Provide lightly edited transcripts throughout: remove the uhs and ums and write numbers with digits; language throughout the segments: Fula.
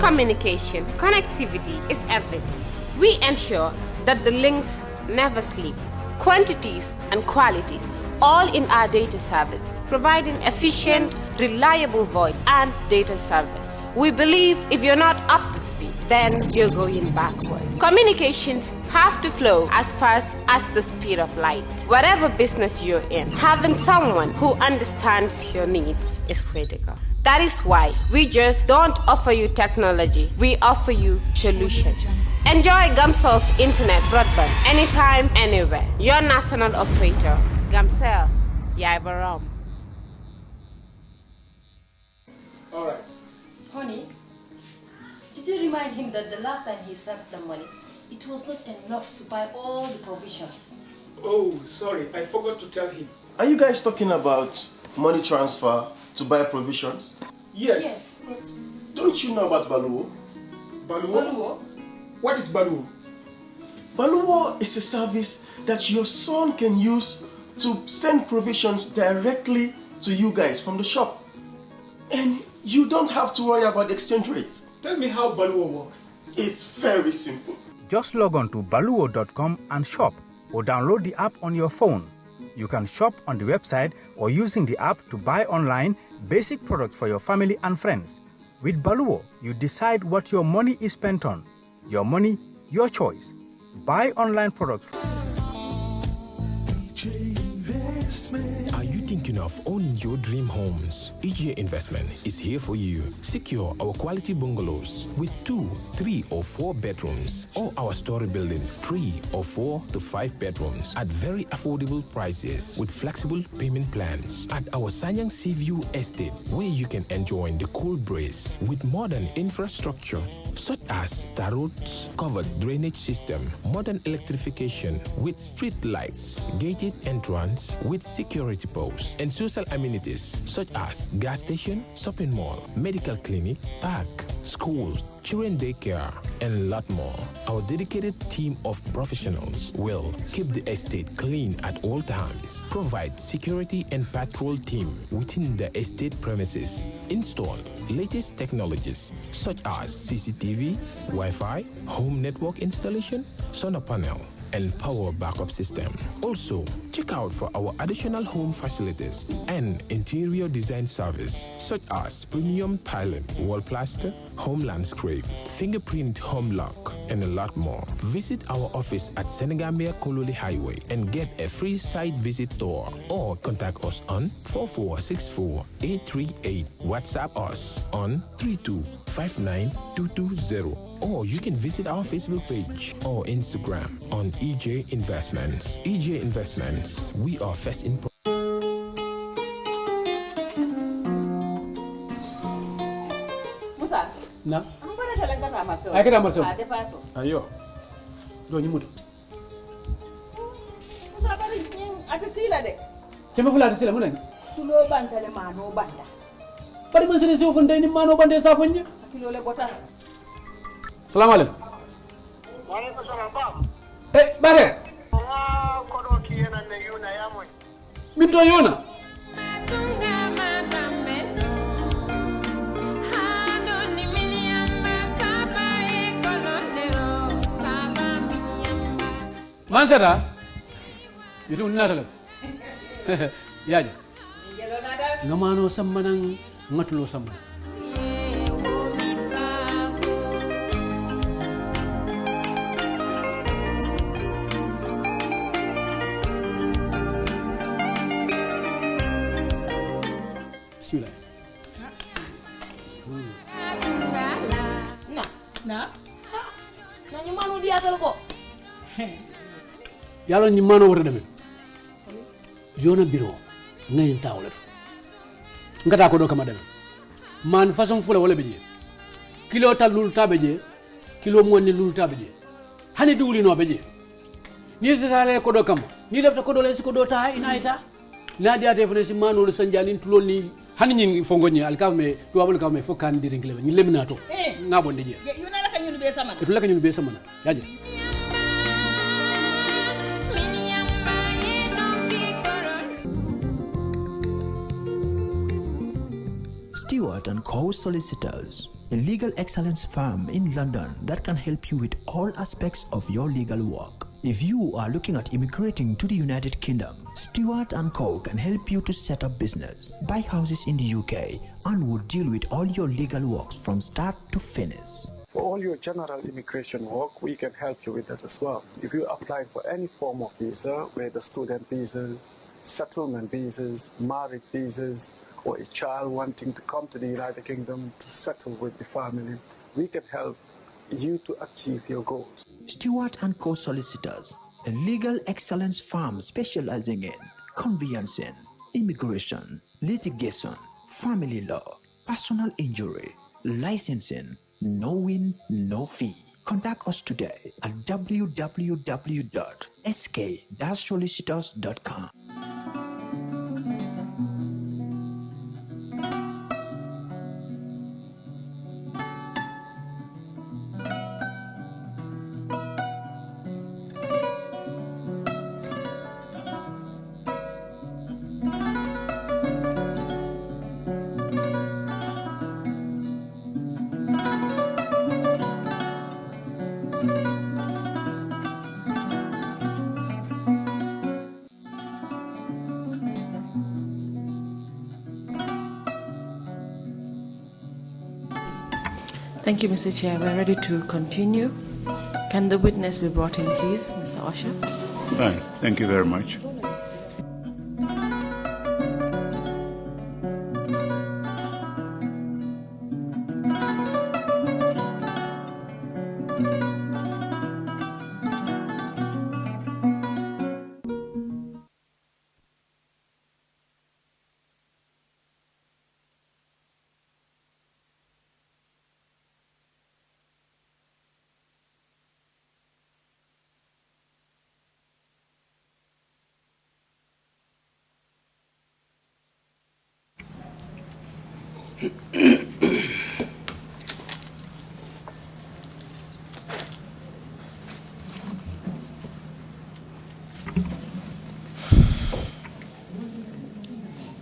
communication, connectivity is everything. We ensure that the links never sleep. Quantities and qualities, all in our data service, providing efficient, reliable voice and data service. We believe if you're not up to speed, then you're going backwards. Communications have to flow as fast as the speed of light. Whatever business you're in, having someone who understands your needs is critical. That is why we just don't offer you technology, we offer you solutions. Enjoy Gamcel's internet broadband anytime, anywhere. Your national operator, Gamcel, Yaibaram. All right. Honey, did you remind him that the last time he sent the money, it was not enough to buy all the provisions? Oh, sorry, I forgot to tell him. Are you guys talking about money transfer to buy provisions? Yes. But Don't you know about Baluwo? Baluwo? What is Baluwo? Baluwo is a service that your son can use to send provisions directly to you guys from the shop. And you don't have to worry about the exchange rate. Tell me how Baluwo works. It's very simple. Just log on to baluwo.com and shop, or download the app on your phone. You can shop on the website or using the app to buy online basic products for your family and friends. With Baluwo, you decide what your money is spent on. Your money, your choice. Buy online products. Are you thinking of owning your dream homes? EJ Investment is here for you. Secure our quality bungalows with 2, 3 or 4 bedrooms, or our story buildings 3 or 4 to 5 bedrooms at very affordable prices with flexible payment plans at our Sanyang Seaview Estate, where you can enjoy the cool breeze with modern infrastructure such as tar roads, covered drainage system, modern electrification with street lights, gated entrance with security posts, and social amenities such as gas station, shopping mall, medical clinic, park, schools, children daycare, and a lot more. Our dedicated team of professionals will keep the estate clean at all times, provide security and patrol team within the estate premises, install latest technologies such as CCTV, Wi-Fi, home network installation, solar panel, and power backup system. Also, check out for our additional home facilities and interior design service such as premium tiling, wall plaster, home landscape, fingerprint home lock, and a lot more. Visit our office at Senegambia Kololi Highway and get a free site visit tour, or contact us on 4464838. WhatsApp us on 3259220. Or you can visit our Facebook page or Instagram on EJ Investments. EJ Investments, we are first in. Musa, na mbona talanga na maso? ay kada maso Ade paso. ayo do ni mutu Musa bari nyin ata sila de. kema fulani sila munan Tulo bantale mano banda. bari man sene sofon dai ni mano bande sa fonnya Kilo le bota. salamu alaikum wa alaikum salam ba bare ko do ki yana ne yuna ya mo min to yona man sata yitu nata lam yaja Yelo nada. ngamano sammanan ngatulo samman bismillah na ñu manu diatal ko yalo ni mano wota demen jona biro ngayin tawleto ngata ko do kama demen man façon fula wala beje kilo tal lul tabeje kilo monni lul tabeje hani diwli no beje ni tale ko do kama ni lefta ko do les ko do ta inaita na diate fone si mano le sanjani tulol ni hani nyin fongonya alkame to wabul kame fo kan dirin klebe ni leminato ngabo ndeje Yuna la kanyunu be sama. to la kanyunu be sama yaje Stewart and & Co. Solicitors, a legal excellence firm in London that can help you with all aspects of your legal work. If you are looking at immigrating to the United Kingdom, Stewart & Co. can help you to set up business, buy houses in the UK, and will deal with all your legal works from start to finish. For all your general immigration work, we can help you with that as well. If you apply for any form of visa, whether student visas, settlement visas, marriage visas, or a child wanting to come to the United Kingdom to settle with the family, we can help you to achieve your goals. Stewart & Co. Solicitors, a legal excellence firm specializing in conveyancing, immigration, litigation, family law, personal injury, licensing, no win, no fee. Contact us today at www.sk-solicitors.com. Thank you, Mr. Chair. We're ready to continue. Can the witness be brought in, please, Mr. Osher? Fine. Thank you very much.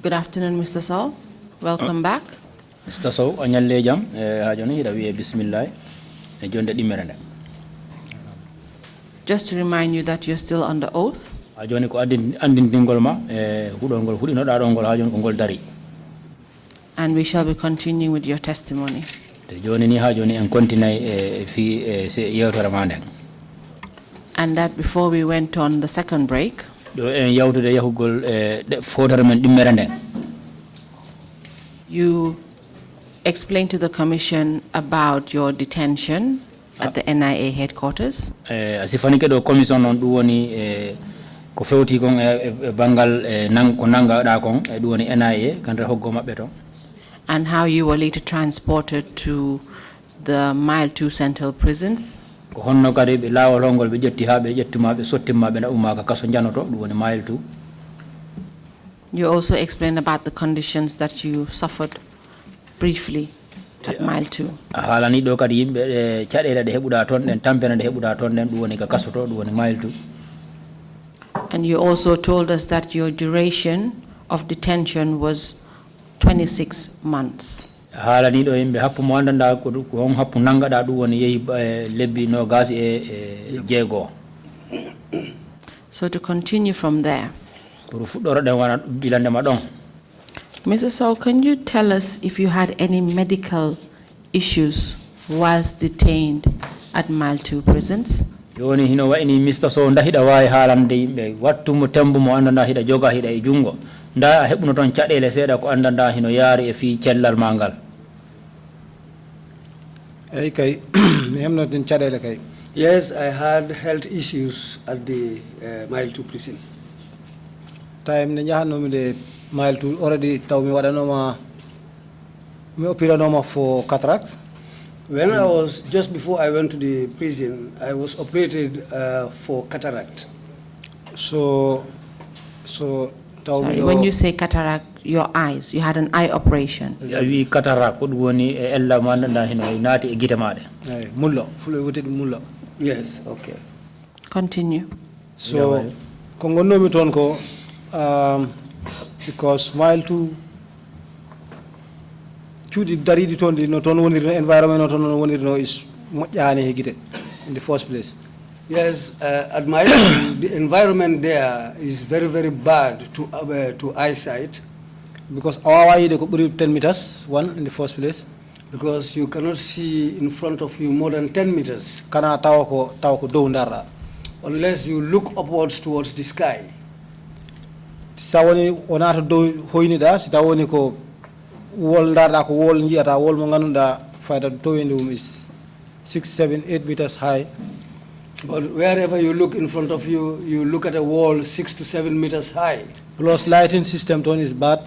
Good afternoon, Mr. Sowe. Welcome back. Mr. Sowe, anyalle jam hajoni hida wiye bismillah e jonde dimerende. Just to remind you that you're still under oath. Hajoni ko andindingol ma hudol gol hudino da ngol hajoni ko ngol dari. And we shall be continuing with your testimony. De joni ni hajoni en continue fi se yewtore mande. And that before we went on the second break, do en yawtude yahugol fodare men dimerende. You explained to the Commission about your detention at the NIA headquarters. Asifani ke do commission on du woni ko fewti kon bangal ko nanga da kon du woni NIA kandre hoggo mabbe to. And how you were later transported to the Mile 2 Central prisons. Ko honno kadi be lawol hongol be jetti ha be jettuma be sottima be na umma ka kaso janoto du woni Mile 2. You also explained about the conditions that you suffered briefly at Mile 2. Halani do kadi yimbe cadele de hebuda ton den tampena de hebuda ton den du woni ka kaso to du woni Mile 2. And you also told us that your duration of detention was 26 months. Halani do yimbe happu mo andanda ko on happu nanga da du woni yehi lebbi no gas e jego. So to continue from there, Mrs. Sowe, can you tell us if you had any medical issues whilst detained at Mile 2 prisons? Yoni hino wa ini Mr. Sowe ndahida wai halande yimbe wattu mo tembu mo andanda hida joga hida e jungo nda hebuno ton cadele seeda ko andanda hino yaari e fi cellal mangal. Hey kay hemno tin cadele kay. Yes, I had health issues at the Mile 2 prison. Time ne jahanomi de Mile 2 already taw mi wadanoma mi operanoma for cataract. When I was just before I went to the prison, I was operated for cataract. So sorry, when you say cataract, your eyes, you had an eye operation. Wi cataract ko woni ella mandanda hino naati e gite maade. Mullo, fulo wote mullo. Yes, okay. Continue. So kongonnomi ton ko because Mile 2 cuuɗi dariɗi toon ɗi no toon wonirno environment no toon wonirno is moƴƴani e gite in the first place. Yes, at my level, the environment there is very, very bad to eyesight. Because our way ko ɓuri 10 meters, one in the first place. Because you cannot see in front of you more than 10 meters. Kana taw ko dow ndarɗa. Unless you look upwards towards the sky. Si tawoni wonata dow hoyniɗa, si tawoni ko wol ndarɗa ko wol jiyata wol mo ganduɗa fayda towende mum is 6, 7, 8 meters high. But wherever you look in front of you, you look at a wall 6 to 7 meters high. Plus lighting system tone is bad.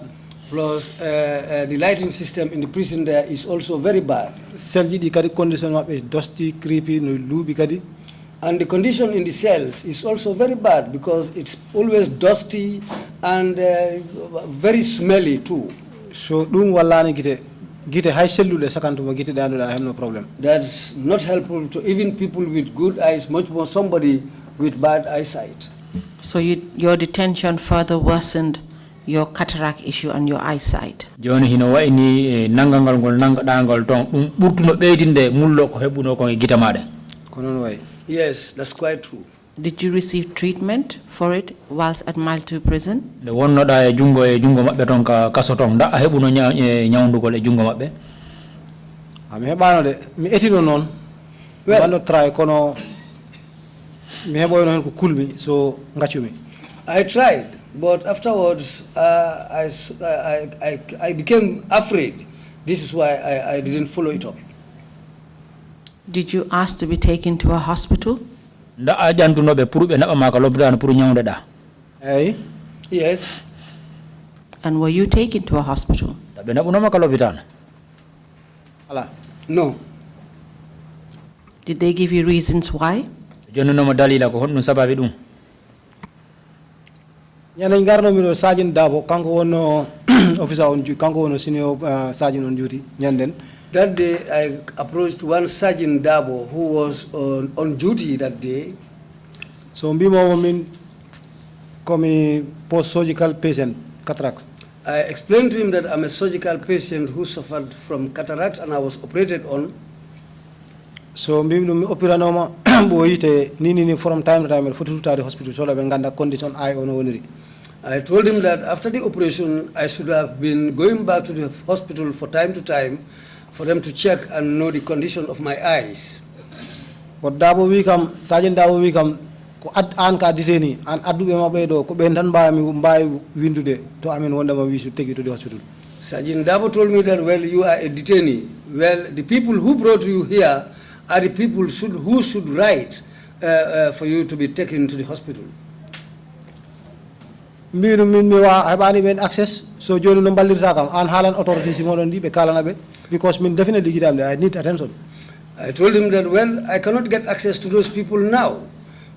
Plus the lighting system in the prison there is also very bad. Celji ɗi kadi condition mabɓe is dusty, creepy, no luuɓi kadi. And the condition in the cells is also very bad because it's always dusty and very smelly too. So ɗum wallani gite hay selluɗe sakantuma gite ɗe anduɗa I have no problem. That's not helpful to even people with good eyes, much more somebody with bad eyesight. So your detention further worsened your cataract issue and your eyesight. Joni hino wayni nangangal gol nangadangal ton dum burtuno beydinde mullo ko hebuno ko gita made. Ko non way. Yes, that's quite true. Did you receive treatment for it whilst at Mile 2 prison? De wonnoda e jungo mabbe ton ka kasoton da hebuno nyaawndugol e jungo mabbe. Ami hebano de mi etino non. Well, try kono mi heboyno hen ko kulmi so ngacumi. I tried, but afterwards I became afraid. This is why I didn't follow it up. Did you ask to be taken to a hospital? Da ajantuno be puru be naba maka lobitan puru nyawnde da. Yes. And were you taken to a hospital? Da be nabuno maka lobitan. Ala. No. Did they give you reasons why? Jonno no dalila ko honno sababi dum. Nyana ngarno mi do Sajin Dabo kanko wono officer on kanko wono senior sergeant on duty nyanden. That day I approached one Sergeant Dabo who was on duty that day. So mbimo min komi post surgical patient cataract. I explained to him that I'm a surgical patient who suffered from cataract and I was operated on. So mbimi mi opiranoma bo yite ni from time to time foti tutade hospital so la be ganda condition ay ono woniri. I told him that after the operation I should have been going back to the hospital for time to time for them to check and know the condition of my eyes. But Dabo wi kam Sergeant Dabo wi kam ko an ka deteni an adube mabbe do ko be tan mbay windude to amen wondama we should take you to the hospital. Sergeant Dabo told me that, well, you are a detainee. Well, the people who brought you here are the people who should write for you to be taken to the hospital. Min wa habani ben access so joni no ballirta kam an halan authorities modon di be kalana be because min definitely gidam I need attention. I told him that, well, I cannot get access to those people now.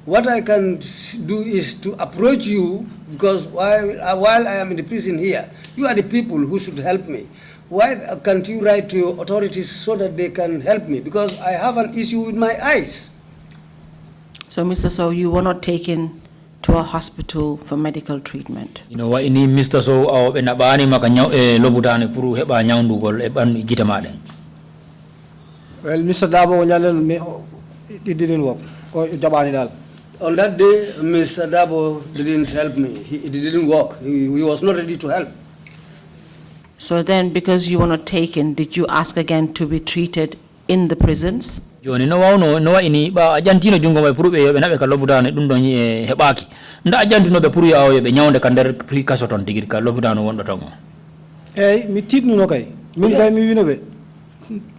What I can do is to approach you because while I am in the prison here, you are the people who should help me. Why can't you write to your authorities so that they can help me? Because I have an issue with my eyes. So, Mr. Sowe, you were not taken to a hospital for medical treatment. You know what ini Mr. Sowe aw be nabani maka lobutane puru heba nyawndugol e ban gita made. Well, Mr. Dabo it didn't work. Ko jabani dal. On that day, Mr. Dabo didn't help me. It didn't work. He was not ready to help. So then, because you were not taken, did you ask again to be treated in the prisons? Joni no wawno no ini ba ajantino jungo may puru be yobe nabe ka lobutane dum do hebaki. Nda ajantino be puru yawo yobe nyawde ka der pri kasoton tigir ka lobutano wondo tongo. Mi tidnu no kay. Min kay mi wino be.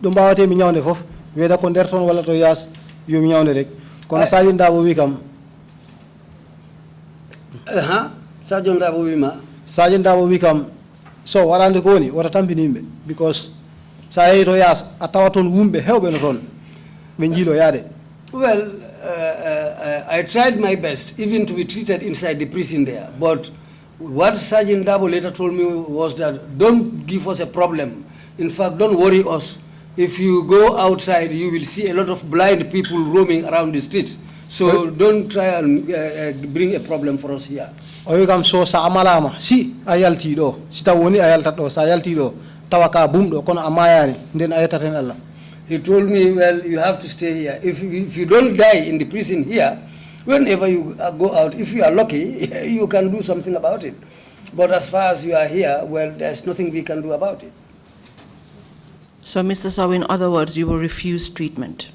Do mbawate mi nyawde fof. Weda ko der ton wala to yas yo mi nyawde rek. Kono Sergeant Dabo wi kam Sergeant Dabo wi ma. Sergeant Dabo wi kam so warande ko woni wata tampinimbe because sa yeyi to yas a tawa ton wumbe hewbe no ton be jilo yaade. Well, I tried my best even to be treated inside the prison there, but what Sergeant Dabo later told me was that don't give us a problem. In fact, don't worry us. If you go outside, you will see a lot of blind people roaming around the streets. So don't try and bring a problem for us here. O wi kam so sa amalama si ayalti do si tawoni ayalta do sa ayalti do tawaka bumdo kono amayani nden ayetaten Allah. He told me, well, you have to stay here. If you don't die in the prison here, whenever you go out, if you are lucky, you can do something about it. But as far as you are here, well, there's nothing we can do about it. So, Mr. Sowe, in other words, you will refuse treatment?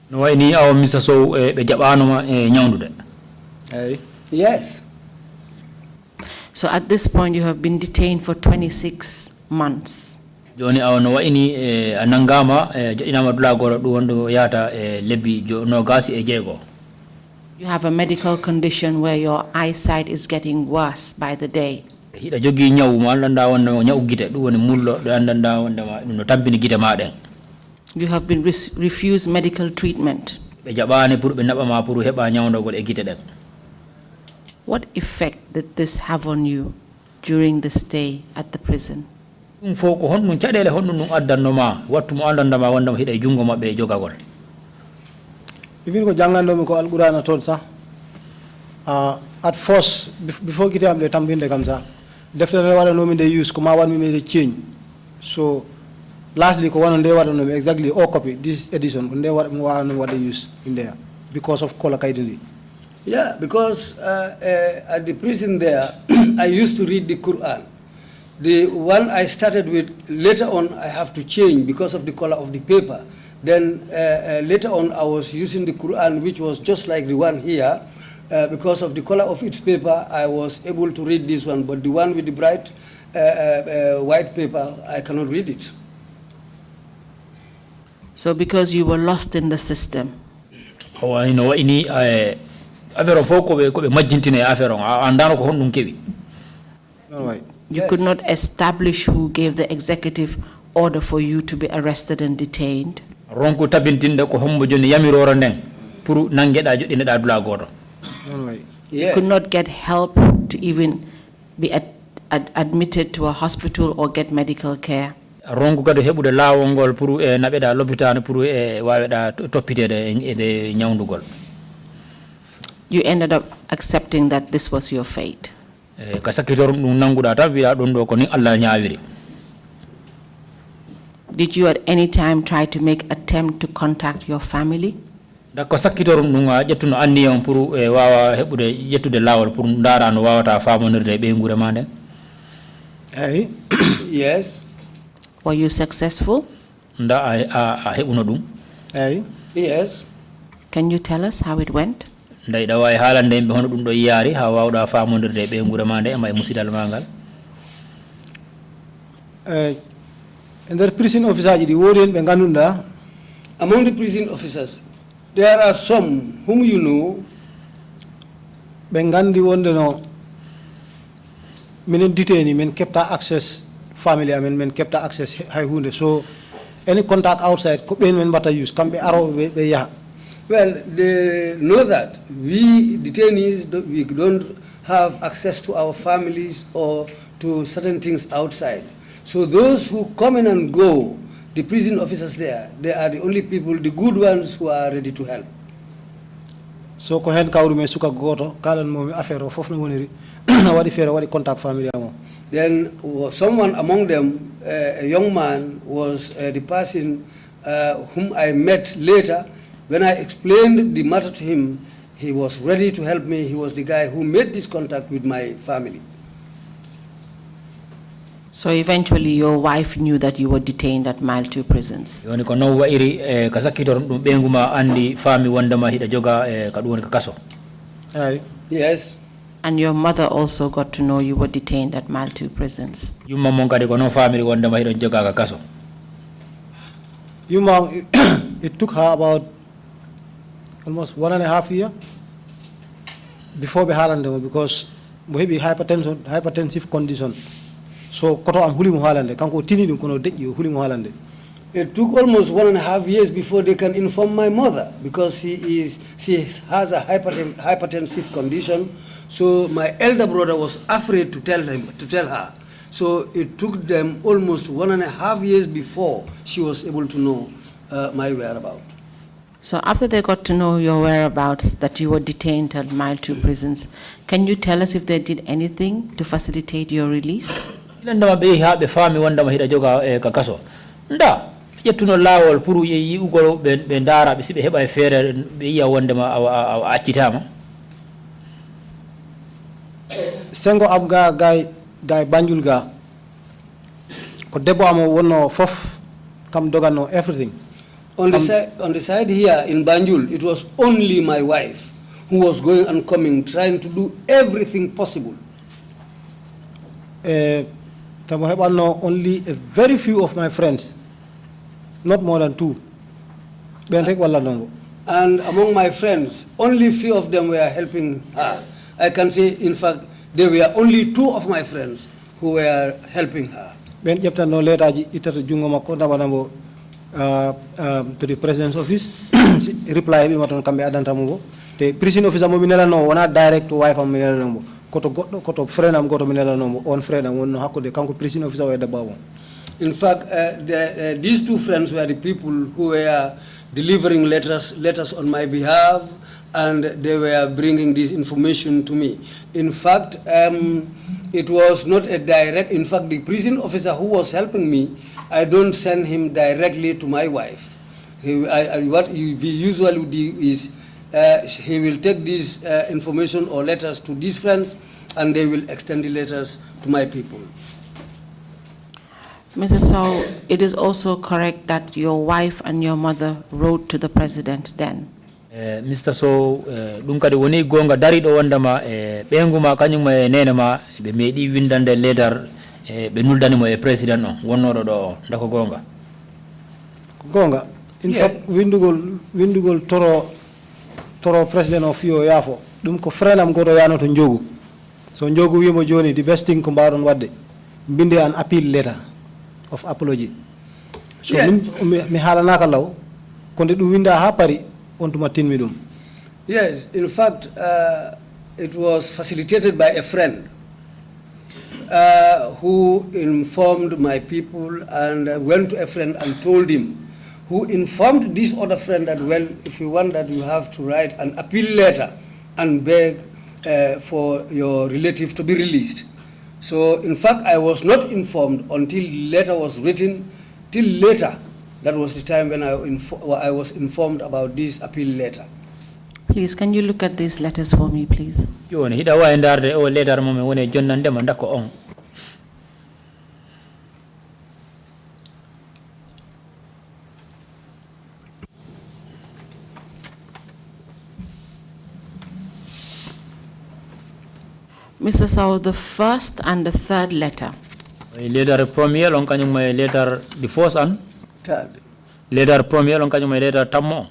No, Mr. Sowe, yes. So at this point, you have been detained for 26 months. Joni no ini anangama ina madula goro duwondo yata lebi jo no gasi ejego. You have a medical condition where your eyesight is getting worse by the day. Hida jogi nyaw ma landa wonno nyaw gite du woni mullo do andanda wonde no tampini gite maden. You have been refused medical treatment. Be jabane pour be naba ma pour heba nyawndo gol e gite den. What effect did this have on you during the stay at the prison? Fo ko honno cadele honno no addanno ma wattu mo andanda ma wonda hida jungo mabbe jogagol. Even ko jangando mi ko alqur'ana ton sa at first before gite am le tambinde kam sa deftere wala no mi de use ko ma wan mi de change. So lastly ko wono de wala no exactly all copy this edition ko de wala mo wala no what they use in there because of color kaidini. Yeah, because at the prison there, I used to read the Quran. The one I started with, later on I have to change because of the color of the paper. Then later on I was using the Quran, which was just like the one here. Because of the color of its paper, I was able to read this one. But the one with the bright white paper, I cannot read it. So because you were lost in the system? Oh, I know ini afero foko be ko be majjintine afero andano ko hondum kewi. All right. You could not establish who gave the executive order for you to be arrested and detained. Ronko tabintinde ko hombo joni yamiroro nden pour nangeda jodine da dula goto. All right. You could not get help to even be admitted to a hospital or get medical care. Ronko kado hebude lawol pour nabeda l'hôpital pour waweda toppitede e nyawndugol. You ended up accepting that this was your fate. Did you at any time try to make attempt to contact your family? Yes. Were you successful? Yes. Can you tell us how it went? And the prison officers, among the prison officers, there are some whom you know. Bengandi wonde no minen detaini men kepta access family amen men kepta access hay hunde so any contact outside ko ben men bata use kambe aro be ya. Well, they know that we detainees, we don't have access to our families or to certain things outside. So those who come in and go, the prison officers there, they are the only people, the good ones who are ready to help. So ko hen kawru me suka goto kalan mo affaire fofu no woniri wadi fere wadi contact family amo. Then someone among them, a young man, was the person whom I met later. When I explained the matter to him, he was ready to help me. He was the guy who made this contact with my family. So eventually your wife knew that you were detained at Mile 2 prisons. Yes. And your mother also got to know you were detained at Mile 2 prisons. It took her about almost 1.5 years before we had them because we have hypertensive condition. So koto am hulimu halande kanko tini dum kono deji hulimu halande. It took almost 1.5 years before they can inform my mother because she has a hypertensive condition. So my elder brother was afraid to tell her. So it took them almost 1.5 years before she was able to know my whereabouts. So after they got to know your whereabouts, that you were detained at Mile 2 prisons, can you tell us if they did anything to facilitate your release? lendama be ha be fami wondama hida joga e kakaso nda yettuno lawol pour yi ugol be ndara be sibe heba e fere be yiya wondama accitama sengo abga gay Banjul ga ko debbo am wonno fof kam dogano everything. On the side here in Banjul, it was only my wife who was going and coming, trying to do everything possible. Only a very few of my friends, not more than 2. And among my friends, only few of them were helping her. I can say, in fact, there were only 2 of my friends who were helping her. To the president's office, reply the prison officer mo minela no wona direct wife am minela no koto friend am goto minela no on friend am wonno hakkude kanko prison officer way da bawo. In fact, these 2 friends were the people who were delivering letters on my behalf, and they were bringing this information to me. In fact, it was not a direct. In fact, the prison officer who was helping me, I don't send him directly to my wife. What we usually do is he will take this information or letters to these friends, and they will extend the letters to my people. Mrs. Sowe, it is also correct that your wife and your mother wrote to the president then? Mr. Sowe, ɗum kadi woni gonga dariɗo wondama ɓenguma kañum e nenema ɓe meeɗi windande letter ɓe nuldanimo e président o wonnoɗo ɗo o ndako gonga gonga in fact windugol toro président o fiyo yaafo ɗum ko frenam goto yano to jogu so jogu wimo joni the best thing ko mbawɗon wadde binde an appeal letter of apology so mi haalanaka law ko nde ɗum winda ha pari on tuma tinmi ɗum. Yes, in fact, it was facilitated by a friend who informed my people, and went to a friend and told him, who informed this other friend that, well, if you want that, you have to write an appeal letter and beg for your relative to be released. So, in fact, I was not informed until the letter was written, till later. That was the time when I was informed about this appeal letter. Please, can you look at these letters for me, please? Mr. Sowe, the first and the third letter. Letter premier on kanyum letter the first and third. Letter premier on kanyum letter tammo.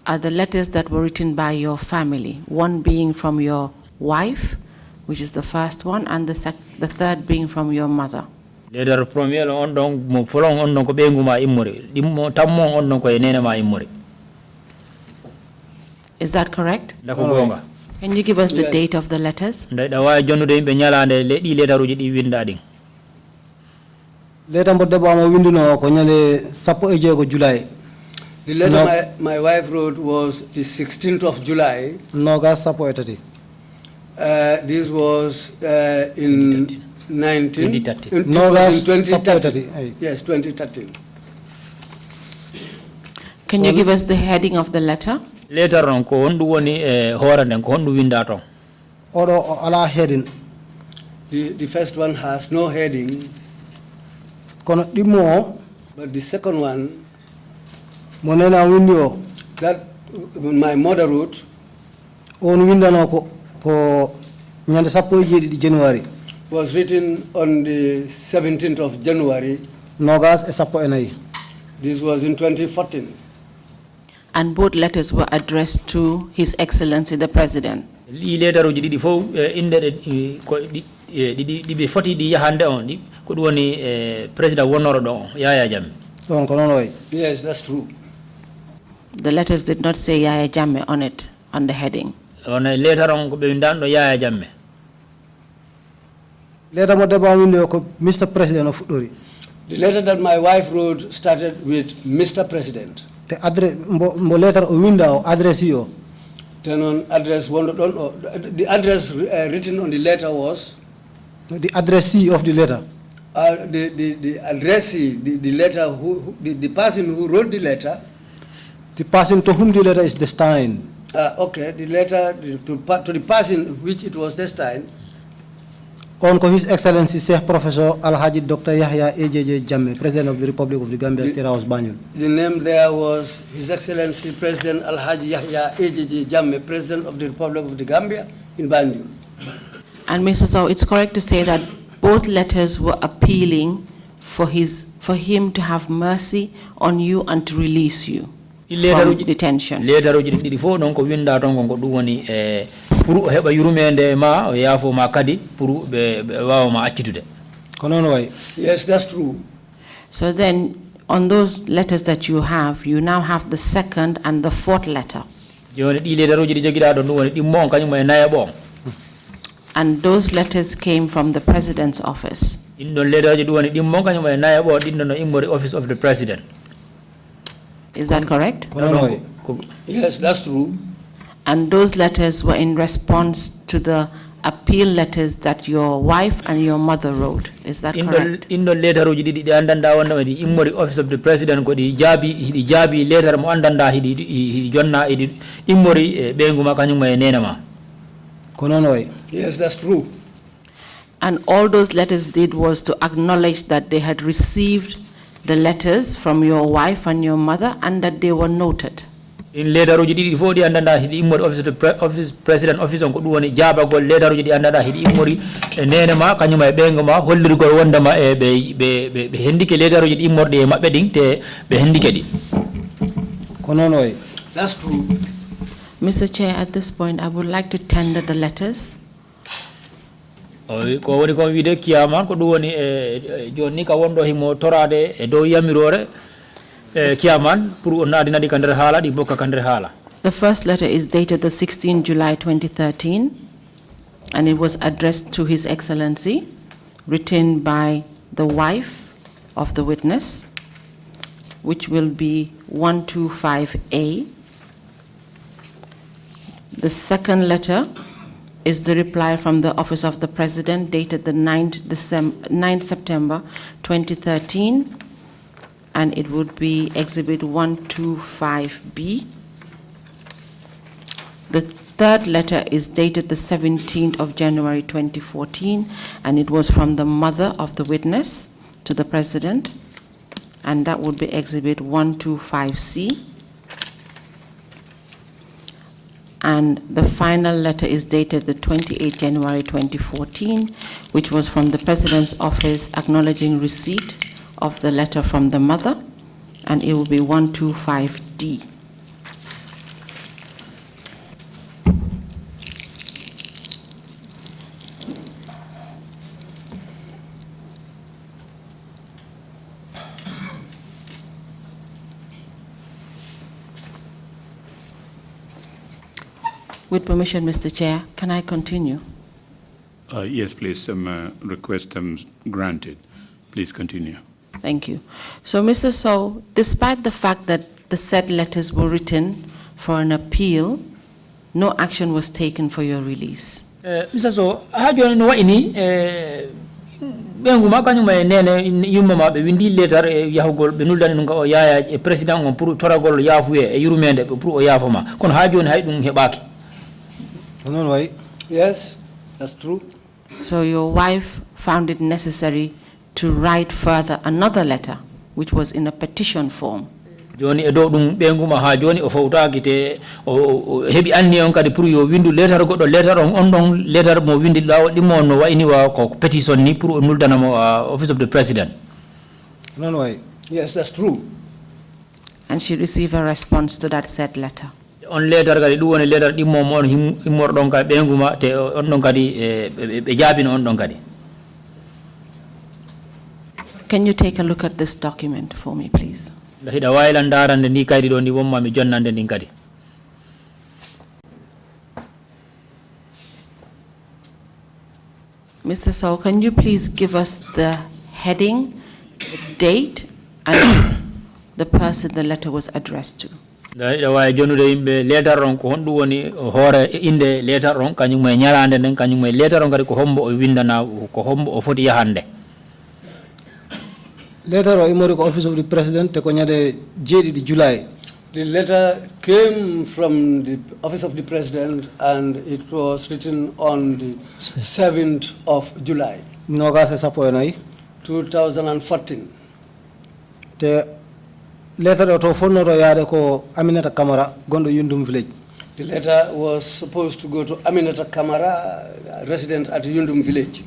Are the letters that were written by your family, one being from your wife, which is the first one, and the third being from your mother. Letter premier on don mo folong on don ko benguma immori dimmo tammo on don ko enena ma immori. Is that correct? Dako gonga. Can you give us the date of the letters? Da wa jonnude yimbe nyalande di letteruji di windadi. Letter mbodde bo am winduno ko nyale sappo e jeego July. The letter my wife wrote was the 16th of July. Noga sappo e tati. This was in 2013. Yes, 2013. Can you give us the heading of the letter? Later on, ko hondu woni hora den ko hondu winda ton. Odo ala heading. The first one has no heading. Kono dimo. But the second one. Monena windio. That my mother wrote. On winda no ko nyande sappo di January. Was written on the 17th of January. Nogas e sappo enai. This was in 2014. And both letters were addressed to His Excellency the President. Li letter uji didi fo inde ko di be foti di yahande on di ko woni president wonoro don Yaya Jammeh. Don ko non way. Yes, that's true. The letters did not say Yaya Jammeh on it, on the heading. On a letter on ko be ndando Yaya Jammeh. Letter mo deba window ko Mr. President of Udori. The letter that my wife wrote started with Mr. President. The address mo letter window address yo. Then on address the address written on the letter was the addressee of the letter. the addressee, the letter, the person who wrote the letter. The person to whom the letter is destined. Okay, the letter to the person which it was destined. On His Excellency Sheikh Professor Alhaji Dr. Yahya AJJ Jammeh, President of the Republic of the Gambia, State House, Banjul. The name there was His Excellency President Alhaji Yahya AJJ Jammeh, President of the Republic of the Gambia in Banjul. And Mr. Sowe, it's correct to say that both letters were appealing for him to have mercy on you and to release you from detention. Later, before don't go winda don't go do any puru heba yurumende ma yafo ma kadi puru wa ma attitude. Yes, that's true. So then, on those letters that you have, you now have the second and the fourth letter. And those letters came from the President's office. Office of the President. Is that correct? Yes, that's true. And those letters were in response to the appeal letters that your wife and your mother wrote. Is that correct? In the letter, the Office of the President got the jabi letter mo andanda he jonna imori benguma kanyuma nenama. Yes, that's true. And all those letters did was to acknowledge that they had received the letters from your wife and your mother and that they were noted. In later before the andanda he imori office president office on do woni jaba go later the andanda he imori nenema kanyuma benguma hollir go wondama be hendike later the imorde mabbe ding te be hendike di. That's true. Mr. Chair, at this point I would like to tender the letters. Ko woni ko wiide kiyama ko dum woni joni ka wondo himo torade e dow yamirore kiyaman pour on adinadi kandere hala di bokka kandere hala. The first letter is dated the 16th July 2013 and it was addressed to His Excellency, written by the wife of the witness, which will be 125A. The second letter is the reply from the Office of the President dated the 9th September 2013, and it would be Exhibit 125B. The third letter is dated the 17th of January 2014, and it was from the mother of the witness to the President, and that would be Exhibit 125C. And the final letter is dated the 28th January 2014, which was from the President's office acknowledging receipt of the letter from the mother, and it will be 125D. With permission, Mr. Chair, can I continue? Yes, please. Request granted. Please continue. Thank you. So, Mr. Sowe, despite the fact that the said letters were written for an appeal, no action was taken for your release. Mr. Sowe, how do you know any? Benguma kanyuma nene yumma be windi letter yahugol be nuldan ngo yaya president on pour toragol yafuye e yurumende pour o yafoma kon haaji on haydum hebaki. Yes, that's true. So your wife found it necessary to write further another letter, which was in a petition form. Joni edo dum benguma ha joni o fawtagite o hebi anni on kadi pour yo windu letter goddo letter on don letter mo windi law dimo no wayni wa ko petition ni pour nuldana mo office of the president. Yes, that's true. And she received a response to that said letter. On letter kadi du woni letter dimo mo himmor don ka benguma te on don kadi be jabino on don kadi. Can you take a look at this document for me, please? Hida waylan darande ni kaydi do ni womma mi jonnande ndin kadi. Mr. Sowe, can you please give us the heading, the date, and the person the letter was addressed to? Hida way jonude yimbe letter ron ko hondu woni hore inde letter ron kanyum e nyalande nden kanyum e letter ron kadi ko hombo o windana ko hombo o foti yahande. Letter o imori ko office of the president te ko nyade jedi di July. The letter came from the office of the president and it was written on the 7th of July. Noga se sapo enai 2014. Te letter o to fonno ro yaade ko Aminata Kamara gondo Yundum village. The letter was supposed to go to Aminata Kamara, resident at Yundum village.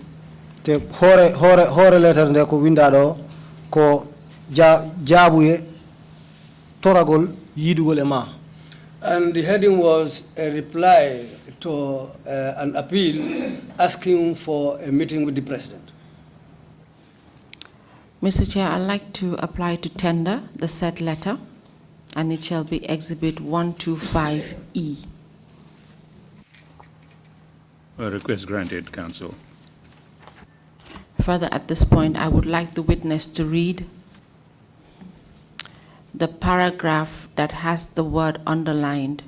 Te hore letter nde ko windado ko jaabuye toragol yidugol e ma. And the heading was a reply to an appeal asking for a meeting with the president. Mr. Chair, I'd like to apply to tender the said letter, and it shall be Exhibit 125E. Request granted, Counsel. Further, at this point, I would like the witness to read the paragraph that has the word underlined.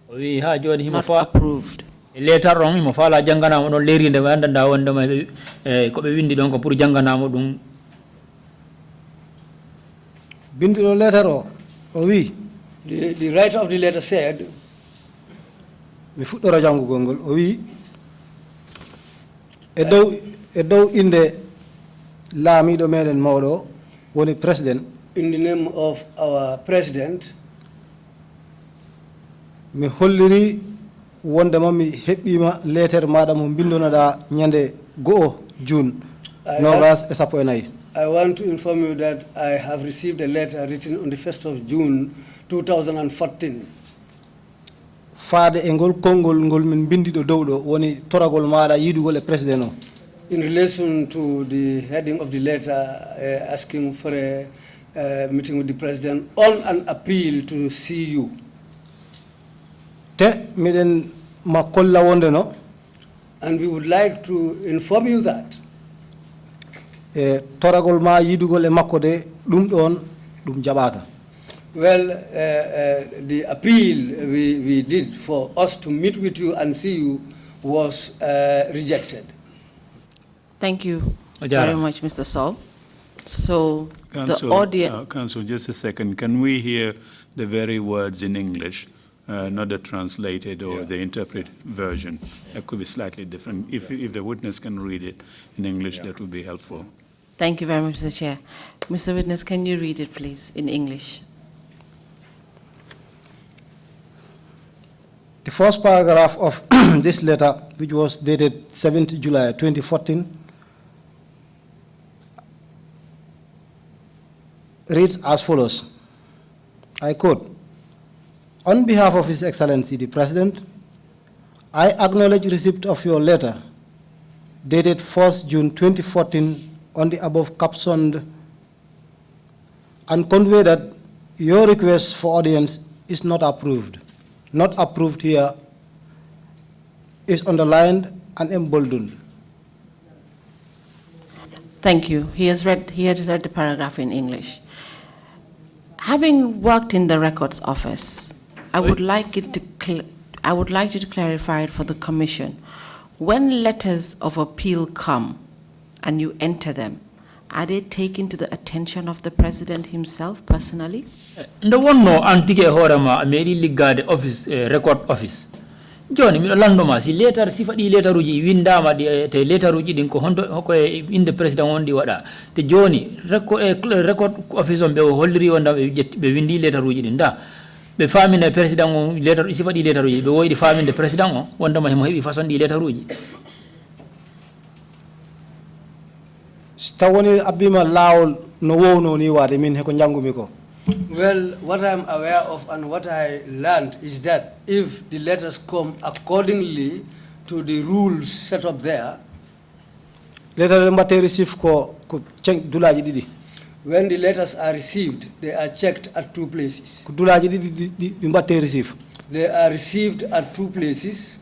Not approved. Later on, mo fala jangana mo leri de wanda da wanda ma ko be windi don ko pour jangana mo dum. Bindu letter o wi. The writer of the letter said, mi fuddora jangugol ngol o wi e dow inde laamiɗo meɗen mawɗo woni president. In the name of our president, mi holliri wondema mi heɓɓima letter maɗa mo bindonoɗa ñande go'o June nogas e sappo e nayyi. I want to inform you that I have received a letter written on the 1st of June 2014. faade e ngol konngol ngol min bindiɗo dow ɗo woni toragol maɗa yidugol e président o. In relation to the heading of the letter asking for a meeting with the president on an appeal to see you. Te miɗen ma kolla wonde no. And we would like to inform you that toragol ma yidugol e makko de ɗum ɗon ɗum jaɓaka. Well, the appeal we did for us to meet with you and see you was rejected. Thank you very much, Mr. Sowe. So Counsel, the audio. Counsel, just a second. Can we hear the very words in English, not the translated or the interpreted version? That could be slightly different. If the witness can read it in English, that would be helpful. Thank you very much, Mr. Chair. Mr. Witness, can you read it, please, in English? The first paragraph of this letter, which was dated 7th July 2014, reads as follows. I quote, "On behalf of His Excellency the President, I acknowledge receipt of your letter dated 1st June 2014 on the above captioned and convey that your request for audience is not approved. Not approved here is underlined and emboldened." Thank you. He has read the paragraph in English. Having worked in the records office, I would like you to clarify it for the commission. When letters of appeal come and you enter them, are they taken to the attention of the president himself personally? Nde wonno antige horema meri liggade office record office. Joni mi landoma si letter si fadi letteruji windama te letteruji din ko hondo ko inde president wondi wada te joni record office on be holliri wonda be windi letteruji din da be famine president on letter si fadi letteruji be woydi faminde president on wonda ma mo hebi façon di letteruji. Tawoni abima lawol no wowno ni wade min he ko jangumi ko. Well, what I'm aware of and what I learned is that if the letters come accordingly to the rules set up there, when the letters are received, they are checked at two places. They are received at two places.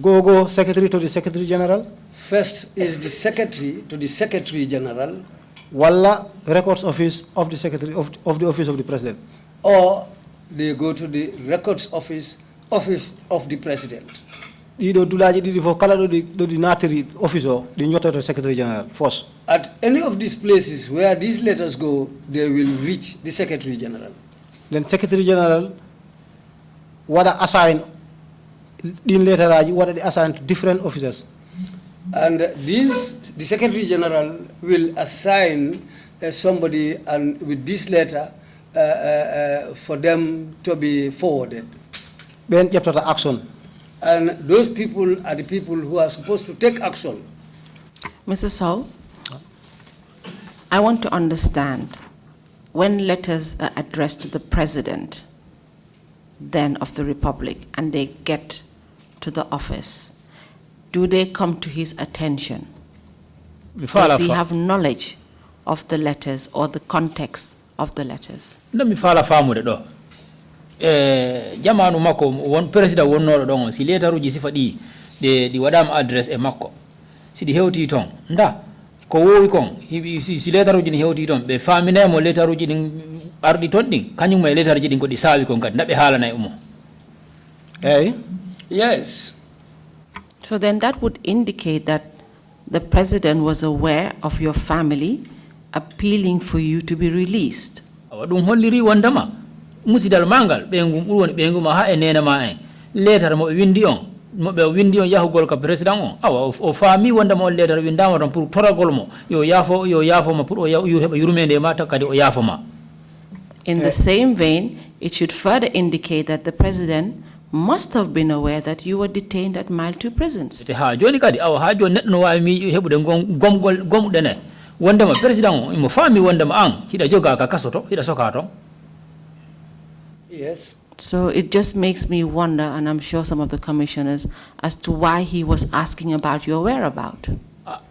Go secretary to the Secretary General. First is the secretary to the Secretary General. Walla records office of the secretary of the office of the president, or they go to the records office of the president. Secretary General first. At any of these places where these letters go, they will reach the Secretary General. Then Secretary General, what are assigned in letter, what are they assigned to different officers? And the Secretary General will assign somebody and with this letter for them to be forwarded. Then you have to action. And those people are the people who are supposed to take action. Mr. Sowe, I want to understand, when letters are addressed to the President, then of the Republic, and they get to the office, do they come to his attention? Does he have knowledge of the letters or the context of the letters? Let me follow farm do. Jamanu mako one president won no don si letter uji sifadi the wadam address e mako si di hewti ton nda ko wowi kon si letter uji ni hewti ton be famine mo letter uji din ardi ton din kanyum may letter uji din ko di sawi kon kadi nabe halana umo. Yes. So then that would indicate that the president was aware of your family appealing for you to be released. Awadum holliri wandama musidal mangal bengu ma ha enena ma en letter mo windi on mo be windi on yahugol ka president on awa o fami wanda mo letter windama don pour toragol mo yo yafo ma pour o yu heba yurmende ma takadi o yafo ma. In the same vein, it should further indicate that the president must have been aware that you were detained at Mile 2 prisons. Ha joni kadi awa ha joni netno wa mi hebude gomgol gomdene wanda ma president on mo fami wanda ma an hida joga ka kasoto hida sokato. Yes. So it just makes me wonder, and I'm sure some of the commissioners, as to why he was asking about your whereabouts.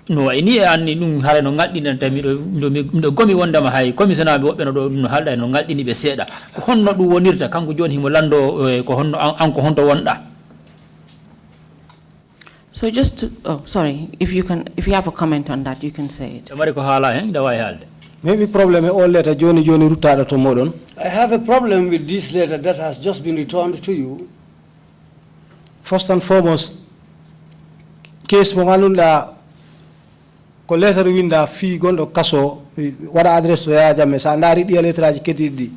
No, ini ani nung hala no ngaldi nan tami do gomi wonda ma hay commissioner be wobbe no do no halda no ngaldi ni be seda ko honno du wonirta kanko joni himo lando ko honno an ko honto wonda. So just to, sorry, if you have a comment on that, you can say it. Amari ko hala hen da way halde. Maybe problem all letter Johnny rutada to modon. I have a problem with this letter that has just been returned to you. First and foremost, case mongalunda ko letter winda fi gondo kaso wada address ya jamme sa andari di letter ji kedidi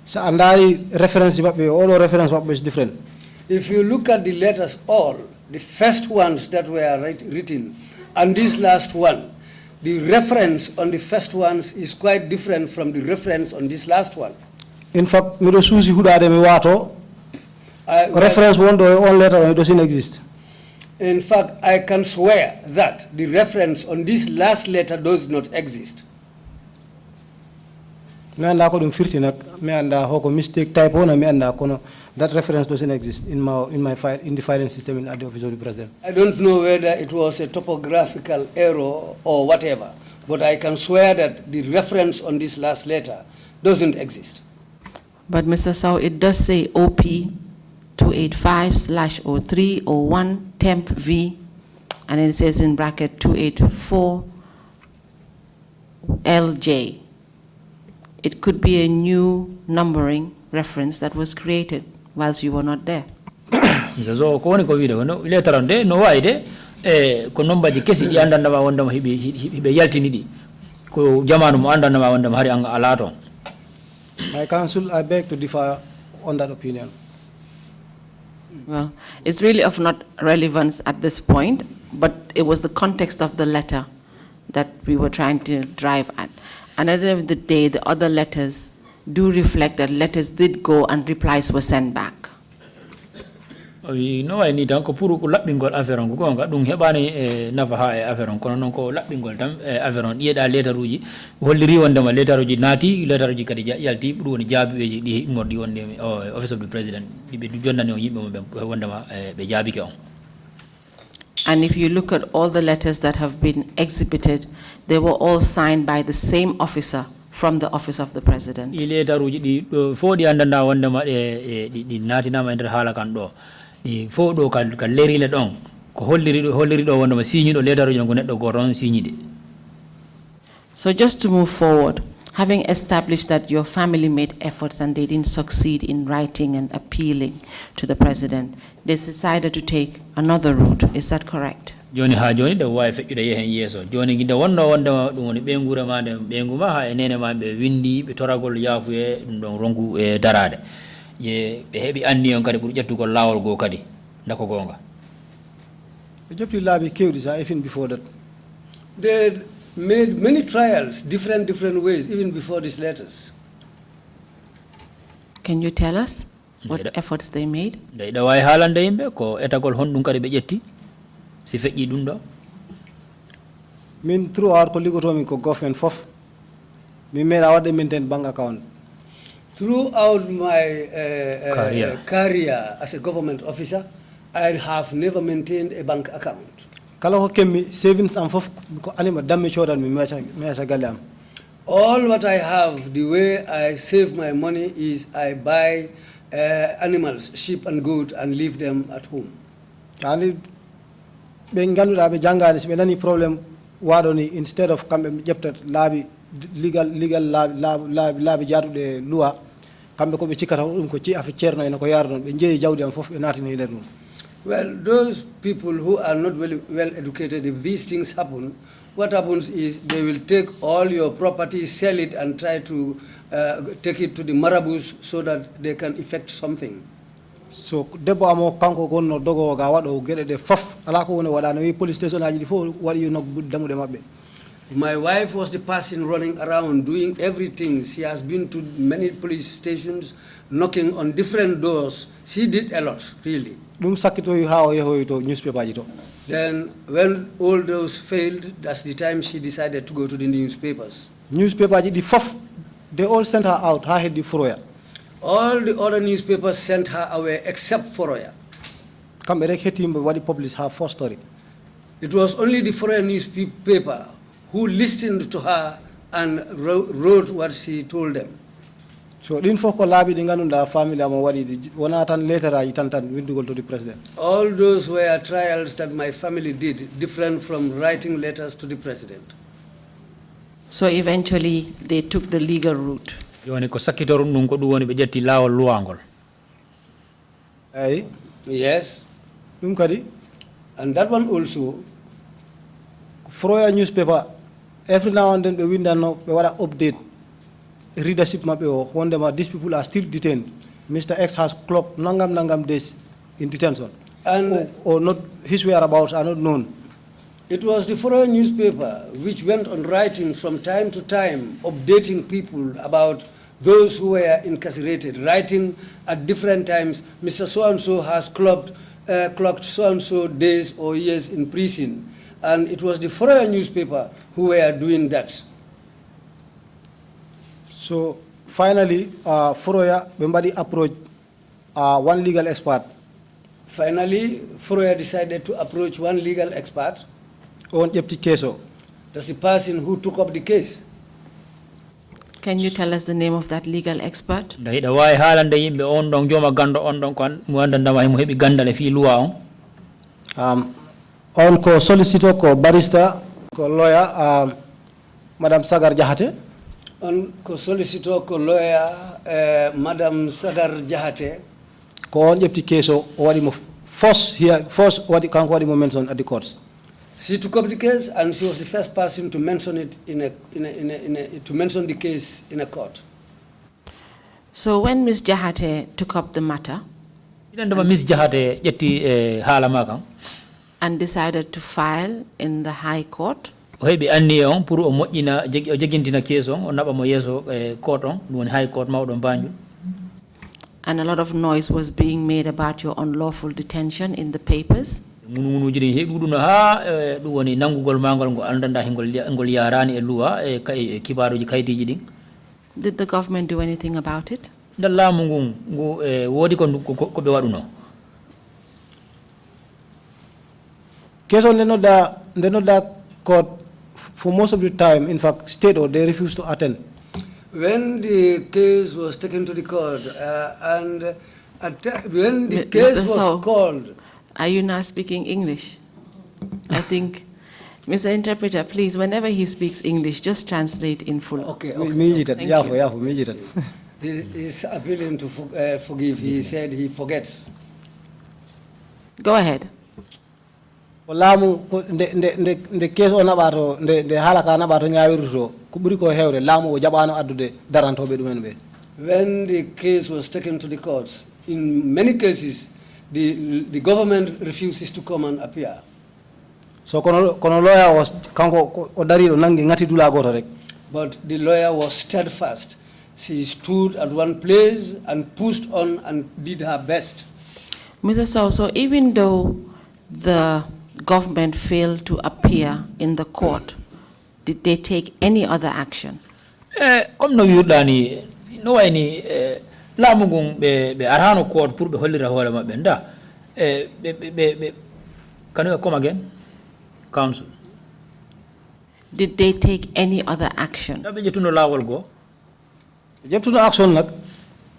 sa andari reference mabbe all reference mabbe is different. If you look at the letters all, the first ones that were written and this last one, the reference on the first ones is quite different from the reference on this last one. In fact, mido susi hudade mi wato reference one do on letter it doesn't exist. In fact, I can swear that the reference on this last letter does not exist. Me anda ko dum firti nak me anda hoko mistake typo na me anda kono that reference doesn't exist in my file in the filing system at the office of the president. I don't know whether it was a topographical error or whatever, but I can swear that the reference on this last letter doesn't exist. But Mr. Sowe, it does say OP 285/0301 temp V, and it says in bracket 284 LJ. It could be a new numbering reference that was created whilst you were not there. So ko woni ko wiide no letter on de no wayde ko nombaji kesi di andanda ma wonda hibe yaltini di ko jamanu mo andanda ma wonda hari anga alato. My counsel, I beg to differ on that opinion. Well, it's really of not relevance at this point, but it was the context of the letter that we were trying to drive at. And at the end of the day, the other letters do reflect that letters did go and replies were sent back. We know I need uncle Puru Lapingol Averon Gonga, don't have any Navaha Averon, Cononco Lapingol, Averon, yet a letter Ruji, Holy on them a letter Ruji Nati, letter Ruji Yalti, Bruni Jab, more the one name or office of the president, And if you look at all the letters that have been exhibited, they were all signed by the same officer from the office of the president. Letter Ruji, for the under one the Natina and Halakando. The photo can Larry Ledon, Holy one of a senior letter you're going to go around seeing it. So just to move forward, Having established that your family made efforts and they didn't succeed in writing and appealing to the president, they decided to take another route. Is that correct? Joni ha joni the wife ida yehen yeso joni gida wonda dum woni be ngura ma de be nguma ha enene ma be windi be toragol yafu e dum don rongu e darade ye be hebi anni on kadi bur jettugol lawol go kadi ndako gonga Egypt labi kewdi sa even before that. They made many trials, different ways, even before these letters. Can you tell us what efforts they made? Da way halande yimbe ko etagol hondum kadi be jetti si feƴƴi ɗum ɗo min throughout ko liggotomi ko government fof mi meeɗa wadde maintain bank account. Throughout my career as a government officer, I have never maintained a bank account. Kala ko kemmi savings am fof ko anima dammi codan mi meeta galle am. All what I have, the way I save my money is I buy animals, sheep and goat, and leave them at home. Ɓe ngannduɗaa ɓe janngani so ɓe nani probléme waɗo ni instead of kamɓe ƴeftat laabi legal laabi jaaduɗe loi kamɓe ko ɓe cikkata ɗum ko ci afe ceerno ene ko yaara ɗon ɓe jeeyi jawdi am fof ɓe naatini e nder ɗum. Well, those people who are not well educated, if these things happen, what happens is they will take all your property, sell it, and try to take it to the marabouts so that they can effect something. So debbo amo kanko gonno dogo ga waɗo geɗe ɗe fof ala ko woni waɗano wi police station aji ɗi fof waɗi nokku dammuɗe maɓɓe. My wife was the person running around doing everything. She has been to many police stations, knocking on different doors. She did a lot, really. Ɗum sakkitoyi ha o yehoyi to newspaper aji to. Then when all those failed, that's the time she decided to go to the newspapers. Newspaper aji ɗi fof, they all sent her out ha heddi Foroya. All the other newspapers sent her away except Foroya. Kamɓe rek hettimɓe waɗi publish her first story. It was only the Foroya newspaper who listened to her and wrote what she told them. So ɗin fof ko laabi ɗi ngannduɗaa family amo waɗi wona tan letter aji tan windugol to the president. All those were trials that my family did, different from writing letters to the president. So eventually they took the legal route. Joni ko sakkitorum ɗum ko ɗum woni ɓe ƴetti laawol luwangol. Ayi. Yes. Ɗum kadi. And that one also. Foroya newspaper every now and then ɓe windanno ɓe waɗa update readership maɓɓe o wondema these people are still detained. Mr. X has clocked nangam days in detention. And or not, his whereabouts are not known. It was the Foroya newspaper which went on writing from time to time, updating people about those who were incarcerated, writing at different times, Mr. So-and-so has clocked so-and-so days or years in prison. And it was the Foroya newspaper who were doing that. So finally, Foroya, Bembadi approached one legal expert. Finally, Foroya decided to approach one legal expert. That's the person who took up the case. Can you tell us the name of that legal expert? On ko solicitor ko barrister ko lawyer Madam Sagar Jahate. On ko solicitor ko lawyer Madam Sagar Jahate. Ko on ƴefti case o waɗi mo first waɗi kanko waɗi mo mention at the courts. She took up the case, and she was the first person to mention it to mention the case in a court. So when Ms. Jahate took up the matter and decided to file in the High Court, and a lot of noise was being made about your unlawful detention in the papers, did the government do anything about it? Case on the court for most of the time, in fact, stayed or they refused to attend. When the case was taken to the court when the case was called. Are you now speaking English? I think Mr. Interpreter, please, whenever he speaks English, just translate in full. Okay. Thank you. He's appealing to forgive. He said he forgets. Go ahead. Lamu nde case on abato nde halaka nabato nyawirto ko buri ko hewre lamu o jabano addude darantobe dumen be. When the case was taken to the courts, in many cases, the government refuses to come and appear. So kono lawyer was kanko o darido nangi ngati dula goto rek. But the lawyer was steadfast. She stood at one place and pushed on and did her best. Mr. Sowe, so even though the government failed to appear in the court, did they take any other action? Comme no yurdani no wayni lamugun be arhano court pour be hollira hore mabbe nda can you come again? Council. Did they take any other action? Be jetuno lawol go. Jetuno action nak.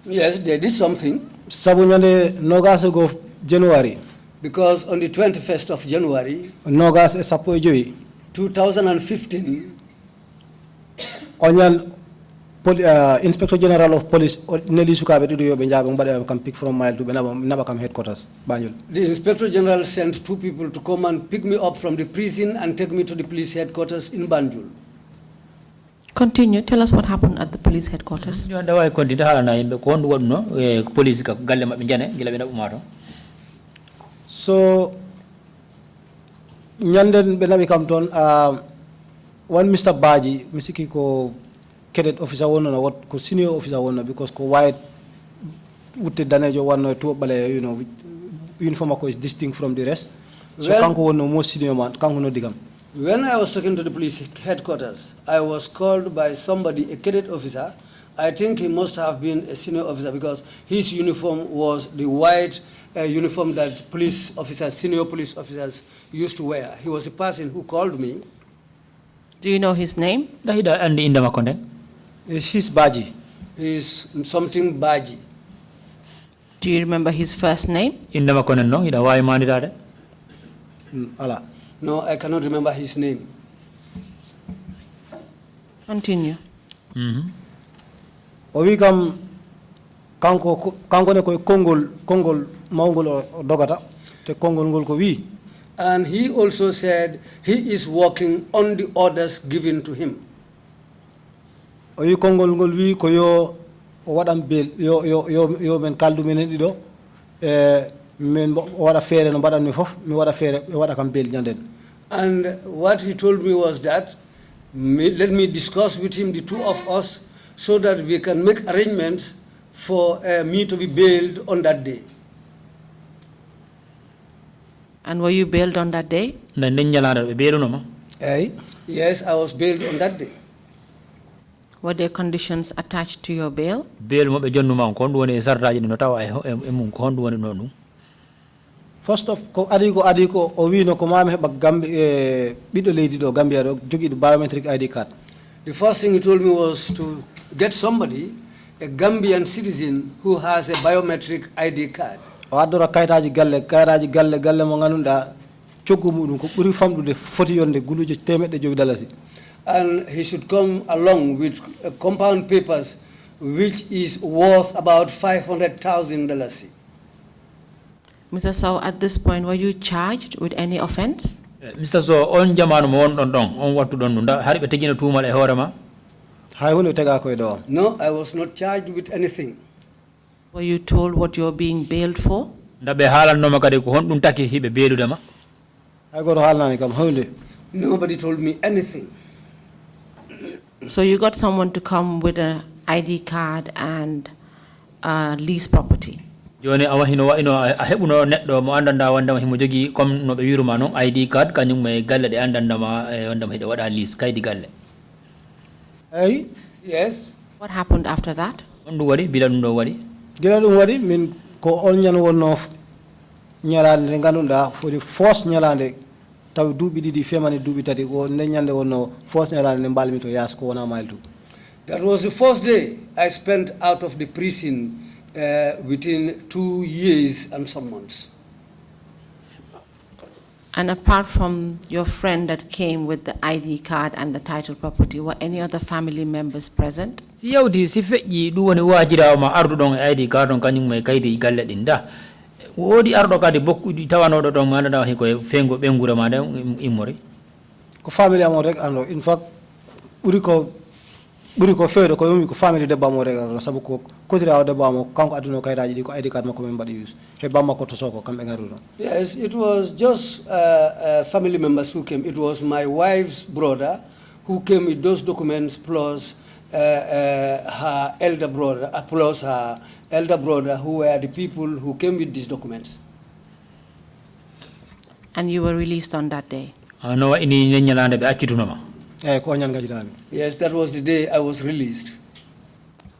Yes, they did something. Sabu nyande nogas go January. Because on the 21st of January, 2015, Onyan Inspector General of Police Nelly Sukabe to do your can pick from mile to Nabakam headquarters, Banjul. The Inspector General sent 2 people to come and pick me up from the prison and take me to the police headquarters in Banjul. Continue. Tell us what happened at the police headquarters. So, Nyanden Benabi Campton, one Mr. Baji, Mr. Kiko cadet officer one or what senior officer one because ko white would the damage one or two, but you know, uniform is distinct from the rest. So, Kanko no more senior man, Kanko no digam. When I was talking to the police headquarters, I was called by somebody, a cadet officer. I think he must have been a senior officer because his uniform was the white uniform that police officers, senior police officers used to wear. He was the person who called me. Do you know his name? It's his Baji. He's something Baji. Do you remember his first name? Allah. No, I cannot remember his name. Continue. We come kanko ne koy Kongol maungol dogata te Kongol ngol ko wi. And he also said he is working on the orders given to him. Oyi Kongol ngol wi ko yo wadam bel yo men kaldu men dido men wada fere no badan mi fof mi wada fere wada kam bel nyanden. And what he told me was that let me discuss with him, the 2 of us, so that we can make arrangements for me to be bailed on that day. And were you bailed on that day? Yes, I was bailed on that day. Were there conditions attached to your bail? First of all, adiko o wi no ko mame heba bido leydi do Gambia do jogi do biometric ID card. The first thing he told me was to get somebody, a Gambian citizen who has a biometric ID card. O adora kaytaji galle mo ganunda coggu mudum ko buri famdude foti yonde guluje temedde jogi dalasi. And he should come along with compound papers which is worth about $500,000. Mr. Sowe, at this point, were you charged with any offense? Mr. Sowe, on jamanu mo on what to don nda hari be tegina tumal e horema. No, I was not charged with anything. Were you told what you were being bailed for? Ndabe halan no makade ko hon dum taki hibe beeludama. Nobody told me anything. So you got someone to come with an ID card and lease property. Joni awa hino wa ino a hebuno neddo mo andanda wanda himo jogi comme no be wiruma no ID card kanyum me galle de andanda ma wanda hede wada lease kaydi galle. Hey? Yes. What happened after that? Ondu wadi bila dum do wadi. Gila dum wadi min ko on nyan wonno nyalande ngandunda for the first nyalande taw duubi didi femani duubi tati ko ne nyande wonno first nyalande ne balmi to yas ko wona mailtu. That was the first day I spent out of the prison within 2 years and some months. And apart from your friend that came with the ID card and the title property, were any other family members present? Si yawdi si feƴƴi ɗum woni wajirawo ma arduɗon e ID card on kañum e kaydi galle ɗin da woodi arɗo kadi bokkuɗi tawanoɗo ɗon ma andaɗa hikoye fengo ɓengure ma nden immori ko family amon rek ando in fact ɓuri ko feedo ko yumi ko family debbo amon rek ando sabu ko kotirawo debbo amon kanko adduno kayitaji ɗi ko ID card makko men mbaɗi use he bamma ko to soko kamɓe ngari ɗon. Yes, it was just family members who came. It was my wife's brother who came with those documents plus her elder brother, who were the people who came with these documents. And you were released on that day? Yes, that was the day I was released.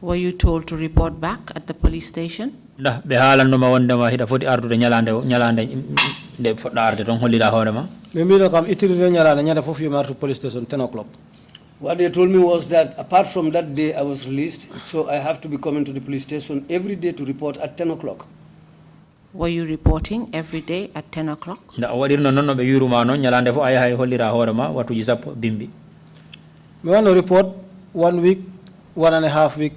Were you told to report back at the police station? Da be haalanoma wondema hita foti ardude ñalande nde fodɗa arde ton hollira hoorema ɓe mbino kam ittiride ñalande ñande fof yo martu police station 10 o'clock. What they told me was that apart from that day I was released, so I have to be coming to the police station every day to report at 10 o'clock. Were you reporting every day at 10 o'clock? nda o waɗirno noon no ɓe wiruma noon ñalande fof a yaha e hollira hoorema wattuji sappo bimbi mi wanno report 1 week 1.5 week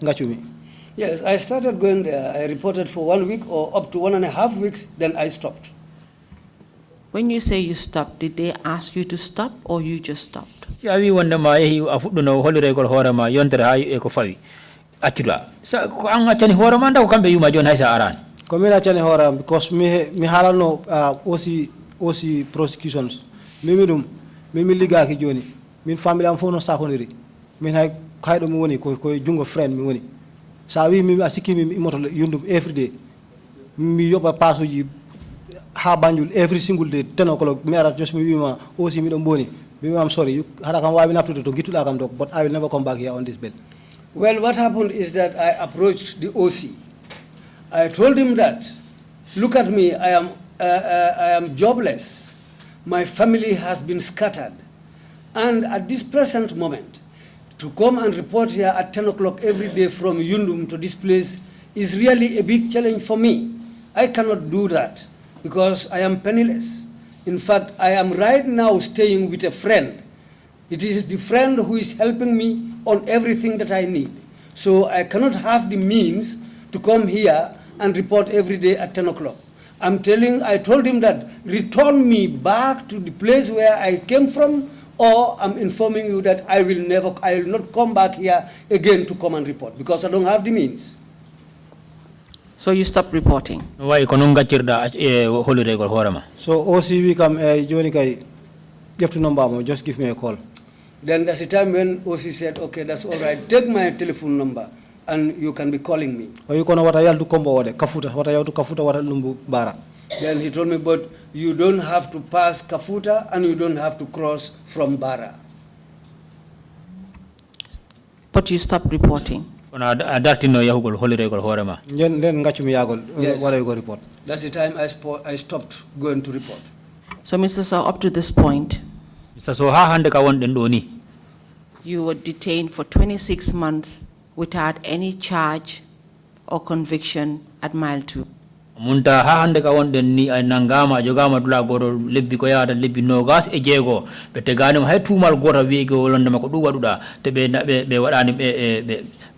gaccumi. Yes, I started going there. I reported for 1 week or up to 1.5 weeks, then I stopped. When you say you stopped, did they ask you to stop or you just stopped? si a wi wondema yehi a fuɗɗuno hollireygol hoorema yontere ha e ko fawi accuɗa sa ko an accani hoorema nda ko kamɓe yuma joni hay sa arani ko min accani hooram because mi haalanno aussi prosecutions mimi ɗum min liggaki joni min famille am fof no sakoniri min hay hayɗo mi woni koye jungo friend mi woni sa wi mimi a sikki mimi immoto yundum every day mi yoɓa pasuji ha Banjul every single day 10 o'clock mi arat just mi wima aussi miɗon boni mi am sorry haɗa kam wawi naftude to gittuɗa kam ɗo but I will never come back here on this bed. Well, what happened is that I approached the OC. I told him that, look at me, I am jobless. My family has been scattered. And at this present moment, to come and report here at 10 o'clock every day from Yundum to this place is really a big challenge for me. I cannot do that because I am penniless. In fact, I am right now staying with a friend. It is the friend who is helping me on everything that I need. So I cannot have the means to come here and report every day at 10 o'clock. I told him that return me back to the place where I came from, or I'm informing you that I will not come back here again to come and report because I don't have the means. So you stopped reporting? So OC we come Johnny Kai get to number just give me a call. Then there's a time when OC said, okay, that's all right, take my telephone number and you can be calling me. Or you can what I have to combo Kafuta, what I have to Kafuta, what Lumbu Bara. Then he told me, but you don't have to pass Kafuta and you don't have to cross from Bara. But you stopped reporting? Then got you me Yes. what I go report. That's the time I stopped going to report. So Mr. Sowe, up to this point, Mr. Sowe ha hande ka wonɗen ɗo ni you were detained for 26 months without any charge or conviction at mile 2. munta ha hande ka wonɗen ni a nangama a jogama dula goto lebbi ko yahata lebbi nogas e jeego ɓe teganima hay tuumal goto wiige wolondema ko ɗum waɗuɗa te ɓe waɗani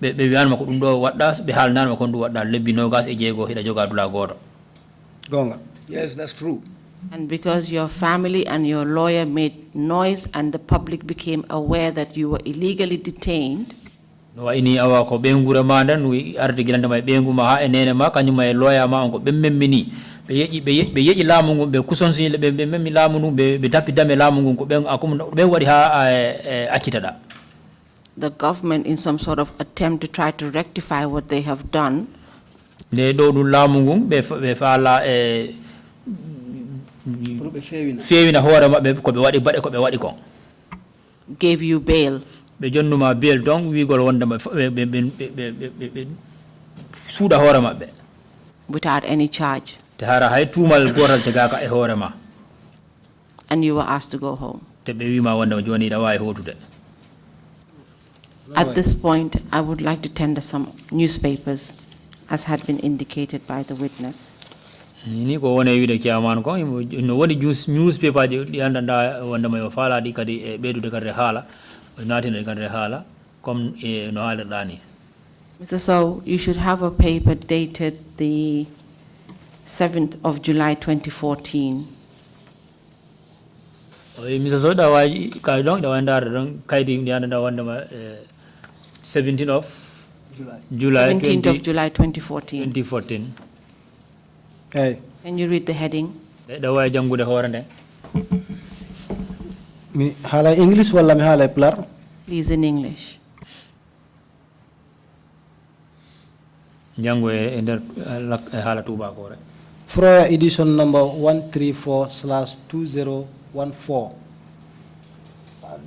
ɓe wiyanma ko ɗum ɗo waɗɗa ɓe haalnanima kon ɗum waɗɗa lebbi nogas e jeego hiɗa joga dula goto gonga. Yes, that's true. And because your family and your lawyer made noise and the public became aware that you were illegally detained, no wayni awa ko ɓengure ma nden arde guilandema e ɓenguma ha e nene ma kañuma e lawyer ma on ko ɓe memmini ɓe yeƴi laamu ngun ɓe kusonsi ɓe memmi laamu ndu ɓe tappi dame laamu ngun ko ɓen waɗi ha accitaɗa. the government, in some sort of attempt to try to rectify what they have done, nde ɗo ɗum laamu ngun ɓe faala e fewina hoore maɓɓe koɓe waɗi baɗe koɓe waɗi kon gave you bail. ɓe jonnuma bail donc wigol wondema ɓe suuɗa hoore maɓɓe without any charge. te hara hay tuumal gotal tegaka e hoore ma. And you were asked to go home. te ɓe wima wondema joni ɗa wawi hotude. At this point, I would like to tender some newspapers, as had been indicated by the witness. Ni ko wona wiide kiyaman ko no woni newspaper di andanda wonda mayo fala di kadi beedude kadi haala naatinde kadi haala comme no haalirɗa ni. Mr. Sowe, you should have a paper dated the 7th of July 2014. Mr. Sowe da waji kay don da wandare don kaydi di andanda wonda ma 17th of July 17th of July 2014. 2014. Hey. Can you read the heading? Da way jangude horande. Mi hala English wala mi hala Pulaar? Please in English. Jangu e nder hala tuba ko re. Froya edition number 134/2014.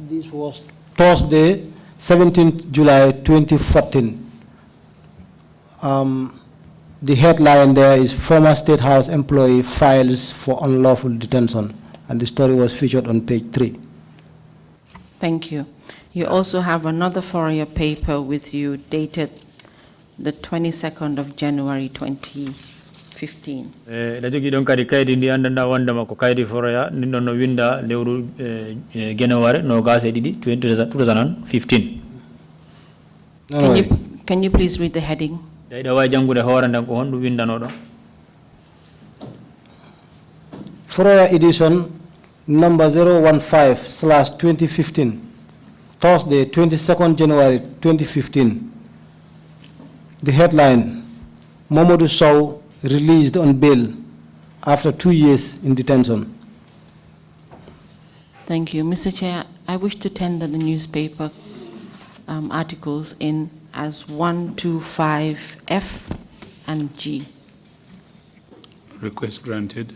This was Thursday, 17th July 2014. The headline there is former State House employee files for unlawful detention, and the story was featured on page 3. Thank you. You also have another Fourier paper with you dated the 22nd of January 2015. Da jogi don kadi kaydi ndi andanda wonda makko kaydi Fourier ndi don no winda lewru January no gase didi 2015. Can you please read the heading? Da way jangude horande ko hondu windano do. Fourier edition number 015/2015, Thursday, 22nd January 2015. The headline, Momodou Sowe released on bail after 2 years in detention. Thank you. Mr. Chair, I wish to tender the newspaper articles in as 1, 2, 5, F and G. Request granted.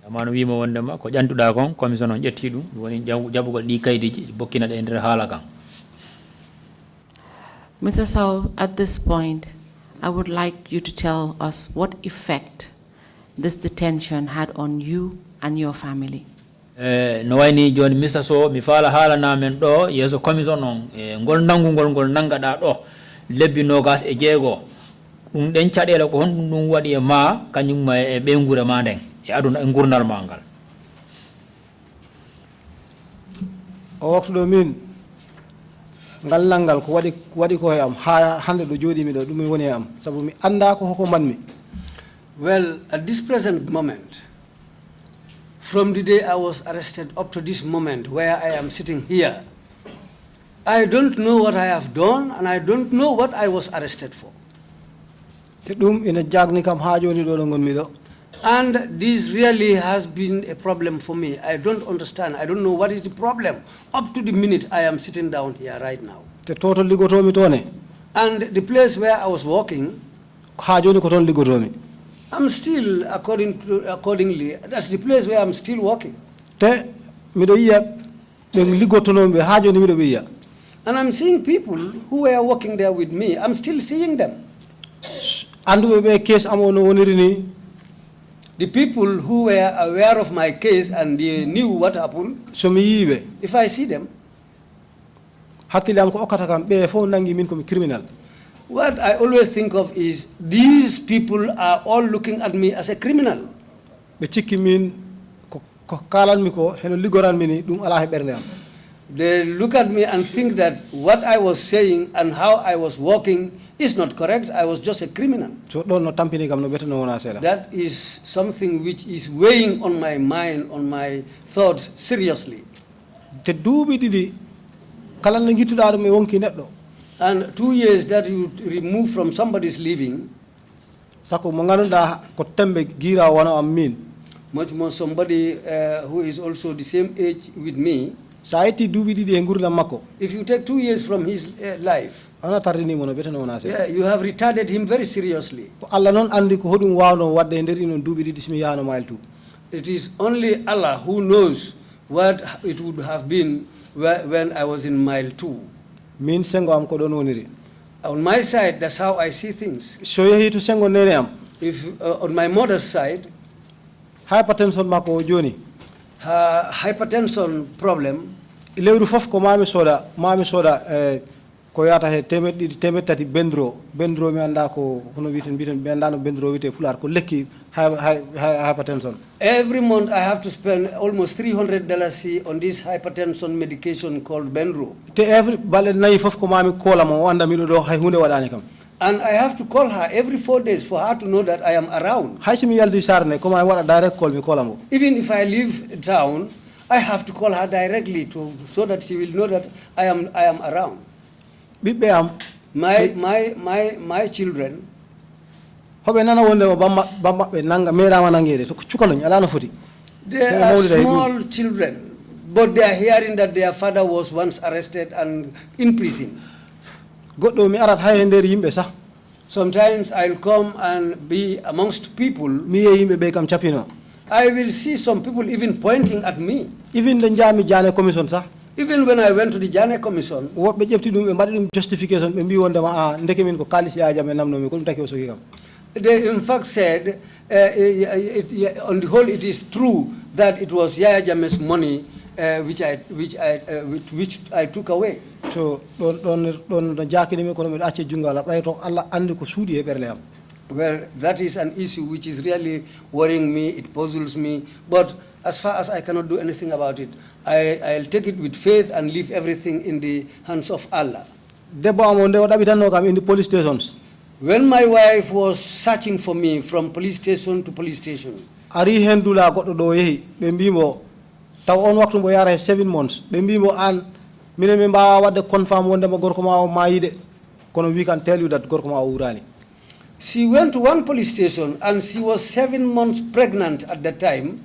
Amano wimo wondema ko jantuda kon commission on jetti dum woni jabugol di kaydiji bokkina de nder haala kan. Mr. Sowe, at this point, I would like you to tell us what effect this detention had on you and your family. No wayni joni Mr. Sowe mi faala haala namen do yeso commission on ngol nangugol nangada do lebbi nogas e jeego dum den cadela ko hon dum wadi e ma kanyum ma e be ngure ma den e aduna e ngurnal mangal. O waktu do min ngal nangal ko wadi ko am ha hande do jodi mi do dum woni am sabu mi anda ko hoko manmi. Well, at this present moment, from the day I was arrested up to this moment where I am sitting here, I don't know what I have done and I don't know what I was arrested for. And this really has been a problem for me. I don't understand. I don't know what is the problem up to the minute I am sitting down here right now. And the place where I was working, I'm still, accordingly, that's the place where I'm still working. And I'm seeing people who were working there with me. I'm still seeing them. The people who were aware of my case and they knew what happened, if I see them, what I always think of is these people are all looking at me as a criminal. They look at me and think that what I was saying and how I was walking is not correct. I was just a criminal. That is something which is weighing on my mind, on my thoughts seriously. And 2 years that you remove from somebody's living, much more somebody who is also the same age with me, if you take 2 years from his life, you have retarded him very seriously. It is only Allah who knows what it would have been when I was in mile 2. On my side, that's how I see things. If on my mother's side, her hypertension problem, ko yata he temet tati bendro mi anda ko hono witen bendano bendro wite pular ko lekki hypertension. Every month I have to spend almost $300 on this hypertension medication called Benro. Te every bale nayi fof ko mami kola mo anda mi do hay hunde wadani kam. And I have to call her every 4 days for her to know that I am around. Haysi mi yaldi sarne ko ma wada direct call mi kola mo. Even if I leave town, I have to call her directly so that she will know that I am around. My children, they are small children, but they are hearing that their father was once arrested and in prison. Sometimes I'll come and be amongst people. I will see some people even pointing at me. Even the Jane Commission, sir. Even when I went to the Jane Commission, justification, they in fact said, on the whole, it is true that it was Yaya Jammeh's money which I took away. So, well, that is an issue which is really worrying me. It puzzles me. But as far as I cannot do anything about it, I'll take it with faith and leave everything in the hands of Allah. In the police stations. When my wife was searching for me from police station to police station, Ari hendula goto do yehi be mbimo taw on waktu mo yara 7 months be mbimo an minen me mbawa wadde confirm wonde mo gorko ma o mayide kono we can tell you that gorko ma o urani. She went to one police station and she was 7 months pregnant at that time.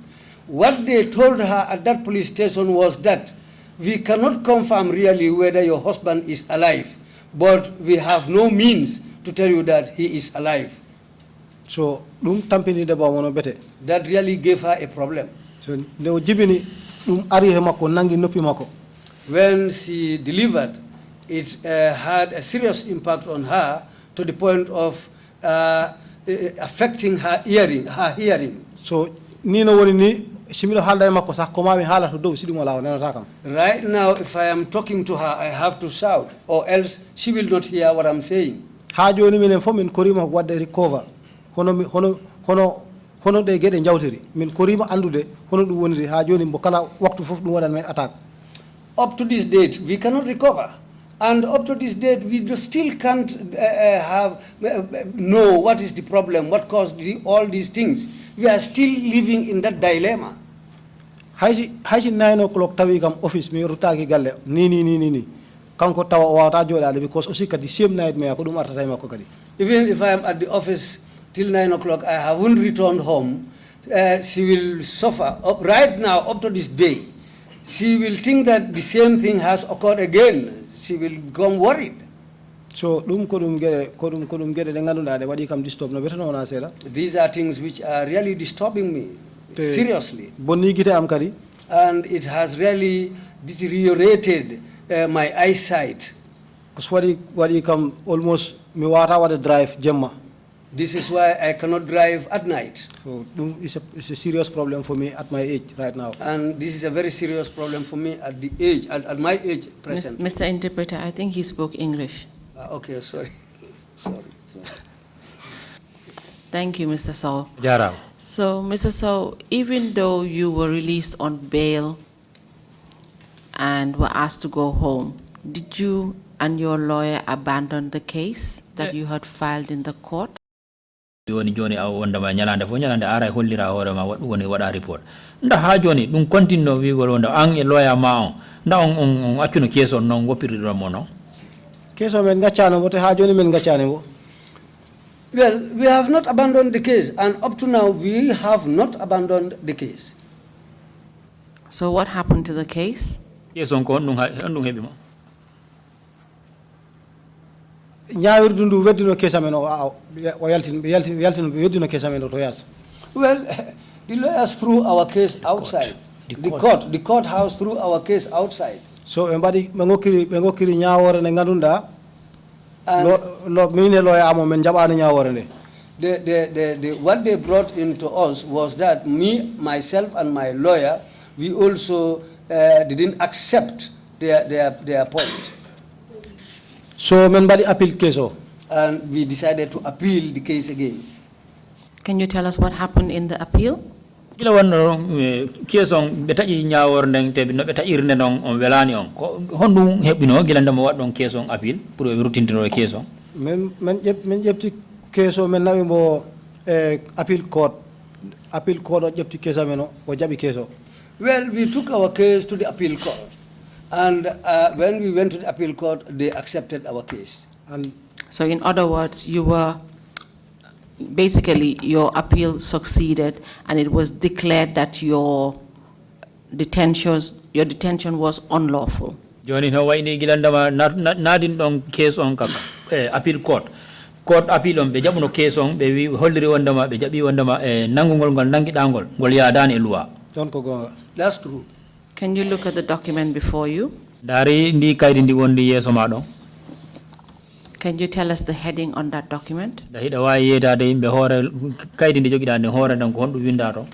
What they told her at that police station was that we cannot confirm really whether your husband is alive, but we have no means to tell you that he is alive. So that really gave her a problem. So when she delivered, it had a serious impact on her to the point of affecting her hearing. So right now, if I am talking to her, I have to shout, or else she will not hear what I'm saying. Recover. Hono de gede njawtiri min korima andude hono dum woniri ha joni mbo kala waktu fof dum wadan men attack. Up to this date we cannot recover, and up to this date we still can't know what is the problem, what caused all these things. We are still living in that dilemma. Haji 9 o'clock tawi kam office mi rutaki galle ni kanko tawa wata jodade because aussi kadi same night me ko dum artata makko kadi. Even if I am at the office till 9 o'clock, I haven't returned home, she will suffer. Right now, up to this day, she will think that the same thing has occurred again. She will become worried. So, these are things which are really disturbing me, seriously. And it has really deteriorated my eyesight. Almost me wata drive jemma. This is why I cannot drive at night. So, it's a serious problem for me at my age right now. And this is a very serious problem for me at the age, at my age present. Mr. Interpreter, I think he spoke English. Okay, sorry. Sorry. Thank you, Mr. Sowe. Jara. So, Mr. Sowe, even though you were released on bail and were asked to go home, did you and your lawyer abandon the case that you had filed in the court? Joni wonda ma nyalande fo nyalande ara hollira hore ma wadu woni wada report nda ha joni dum continue wi gol wonda an e lawyer ma on nda on accuno keso non wopiriro mo non keso men gaccano bote ha joni men gaccane bo. Well, we have not abandoned the case, and up to now we have not abandoned the case. So what happened to the case? Yes, on ko ndum hebi mo well, the lawyers threw our case outside. The courthouse threw our case outside. So everybody mengokiri nyawore ne ngandunda lo mine lawyer amo men jabani nyawore ne. What they brought into us was that myself and my lawyer, we also didn't accept their point. So men badi appeal case. And we decided to appeal the case again. Can you tell us what happened in the appeal? Kila wonno case on be taƴi ñawor nden te no be taƴirde non on welani on ko honɗum heɓino gilande mo waɗɗon case on appeal pour ɓe ruttintino case on. Men ƴefti case o men nawi mo appeal court o ƴefti case amen o jaɓi case o. Well, we took our case to the appeal court, and when we went to the appeal court, they accepted our case. And so, in other words, you were basically your appeal succeeded, and it was declared that your detention was unlawful. Joni no wayni gilandama nadin ɗon case on kaka appeal court appeal on ɓe jaɓuno case on ɓe wi holliri wondema ɓe jaɓi wondema nangugol ngol nanguiɗangol ngol yadani e loi. That's true. Can you look at the document before you? Dari ndi kaydi ndi wondi yeso ma ɗon. Can you tell us the heading on that document? Da hiɗa wawi yeytade yimɓe hoore kaydi ndi joguiɗa ndi hoore nden ko honɗum winda to.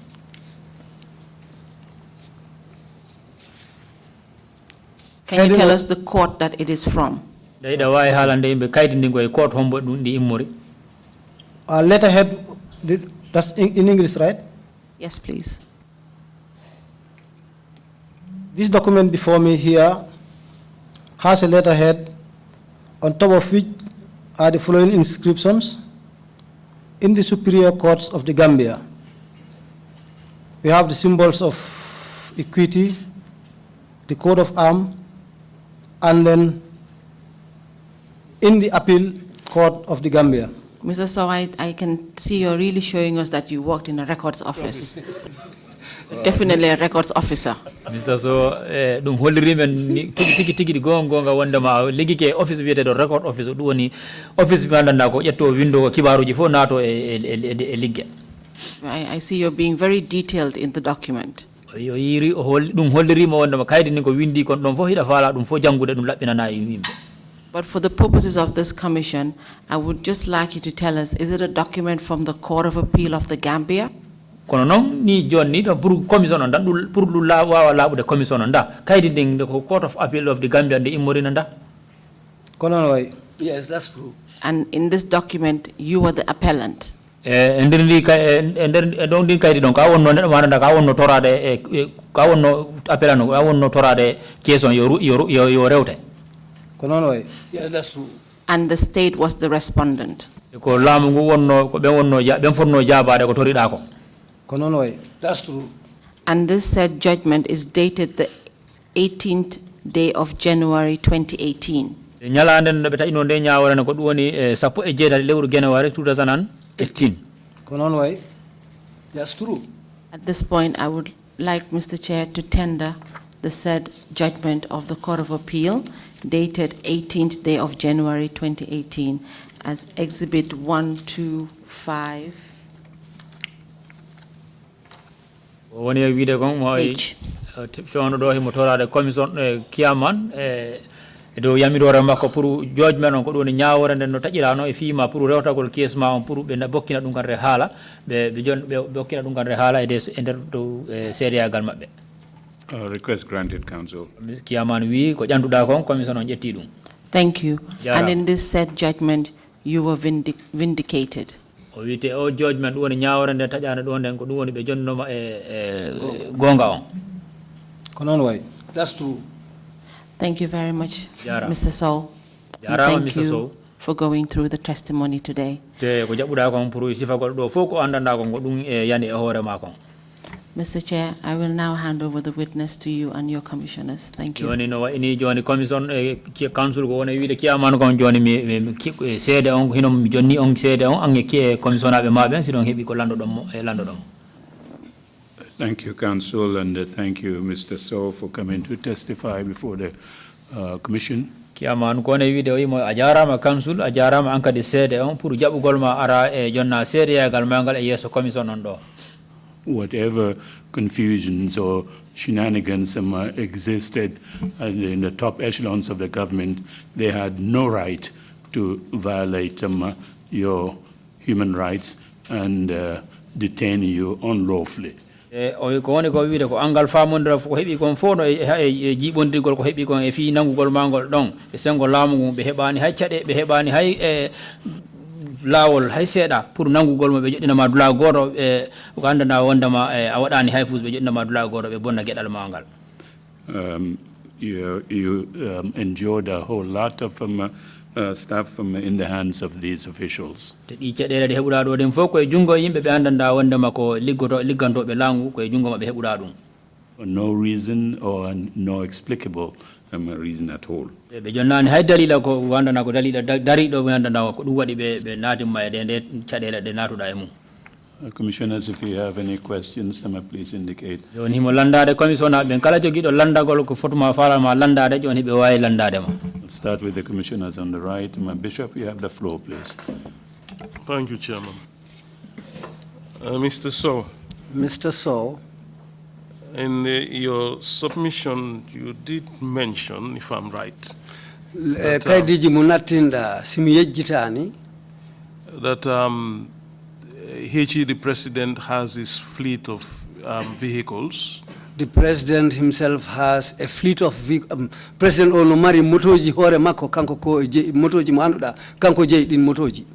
Can you tell us the court that it is from? Da hiɗa wawi haalande yimɓe kaydi ndi koye court hombo ɗum ndi immori. Letterhead, that's in English, right? Yes, please. This document before me here has a letterhead on top of which are the following inscriptions: in the superior courts of the Gambia. We have the symbols of equity, the coat of arms, and then in the appeal court of the Gambia. Mr. Sowe, I can see you're really showing us that you worked in a records office. Definitely a records officer. Mr. Sowe, ɗum holliri men tigi gonga wondema liggi ke office wiyeteɗo record office ɗum woni office gandanda ko ƴetto window ko kibaruji fof nato e ligge. I see you're being very detailed in the document. Yo yiri ɗum hollirima wondema kaydi ni ko windi kon ɗon fof hiɗa faala ɗum fof janggude ɗum laɓɓinana e yimɓe. But for the purposes of this commission, I would just like you to tell us, is it a document from the Court of Appeal of the Gambia? Kono non ni jonni ɗon pour commission on dan pour ɗum wawa laaɓude commission on da kaydi ndin ko Court of Appeal of the Gambia nde immorina da. Kono way. Yes, that's true. And in this document, you were the appellant. E nder ndi ɗon ndin kaydi ɗon ka wonno neɗɗo maɗa ka wonno torade ka wonno appellant ka wonno torade question yo rewte. Yes, that's true. And the state was the respondent. Ko laamu ngu wonno ko ɓen fonno jabade ko toriɗa ko. That's true. And this said judgment is dated the 18th day of January 2018. Ñalande no ɓe taƴino nde ñawore ko ɗum woni sappo e jeetati lewru January 2018. That's true. At this point, I would like Mr. Chair to tender the said judgment of the Court of Appeal dated 18th day of January 2018 as Exhibit 125. Woni e wiide kon mo fewno ɗo himo torade commission kiyaman e dow yamirore makko pour judgment on ko ɗum woni ñawore nden no taƴirano e fiima pour rewtagol case ma on pour ɓe bokkina ɗum kan re haala ɓe bokkina ɗum kan re haala e nder dow séréyagal maɓɓe. Request granted, Council. Kiyaman wi ko ƴanduɗa kon commission on ƴetti ɗum. Thank you. And in this said judgment, you were vindicated. O wite o judgment ɗum woni ñawore nde taƴano ɗo nden ko ɗum woni ɓe jonnoma e gonga on. Konon way. That's true. Thank you very much, Jara. Mr. Sowe. Jara, Thank Mr. you Sowe. for going through the testimony today. Te ko jaɓɓuɗa kon pour sifagol ɗo fof ko andanda kon ko ɗum e yani e hoore ma kon. Mr. Chair, I will now hand over the witness to you and your commissioners. Thank you. Joni no wayni joni commission e council ko woni wiide kiyaman kon joni mi seede on hino mi jonni on seede on an e commission aɓe maɓe si ɗon heeɓi ko landoɗon e landoɗon. Thank you, Council, and thank you, Mr. Sowe, for coming to testify before the Commission. Kiyaman ko ne wiide o yimo a jarama council a jarama an kadi seede on pour jaɓugol ma ara e jonna seedeyagal ma ngal e yeeso commission on ɗo. Whatever confusions or shenanigans existed in the top echelons of the government, they had no right to violate your human rights and detain you unlawfully. o ko woni ko wiide ko angal famondira ko heɓi kon fof no e jiiɓondirgol ko heɓi kon e fi nangugol mangol ɗon e sengo laamu ngun ɓe heɓani hay caɗe ɓe heɓani hay e laawol hay seeɗa pour nangugol mo ɓe joɗɗinama dula goto ko andana wondema a waɗani hay fus ɓe joɗɗinama dula goto ɓe bonna gueɗal ma ngal. You endured a whole lot of stuff in the hands of these officials. te ɗi caɗele ɗe heɓuɗa ɗo ɗen fof koye junngo yimɓe ɓe andanda wondema ko liggantoɓe langu koye junngo maɓe heɓuɗa ɗum. For no reason or no explicable reason at all. ɓe jonnani hay dalila ko wandana ko dalila dariɗo ɓe andana ko ɗum waɗi ɓe naatimma e nde caɗele ɗe natuɗa e mum. Commissioners, if you have any questions, please indicate. joni himo landade commission ɓen kala joguiɗo landagol ko fotuma falama landade joni ɓe wawi landade ma. Let's start with the commissioners on the right. Bishop, you have the floor, please. Thank you, Chairman. Mr. Sowe. Mr. Sowe. In your submission, you did mention, if I'm right, that Hechi, the president, has his fleet of vehicles. The president himself has a fleet of vehicles. President Onomari motoji hore mako kanko ko motoji mo anduda kanko jeyi din motoji.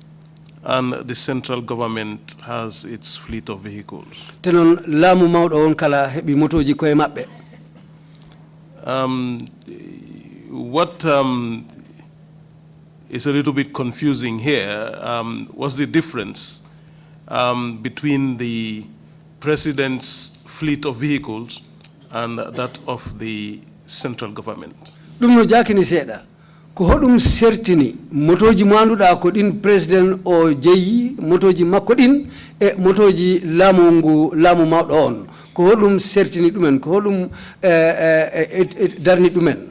And the central government has its fleet of vehicles. Tenon lamu mawdo on kala hebi motoji koye mabbe. What is a little bit confusing here, what's the difference between the president's fleet of vehicles and that of the central government? Dum no jakini seda ko hodum sertini motoji mo anduda ko din president o jeyi motoji makko din e motoji lamu mawdo on ko hodum sertini dumen ko hodum darni dumen.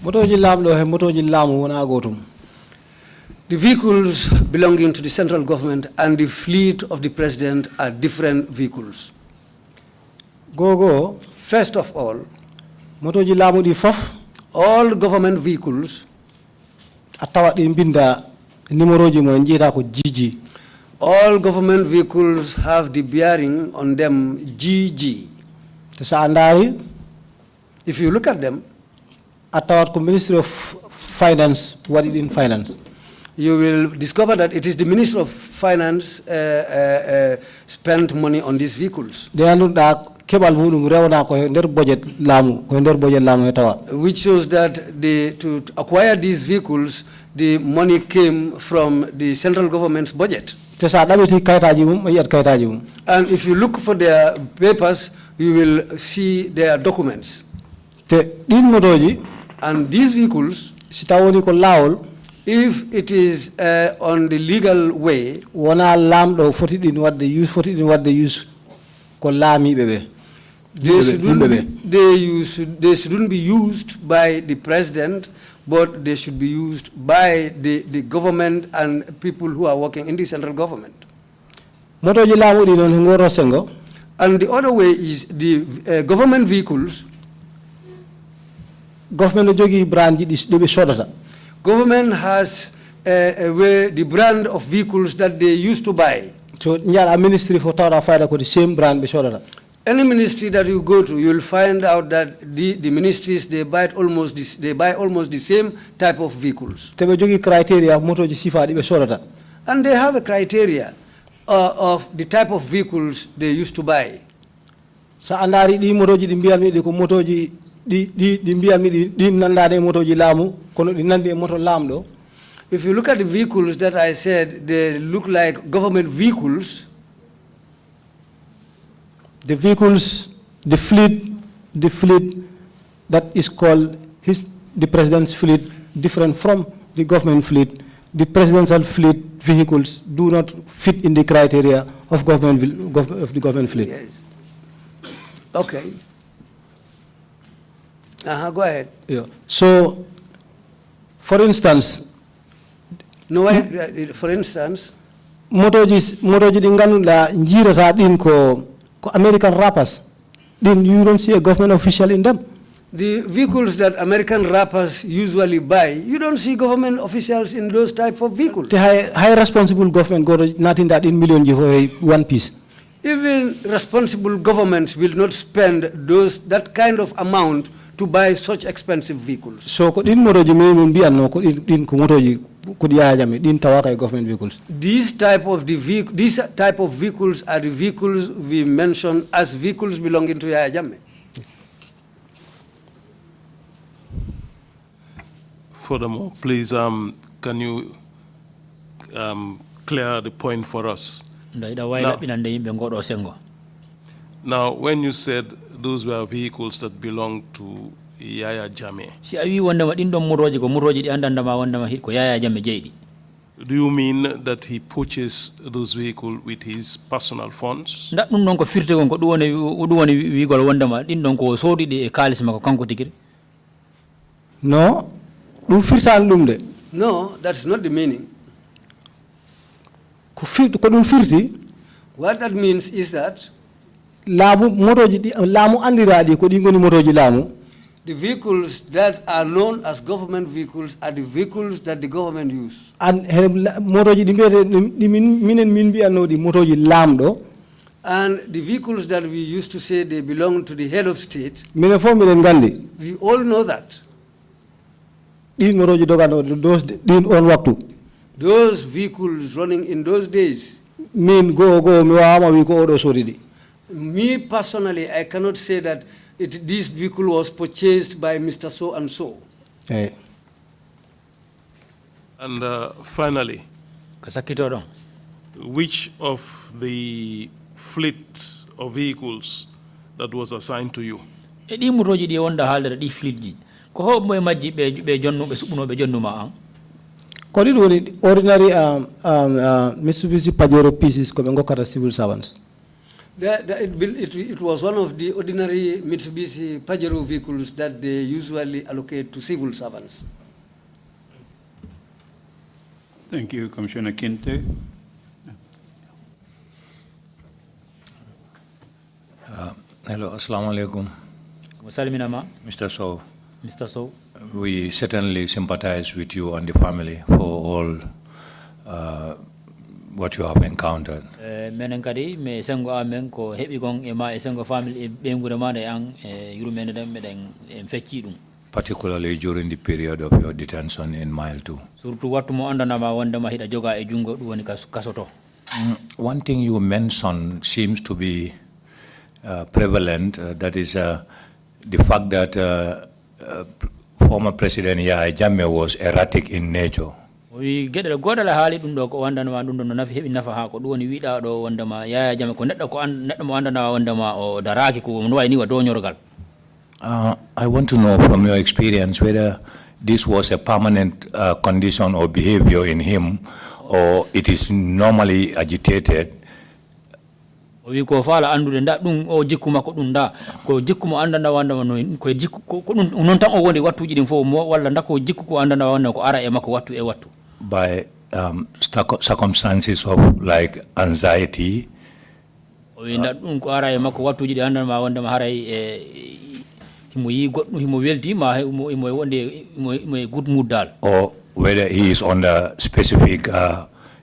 The vehicles belonging to the central government and the fleet of the president are different vehicles. First of all, all government vehicles, all government vehicles have the bearing on them GG. If you look at them, Ministry of Finance, what is in finance? You will discover that it is the Ministry of Finance spent money on these vehicles. Which shows that to acquire these vehicles, the money came from the central government's budget. And if you look for their papers, you will see their documents. And these vehicles, if it is on the legal way, they shouldn't be used by the president, but they should be used by the government and people who are working in the central government. And the other way is the government vehicles. Government has a way, the brand of vehicles that they used to buy. So, ministry for the same brand. Any ministry that you go to, you will find out that the ministries they buy almost the same type of vehicles. And they have a criteria of the type of vehicles they used to buy. If you look at the vehicles that I said, they look like government vehicles. The vehicles, the fleet that is called the president's fleet, different from the government fleet. The presidential fleet vehicles do not fit in the criteria of the government fleet. Yes. Okay. Go ahead. Yeah. So, for instance, motoji dinganu njira din ko American rappers, then you don't see a government official in them. The vehicles that American rappers usually buy, you don't see government officials in those type of vehicles. The high responsible government go nothing that in million for one piece. Even responsible governments will not spend that kind of amount to buy such expensive vehicles. So could in moroji me be no could in kumotoji could ya jame din tawaka government vehicles. These type of vehicles are the vehicles we mention as vehicles belonging to Yaya Jammeh. Furthermore, please, can you clear the point for us? Now, when you said those were vehicles that belong to Yaya Jammeh, do you mean that he purchased those vehicles with his personal funds? No. No, that's not the meaning. What that means is that the vehicles that are known as government vehicles are the vehicles that the government use. And the vehicles that we used to say they belong to the head of state, we all know that. Those vehicles running in those days, me personally, I cannot say that this vehicle was purchased by Mr. So and so. Hey. And finally, which of the fleet of vehicles that was assigned to you? Ordinary Mitsubishi Pajero pieces come civil servants. It was one of the ordinary Mitsubishi Pajero vehicles that they usually allocate to civil servants. Thank you, Commissioner Kinte. Hello, Assalamu alaikum. Mr. Sowe. Mr. Sowe. We certainly sympathize with you and the family for all what you have encountered. Particularly during the period of your detention in Mile 2. One thing you mentioned seems to be prevalent, that is the fact that former President Yahya Jammeh was erratic in nature. We get a god ala hali dundo ko wanda na dundo na hebi nafa ha ko duwoni wida do wanda ma Yaya Jammeh ko neddo ko neddo mo wanda na wanda ma o daraki ko no wayni wa do nyorgal. I want to know from your experience whether this was a permanent condition or behavior in him, or it is normally agitated. We ko fala andude nda dum o jikkuma ko dum da ko jikkumo andanda wanda no ko jikku ko dum non tan o woni wattuji din fo walla nda ko jikku ko andanda wanda ko ara e makko wattu e wattu by circumstances of like anxiety. O nda dum ko ara e makko wattuji di andanda ma wanda ma haray e himo yi goddo himo welti ma himo wonde himo good mood dal, or whether he is under specific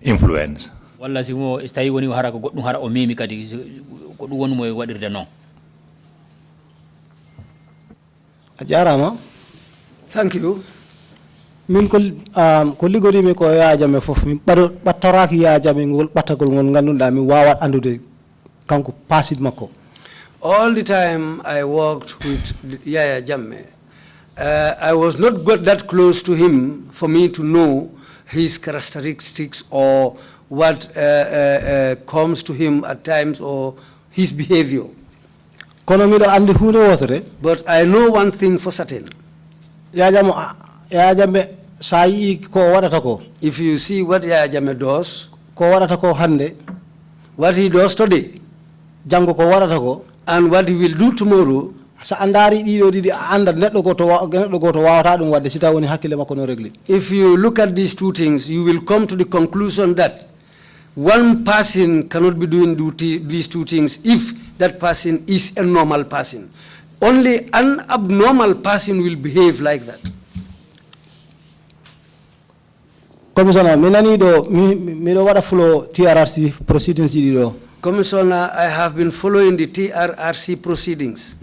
influence. Walla si mo tawi woni hara ko goddum hara o memi kadi ko dum woni mo wadirde non. Ajarama. Thank you. Min ko ligori mi ko Yaya Jammeh fof min battaraki Yaya Jammeh ngol battagol ngon ganduda mi wawat andude kanko pasid makko. All the time I worked with Yaya Jammeh, I was not that close to him for me to know his characteristics or what comes to him at times or his behavior. But I know one thing for certain. If you see what Yaya Jammeh does, what he does today, and what he will do tomorrow, if you look at these two things, you will come to the conclusion that one person cannot be doing these two things if that person is a normal person. Only an abnormal person will behave like that. Commissioner, me do wada follow TRRC proceedings do. Commissioner, I have been following the TRRC proceedings.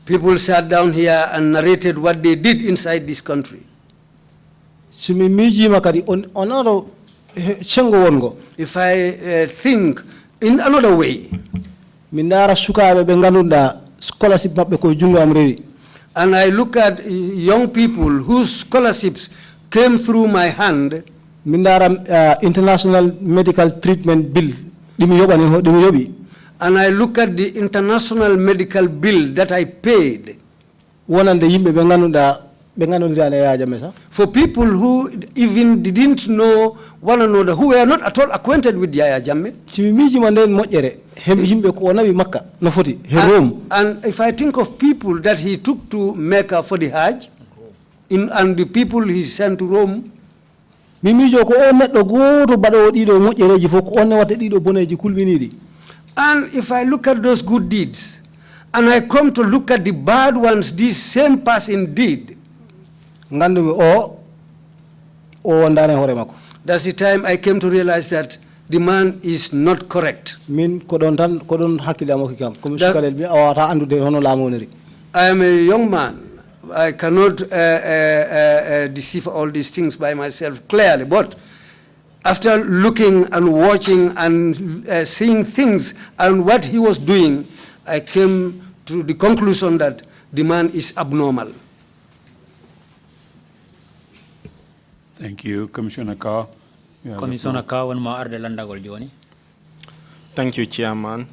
People sat down here and narrated what they did inside this country. If I think in another way, and I look at young people whose scholarships came through my hand, international medical treatment bill, and I look at the international medical bill that I paid, for people who even didn't know one another, who were not at all acquainted with Yaya Jammeh. And if I think of people that he took to Mecca for the Hajj, and the people he sent to Rome, and if I look at those good deeds, and I come to look at the bad ones this same person did, that's the time I came to realize that the man is not correct. I am a young man. I cannot deceive all these things by myself clearly, but after looking and watching and seeing things and what he was doing, I came to the conclusion that the man is abnormal. Thank you, Commissioner Carr. Commissioner Carr, one more arde landagol joni. Thank you, Chairman.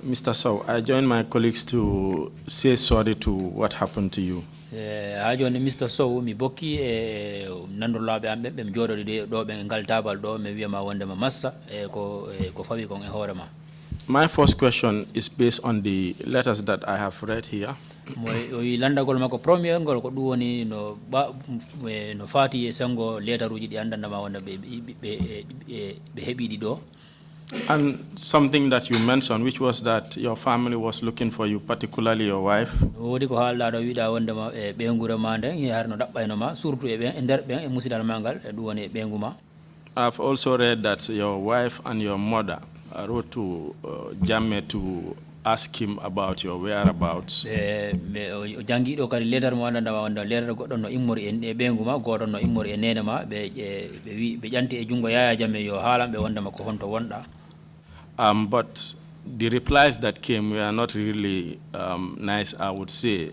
Mr. Sowe, I join my colleagues to say sorry to what happened to you. Joni Mr. Sowe mi bokki e nandorlaɓe am ɓe jooɗode ɗo ɓe ngal tabal ɗo mi wiyama wondema massa ko fawi kon e hoorema. My first question is based on the letters that I have read here. Moy landagol makko premier ngol ko ɗum woni no faati e sango letaruji ɗi andandama wonde ɓe heɓiɗi ɗo. And something that you mentioned, which was that your family was looking for you, particularly your wife. Wodi ko haalɗa ɗo wiɗa wondema e ɓeygure ma nden harno ɗaɓɓaynoma surtout e nder ɓen e musidal ma ngal ɗum woni e ɓeygu ma. I've also read that your wife and your mother wrote to Jammeh to ask him about your whereabouts. Jangiɗo kadi letter mo andandama wonde letter goɗɗon no immori e ɓeygu ma, goɗon no immori e nene ma, ɓe ƴanti e jungo Yaya Jammeh yo haalanɓe wondema ko honto wonɗa. But the replies that came were not really nice, I would say,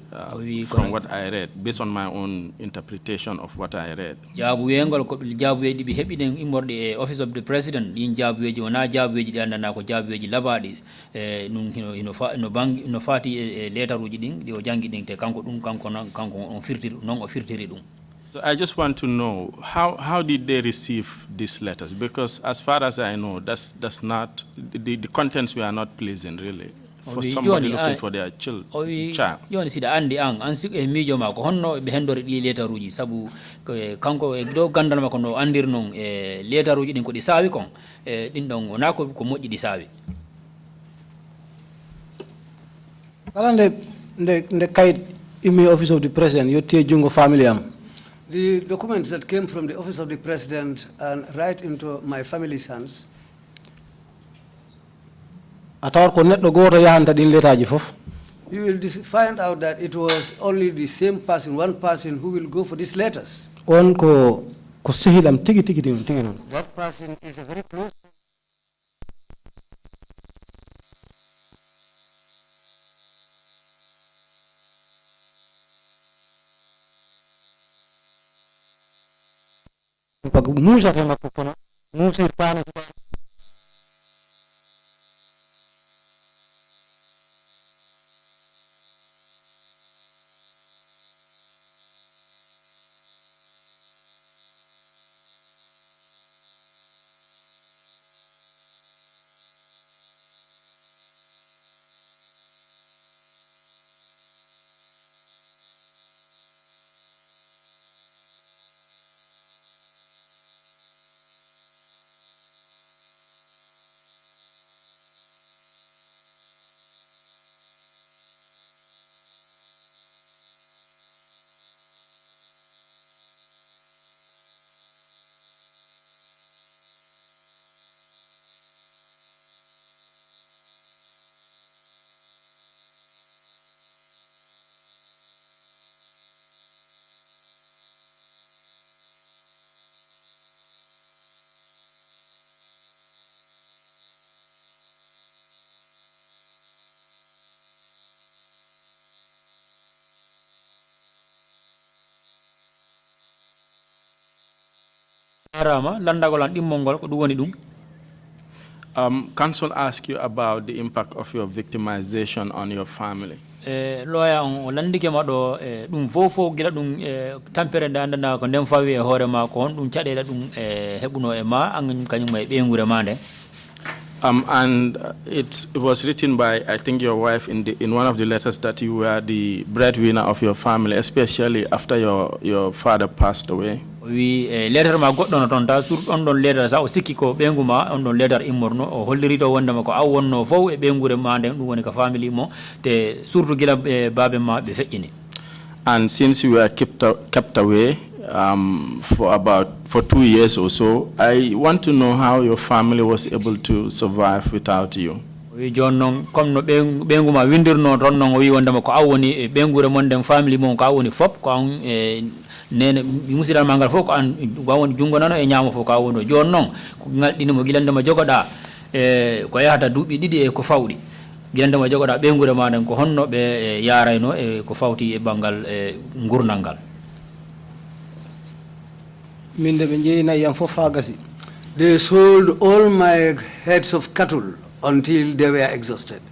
from what I read, based on my own interpretation of what I read. Jaabuwengol ko jaabuweji ɗi heɓiɗen immorɗe e office of the president, ɗin jaabuweji wona jaabuweji ɗi andana ko jaabuweji labaɗi no faati e lettaruji ɗin ɗi o jangi ɗin te kanko on firtiri non o firtiri ɗum. So I just want to know, how did they receive these letters? Because as far as I know, that's not, the contents were not pleasant really for somebody looking for their child. Joni sida andi an sik e mijo ma ko honno be hendori ɗi lettaruji sabu kanko e ɗo gandal makko no andir non e lettaruji ɗin ko ɗi saawi kon ɗin ɗon wona ko moƴƴi ɗi saawi. Kala nde kayit imi office of the president yotti jungo family am. The documents that came from the office of the president and right into my family's hands. You will find out that it was only the same person, one person who will go for these letters. That person is a very close. Council asked you about the impact of your victimization on your family. Lawyer on landike ma do dum fofo gila dum tampere ndanda ko ndem fawi e hore ma ko on dum cadela dum hebuno e ma an kanyum e be ngure mande. And it was written by, I think, your wife in one of the letters that you were the breadwinner of your family, especially after your father passed away. We letter ma goddo no ton ta sur on don letter sa o sikki ko benguma on don letter immorno o hollirito wondama ko awonno fo e bengure mande dum woni ka family mo te surtout gila babe ma be feƴƴini. And since you were kept away for 2 years or so, I want to know how your family was able to survive without you. We John non comme no benguma windirno ton non wi wondama ko awoni e bengure mon dem family mon ko awoni fop ko an nene musidal mangal fo ko an wawon jungo nano e nyaamo fo ko awono jon non ko ngaldini mo gilande ma jogoda ko yahata duubi didi e ko fawdi gilande ma jogoda bengure ma den ko honno be yarayno e ko fawti e bangal ngurnangal. They sold all my heads of cattle until they were exhausted.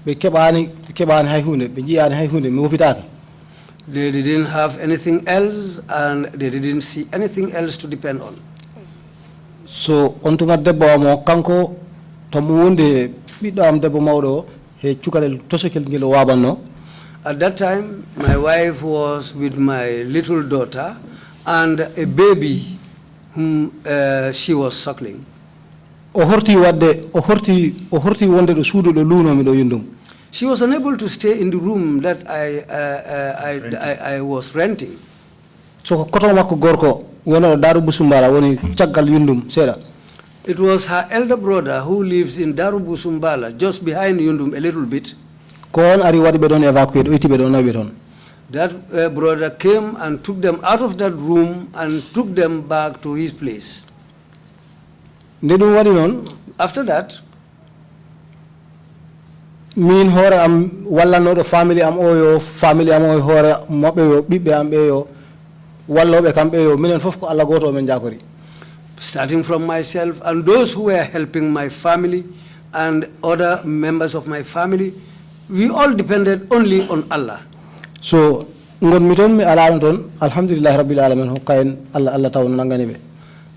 They didn't have anything else and they didn't see anything else to depend on. So ontuma debbo mo kanko to mo wonde biddo am debbo mawdo he cukalel tosokel ngel wabanno. At that time my wife was with my little daughter and a baby whom she was suckling. She was unable to stay in the room that I was renting. So it was her elder brother who lives in Darubusumbala, just behind Yundum a little bit. That brother came and took them out of that room and took them back to his place. After that, min hore am walla no do family am o hore mabbe yo bibbe am be yo wallobe kambe yo minen fof ko alla goto men jakori. Starting from myself and those who were helping my family and other members of my family, we all depended only on Allah. So ngon miton mi ala ton alhamdulillah rabbil alamin ho kayen Allah taw nangani be.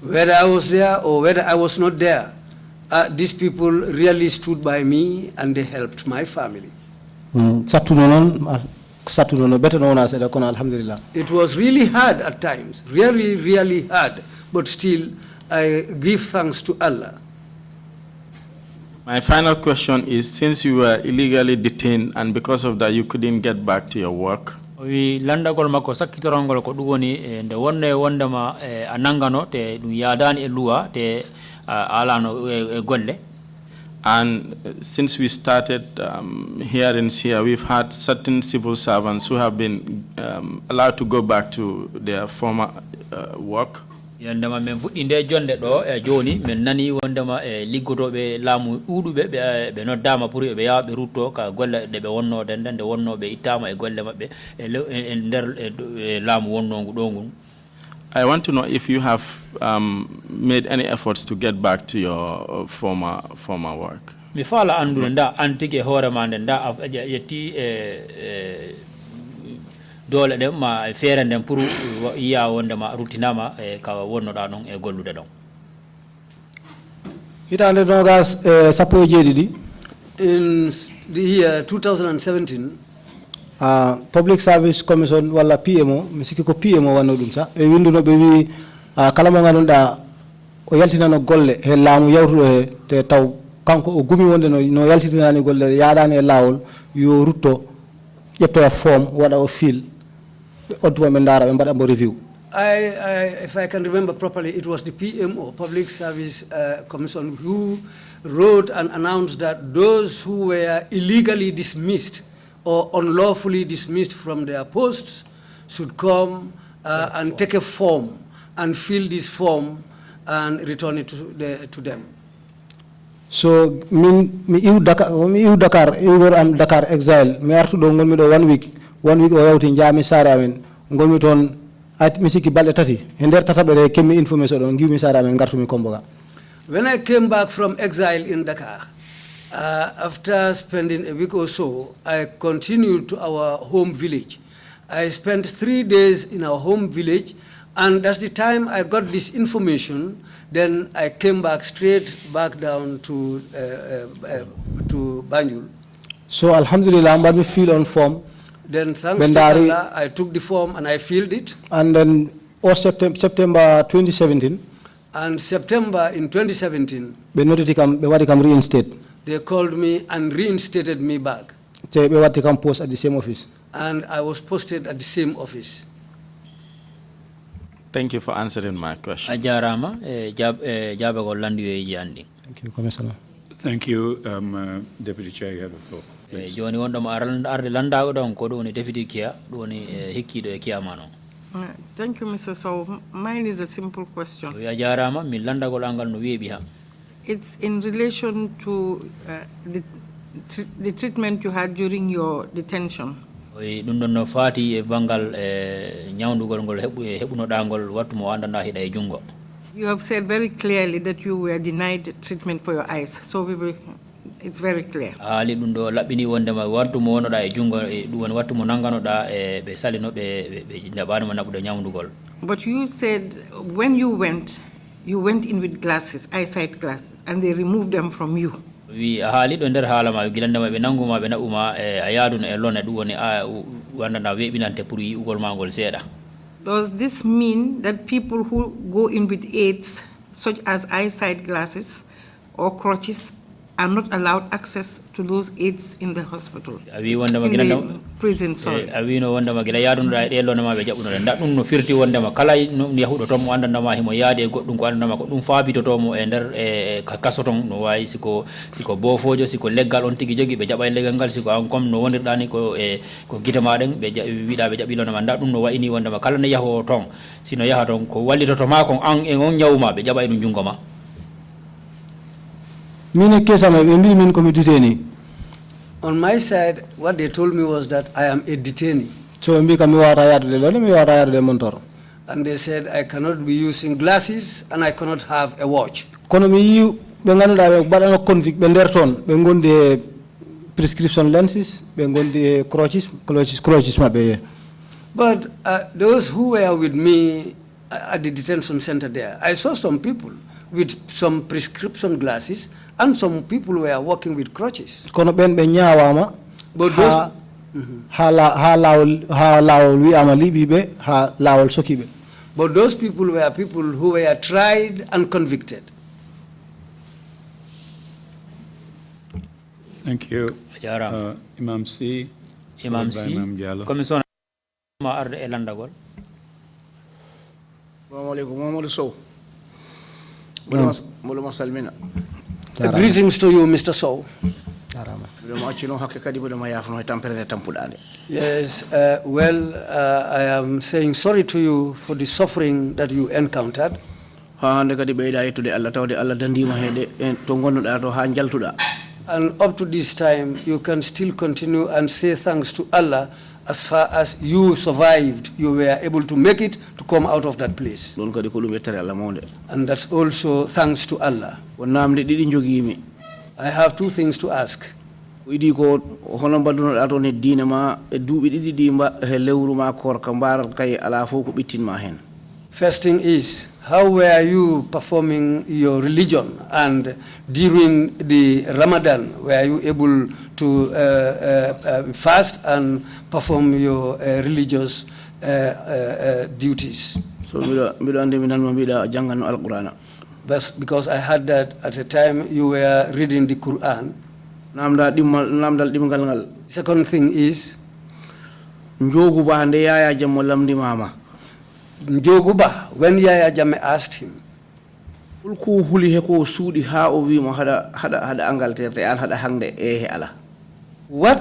Whether I was there or whether I was not there, these people really stood by me and they helped my family. It was really hard at times, really hard, but still I give thanks to Allah. My final question is, since you were illegally detained and because of that you couldn't get back to your work, we landagol makko sakkitorongol ko dugoni nde wonne wondama anangano te dum yadani e luwa te alano e golle. And since we started hearings here, we've had certain civil servants who have been allowed to go back to their former work. Yandama men fuddi nde jonde do e joni men nani wondama liggotobe laamu udube be noddama pour be yabe rutto ka golle de be wonno den de wonno be ittama e golle mabbe e der laamu wonno do ngun. I want to know if you have made any efforts to get back to your former work. Mi fala andu nda antike hore mande nda yetti dole dem ma fere dem pour ya wonde ma rutinama e ka wonno da non e gollude don. Hitande nogas sappo jeedidi in the year 2017 Public Service Commission wala PMO mi sikki ko PMO wanno dum sa e winduno be wi kala mo ganduda o yaltinano golle he laamu yawtudo he te taw kanko o gumi wonde no yaltinani golle yaadani e lawol yo rutto yetto form wada o fil odduwa men dara be mbada mo review. If I can remember properly, it was the PMO, Public Service Commission, who wrote and announced that those who were illegally dismissed or unlawfully dismissed from their posts should come and take a form and fill this form and return it to them. So mi iw Dakar am Dakar exile mi artu do ngolmi do 1 week o yawti jami sare amen ngolmi ton at misiki balde tati ender tata bere kemi information on giwmi sara men gartumi komboga. When I came back from exile in Dakar, after spending a week or so, I continued to our home village. I spent 3 days in our home village, and that's the time I got this information. Then I came back straight back down to Banjul. So Alhamdulillah, I'm feel on form. Then thanks to Allah, I took the form and I filled it. And then September 2017. And September in 2017, they reinstate. They called me and reinstated me back. They post at the same office. And I was posted at the same office. Thank you for answering my question. Thank you, Commissioner. Thank you, Deputy Chair. You have the floor. Joni wondoma arde landago don ko do ni deputy kia do ni hikkido e kiyamano. Thank you, Mr. Sowe. Mine is a simple question. Ya jarama mi landagol angal no webi ha. It's in relation to the treatment you had during your detention. Dum don no fati e bangal nyaawndugol gol hebuno dangol wattu mo andanda hida e jungo. You have said very clearly that you were denied treatment for your eyes. So it's very clear. Ali dum do labbini wondema wattu mo wonoda e jungo e dum wattu mo nanganoda e be salino be ndabano nabudo nyaawndugol. But you said when you went in with glasses, eyesight glasses, and they removed them from you. We haali do nder haalama gilandema be nanguma be nabuma a yaaduna e lona dum woni wandana webinante pour yi ugol mangol seeda. Does this mean that people who go in with aids, such as eyesight glasses or crutches, are not allowed access to those aids in the hospital? In the prison, sorry. Awino wondama gila yaaduna e lona ma be jabuno nda dum no firti wondama kala no yahudo to mo andandama himo yaade goddum ko andandama ko dum faabito to mo e nder kasoton no wayi siko bofojo siko leggal on tigi jogi be jaba leggal ngal siko an kom no wondirdani ko ko gita maden be wiida be jabilona ma nda dum no wayini wondama kala no yaho ton sino yaha ton ko wallito to ma kon an e on nyawma be jaba dum jungo ma. On my side, what they told me was that I am a detainee. And they said I cannot be using glasses and I cannot have a watch. Prescription lenses, crutches. But those who were with me at the detention center there, I saw some people with some prescription glasses and some people were walking with crutches. But those But those people were people who were tried and convicted. Thank you. Imam C. Imam C. Commissioner ma arde e landagol. Momodou Sowe. Greetings to you, Mr. Sowe. Yes, I am saying sorry to you for the suffering that you encountered. And up to this time, you can still continue and say thanks to Allah as far as you survived, you were able to make it to come out of that place. And that's also thanks to Allah. I have two things to ask. First thing is, how were you performing your religion? And during the Ramadan, were you able to fast and perform your religious duties? Because I heard that at the time you were reading the Quran. Second thing is, Njoguba, when Yaya Jammeh asked him, what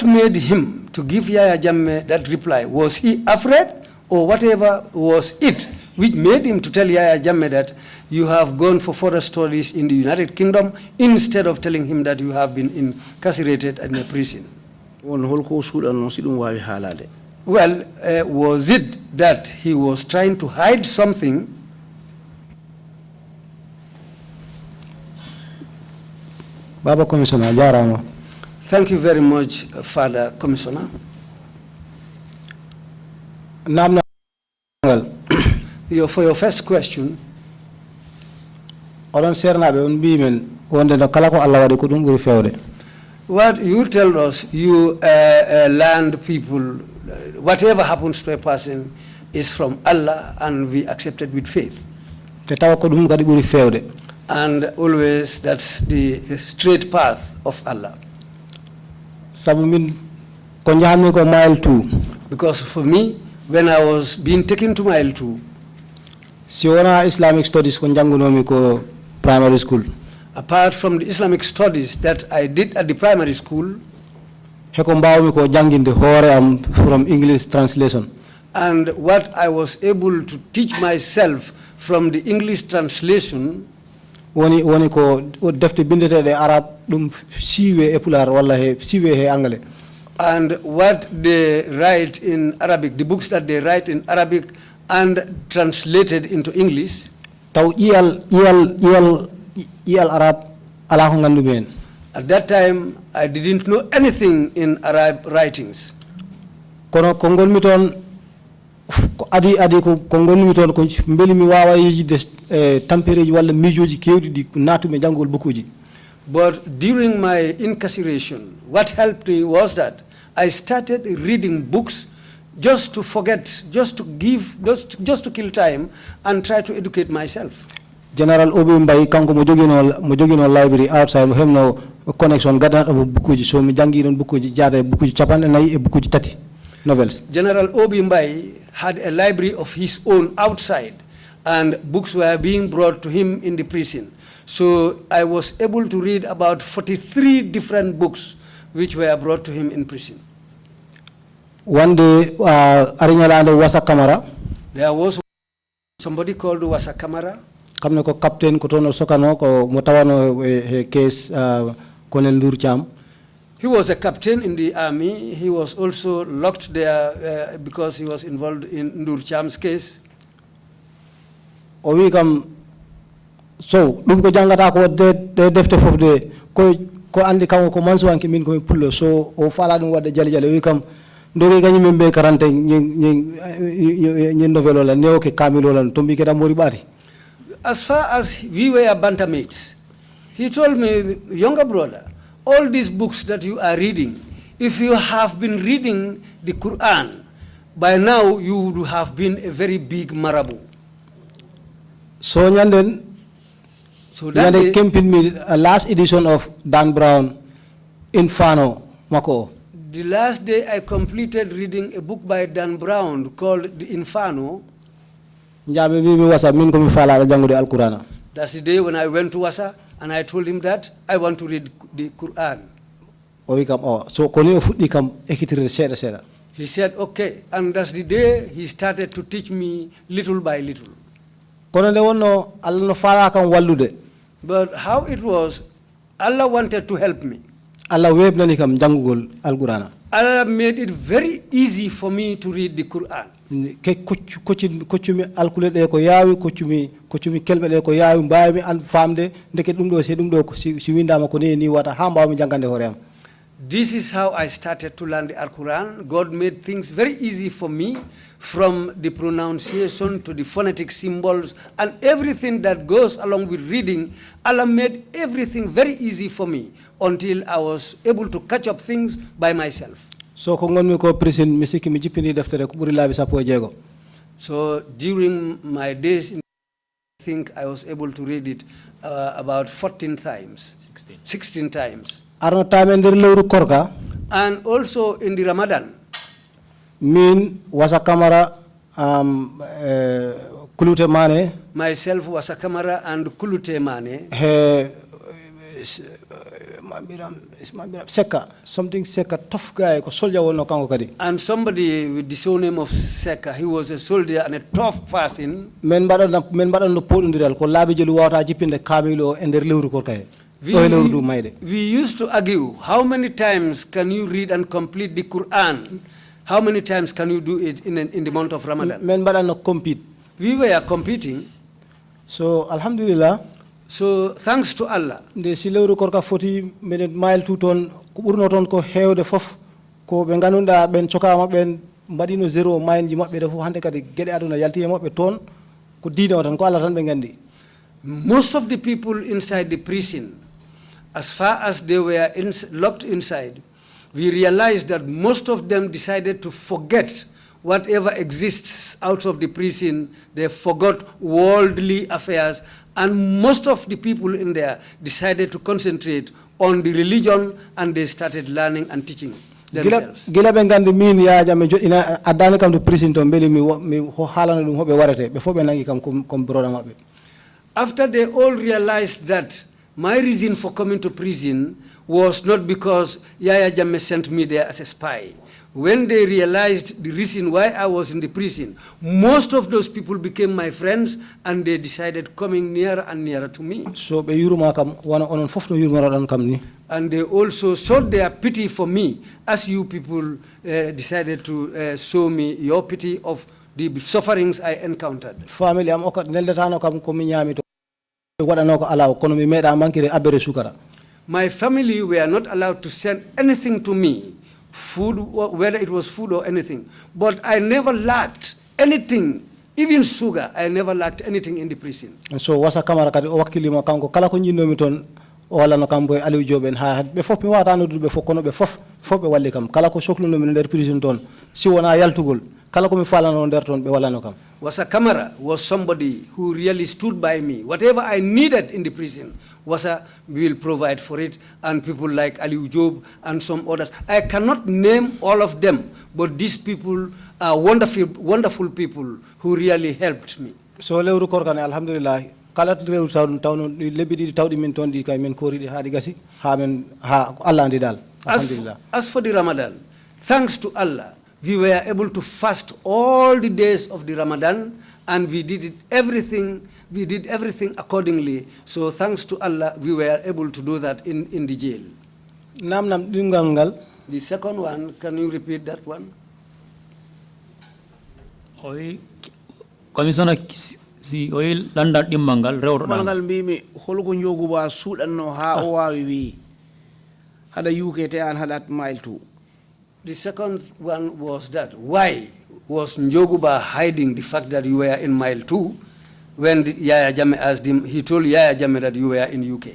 made him to give Yaya Jammeh that reply? Was he afraid, or whatever was it which made him to tell Yaya Jammeh that you have gone for further studies in the United Kingdom instead of telling him that you have been incarcerated in a prison? Well, was it that he was trying to hide something? Baba Commissioner, jarama. Thank you very much, Father Commissioner. For your first question, what you tell us, you land people, whatever happens to a person is from Allah and we accept it with faith. And always that's the straight path of Allah. Because for me, when I was being taken to mile 2, Islamic studies primary school. Apart from the Islamic studies that I did at the primary school, from English translation. And what I was able to teach myself from the English translation, woni ko defte bindete Arab dum siwe epular wala he siwe he anglais. And what they write in Arabic, the books that they write in Arabic and translated into English. Taw Arab ala ko ngandumen. At that time, I didn't know anything in Arab writings. Kono kongol miton adi ko kongol miton ko mbeli mi wawa yiji des tampereji wala mijoji kewdi di natu me jangol bukuji. But during my incarceration, what helped me was that I started reading books just to forget, just to kill time and try to educate myself. General Obi Mbai kanko mo jogino library outside mo hemno connection gadan abu bukuji so mi jangi don bukuji jaade bukuji chapande nayi e bukuji tati novels. General Obi Mbai had a library of his own outside and books were being brought to him in the prison. So I was able to read about 43 different books which were brought to him in prison. One day, Arinyalande Wasa Kamara. There was somebody called Wasa Kamara. Kamne ko captain ko tono sokano ko motawano case Colonel Ndur Cham. He was a captain in the army. He was also locked there because he was involved in Ndur Cham's case. O wi kam so dum ko jangata ko de defte fof de ko andi kam ko mansuwanki min ko pullo so o fala dum wadde jali wi kam ndoge gani membe 40 ñi novelo la neo ke kamilo la to mbi ke mori bati. As far as we were bantermates, he told me, younger brother, all these books that you are reading, if you have been reading the Quran, by now you would have been a very big marabu. So nyanden that day, came in me last edition of Dan Brown, Inferno, Mako. The last day I completed reading a book by Dan Brown called The Inferno. That's the day when I went to Wasa and I told him that I want to read the Quran. He said, okay. And that's the day he started to teach me little by little. But how it was, Allah wanted to help me. Allah made it very easy for me to read the Quran. This is how I started to learn the Quran. God made things very easy for me, from the pronunciation to the phonetic symbols and everything that goes along with reading. Allah made everything very easy for me until I was able to catch up things by myself. So prison So during my days, I think I was able to read it about 14 times. 16 times. And also in the Ramadan. Min Wasa Kamara Kulute Mane. Myself, Wasa Kamara and Kulute Mane. Seka, something Seka, tough guy, soldier will no kadi. And somebody with the surname of Seka, he was a soldier and a tough person. Men badan no put indiral ko labi jelu wata jipinde kamilo ender lewru ko kay. We used to argue, how many times can you read and complete the Quran How many times can you do it in the month of Ramadan? Men bada no compete. We were competing. So alhamdulillah. So thanks to Allah. The silewru korka 40 minute mile 2 ton ko burno ton ko hewde fof ko be ganunda ben cokama ben mbadino zero mile ji mabbe defo hande kadi gede aduna yalti e mabbe ton ko diina tan ko Allah tan be gandi. Most of the people inside the prison, as far as they were locked inside, we realized that most of them decided to forget whatever exists out of the prison. They forgot worldly affairs, and most of the people in there decided to concentrate on the religion, and they started learning and teaching themselves. Gila be gandi min ya jame ina adani kam do prison to beli mi ho halana dum hobe warete be fobe nangi kam kom broda mabbe. After they all realized that my reason for coming to prison was not because Yaya Jammeh sent me there as a spy. When they realized the reason why I was in the prison, most of those people became my friends, and they decided coming nearer and nearer to me. So be yuruma kam wana onon fof no yuruma dan kam ni. And they also showed their pity for me, as you people decided to show me your pity of the sufferings I encountered. Family am okat neldetano kam ko mi nyami to wadano ko ala kono mi meda mankire abere sukara. My family were not allowed to send anything to me, food, whether it was food or anything. But I never lacked anything, even sugar. I never lacked anything in the prison. And so wasa kamara kadi o wakili mo kanko kala ko nyinno mi ton wala no kambo Aliou Joben ha be fof mi wata no be fof kono be fof be walli kam kala ko soklu no mi nder prison ton si wona yaltugol kala ko mi falano nder ton be wala no kam. Wasa Kamara was somebody who really stood by me. Whatever I needed in the prison, Wasa will provide for it, and people like Aliou Job and some others. I cannot name all of them, but these people are wonderful people who really helped me. So lewru korkane alhamdulillah kala rew tawno lebbi di tawdi min ton di kay men koridi haadi gasi ha men ha Allah andi dal alhamdulillah. As for the Ramadan, thanks to Allah, we were able to fast all the days of the Ramadan, and we did everything accordingly. So thanks to Allah, we were able to do that in the jail. The second one, can you repeat that one? Commissioner si oil landa dimmangal rewro mangal mbimi holko njoguba sudanno ha o wawi wi hada UK an hadat mile 2. The second one was that why was Njoguba hiding the fact that you were in mile 2 when Yaya Jammeh asked him? He told Yaya Jammeh that you were in UK.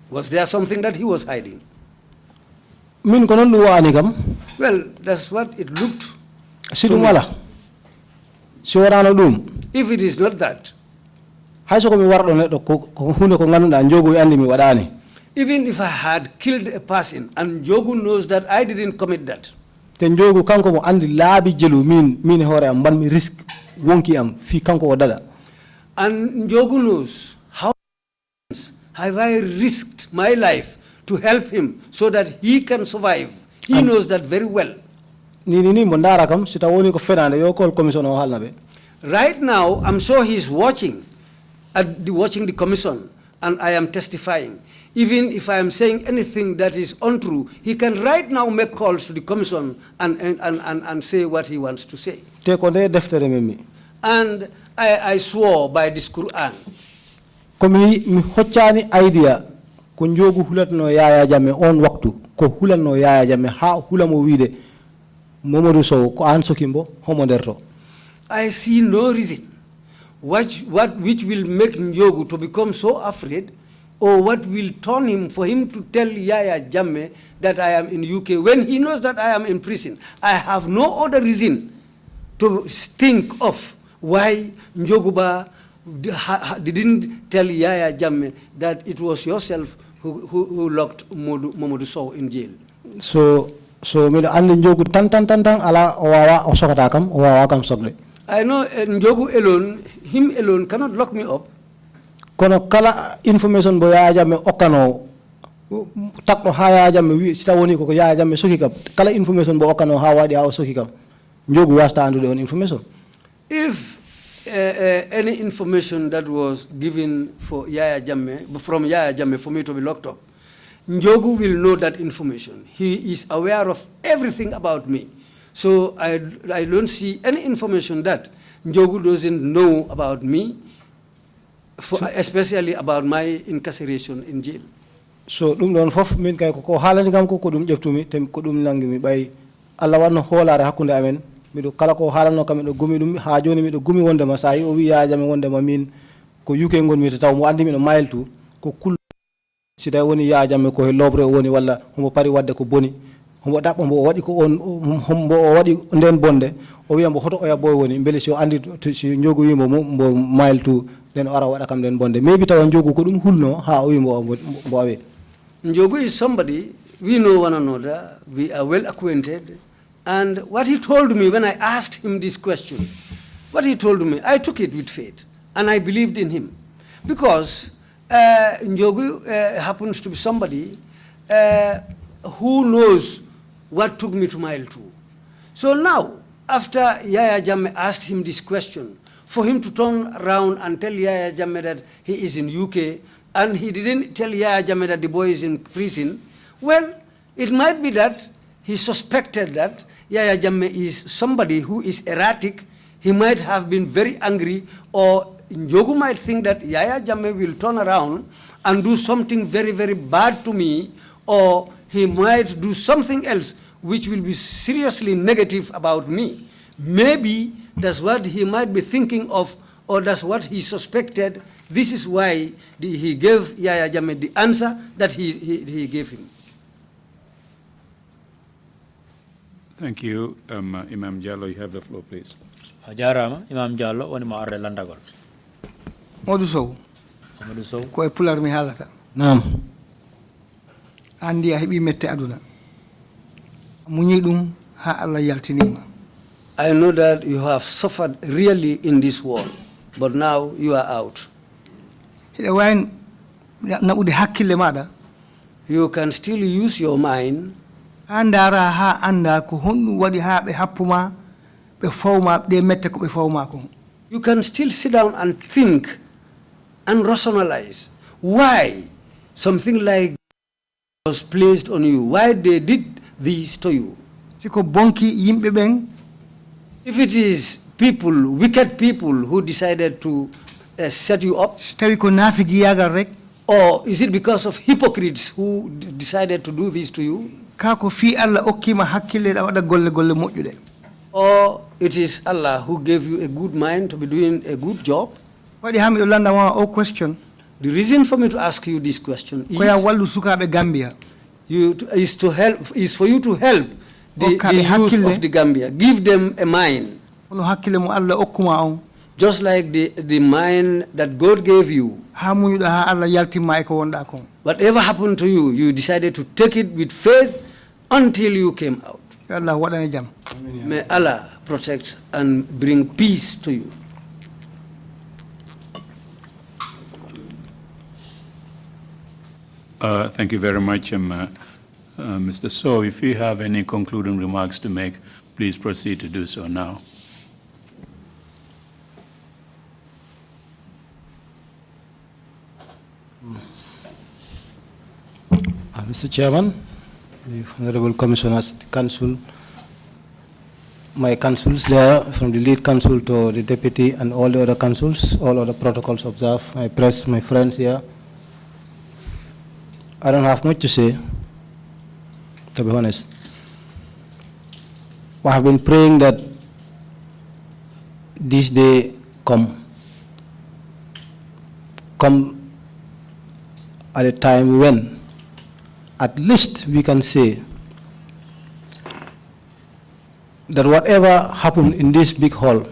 Was there something that he was hiding? Well, that's what it looked. If it is not that, even if I had killed a person and Njogu knows that I didn't commit that, then Njogu kanko mo andi labi jelu min hore am ban mi risk wonki am fi kanko wadada. And Njogu knows how have I risked my life to help him so that he can survive. He knows that very well. Mondara kam sita woni ko fenande yo call commission o halna be. Right now, I'm sure he's watching the commission, and I am testifying. Even if I am saying anything that is untrue, he can right now make calls to the commission and say what he wants to say. And I swore by this Quran. Komi mi hoccani idea ko njogu hulatno Yaya Jammeh on waktu ko hulatno Yaya Jammeh ha hulamo wiide Momodou Sowe ko an sokimbo homo derto. I see no reason which will make Njogu to become so afraid, or what will turn him for him to tell Yaya Jammeh that I am in UK when he knows that I am in prison. I have no other reason to think of why Njoguba didn't tell Yaya Jammeh that it was yourself who locked Momodou Sowe in jail. So mi andi Njogu tan ala wawa o sokata kam o wawa kam sogle. I know Njogu alone, him alone cannot lock me up. Kono kala information bo Yaya Jammeh okano takno ha Yaya Jammeh wi sita woni ko Yaya Jammeh soki kam kala information bo okano ha wadi ha soki kam Njogu wasta andude on information. If any information that was given for Yaya Jammeh, from Yaya Jammeh for me to be locked up, Njogu will know that information. He is aware of everything about me. So I don't see any information that Njogu doesn't know about me, especially about my incarceration in jail. So dum don fof min kay ko halani kam ko dum jeftumi tem ko dum nangi mi bay Allah wanno holare hakkunde amen mido kala ko halano kam do gumi dum ha joni mido gumi wonde ma sayi o wi yaaja me wonde ma min ko yuke ngonmi taw mo andi mi no mailtu ko kul si tay woni yaaja me ko lobre woni walla homo pari wadde ko boni homo dabbo mbo wadi ko on hombo o wadi nden bonde o wi mbo hoto o yabboy woni bele si o andi si Njogu wi mbo mailtu den ara wada kam den bonde maybe taw Njogu ko dum hulno ha o wi mbo awe. Njogu is somebody, we know one another, we are well acquainted, and what he told me when I asked him this question, what he told me, I took it with faith, and I believed in him. Because Njogu happens to be somebody who knows what took me to Mile 2. So now, after Yaya Jammeh asked him this question, for him to turn around and tell Yaya Jammeh that he is in UK, and he didn't tell Yaya Jammeh that the boy is in prison, well, it might be that he suspected that Yaya Jammeh is somebody who is erratic. He might have been very angry, or Njogu might think that Yaya Jammeh will turn around and do something very, very bad to me, or he might do something else which will be seriously negative about me. Maybe that's what he might be thinking of, or that's what he suspected. This is why he gave Yaya Jammeh the answer that he gave him. Thank you. Imam Jallo, you have the floor, please. Jarama, Imam Jallo, woni ma arre landagol. Momodou Sowe. Momodou Sowe. Ko e pular mi halata. Naam. Andi a heɓi mette aduna. Muñi ɗum ha Allah yaltinima. I know that you have suffered really in this world, but now you are out. You can still use your mind. You can still sit down and think and rationalize why something like was placed on you, why they did this to you. If it is people, wicked people who decided to set you up, or is it because of hypocrites who decided to do this to you? Or it is Allah who gave you a good mind to be doing a good job? The reason for me to ask you this question is for you to help the youth of the Gambia. Give them a mind. Just like the mind that God gave you. Whatever happened to you, you decided to take it with faith until you came out. May Allah protect and bring peace to you. Thank you very much, Mr. Sowe. If you have any concluding remarks to make, please proceed to do so now. Mr. Chairman, the Honorable Commissioners, the Council, my councils there, from the lead council to the deputy and all the other councils, all other protocols observed, my press, my friends here. I don't have much to say, to be honest. I have been praying that this day come at a time when at least we can say that whatever happened in this big hall,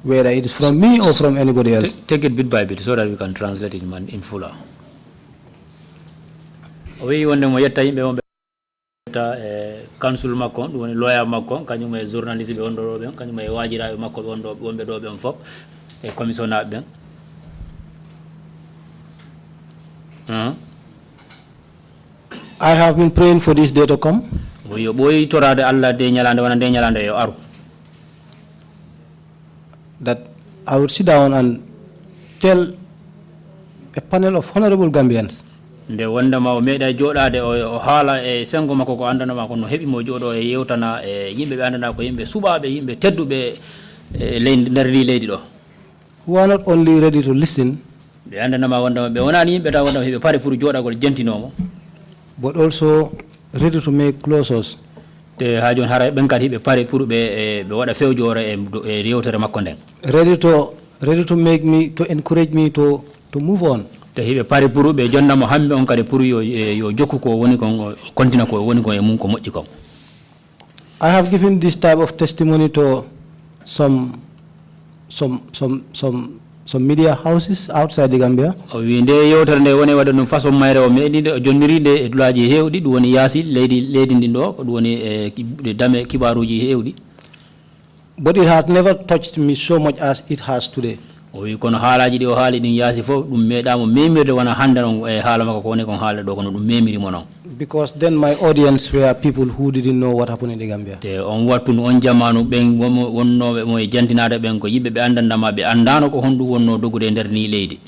whether it is from me or from anybody else. Take it bit by bit so that we can translate it in fuller. We want to get council makon, lawyer makon, can you make journalist be on the road, can you make wajira makon on the road and fop, a commissioner ben. I have been praying for this day to come. That I would sit down and tell a panel of honorable Gambians. nde wondema o meeɗa jooɗade o haala e sengo makko ko andanama ko no heɓi mo jooɗo e yewtana e yimɓe ɓe andana ko yimɓe suɓaɓe yimɓe tedduɓe e leydi nder ndi leydi ɗo who are not only ready to listen, ɓe andanama wondema ɓe wonani yimɓe taw wondema heɓe paari pour jooɗagol jentinomo, but also ready to make closures. te ha joni hara ɓen kadi ɓe paari pour ɓe waɗa fewjore e yewtere makko nden, ready to make me, to encourage me to move on. te hiɓe paari pour ɓe jonnamo hamɓe on kadi pour yo jokku ko woni kon continue ko woni kon e mum ko moƴƴi kon. I have given this type of testimony to some media houses outside the Gambia. O wi nde yewtere nde woni waɗa ɗum façon mayre o meeɗide o jonniride e dulaji hewɗi ɗum woni yaasi leydi ndin ɗo ko ɗum woni e dame kibaruji hewɗi. But it has never touched me so much as it has today. O wi kono haalaji ɗi o haali ɗin yaasi fof ɗum meeɗamo memirde wona hande on e haala makko ko woni kon haala ɗo kono ɗum memirimo noon. Because then my audience were people who didn't know what happened in the Gambia. Te on wattu on jamanu ɓen wonnoɓe mo e jantinade ɓen ko yimɓe ɓe andandama ɓe andano ko honɗum wonno dogude e nder ni leydi.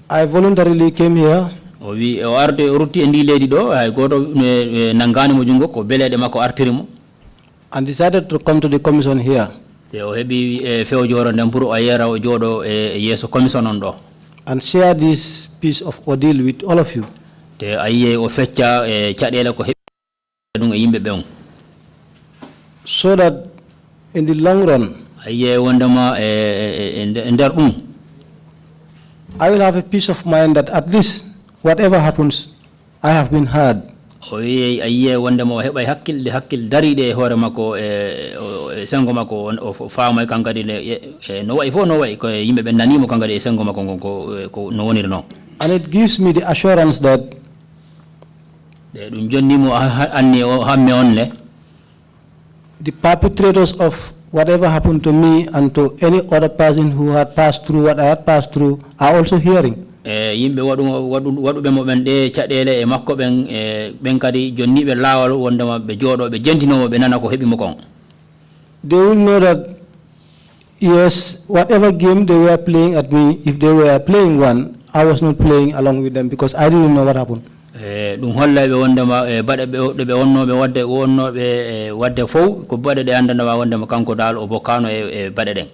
I voluntarily came here. O wi o arde o rutti e ndi leydi ɗo hay goto nangani mo jungo ko beleɗe makko artirimo. And decided to come to the commission here. Te o heeɓi fewjoro nden pour o yera o jooɗo e yeeso commission on ɗo. And share this piece of ordeal with all of you. Te ayiye o fecca e caɗele ko heɓi ɗum e yimɓe ɓen. So that in the long run, ayiye wondema e nder ɗum, I will have a peace of mind that at least whatever happens, I have been heard. O wi ayiye wondema o heɓay hakkille dariɗe e hoore makko e sengo makko o faamay kankadi no wayi fof no wayi ko yimɓe ɓe nanimo kankadi e sengo makko ngon ko no woniri noon. And it gives me the assurance that ɗum jonnimo anni o hamme on le the perpetrators of whatever happened to me and to any other person who had passed through what I had passed through are also hearing. yimɓe waɗuɓe mo ɓen ɗe caɗele e makko ɓen ɓen kadi jonniɓe laawol wondema ɓe jooɗo ɓe jentinomo ɓe nana ko heɓimo kon. They will know that yes, whatever game they were playing at me, if they were playing one, I was not playing along with them because I didn't know what happened. ɗum holla ɓe wondema baɗe ɓe wonnoɓe wadde fof ko baɗe ɗe andandama wondema kanko dal o bokkano e baɗe ɗen.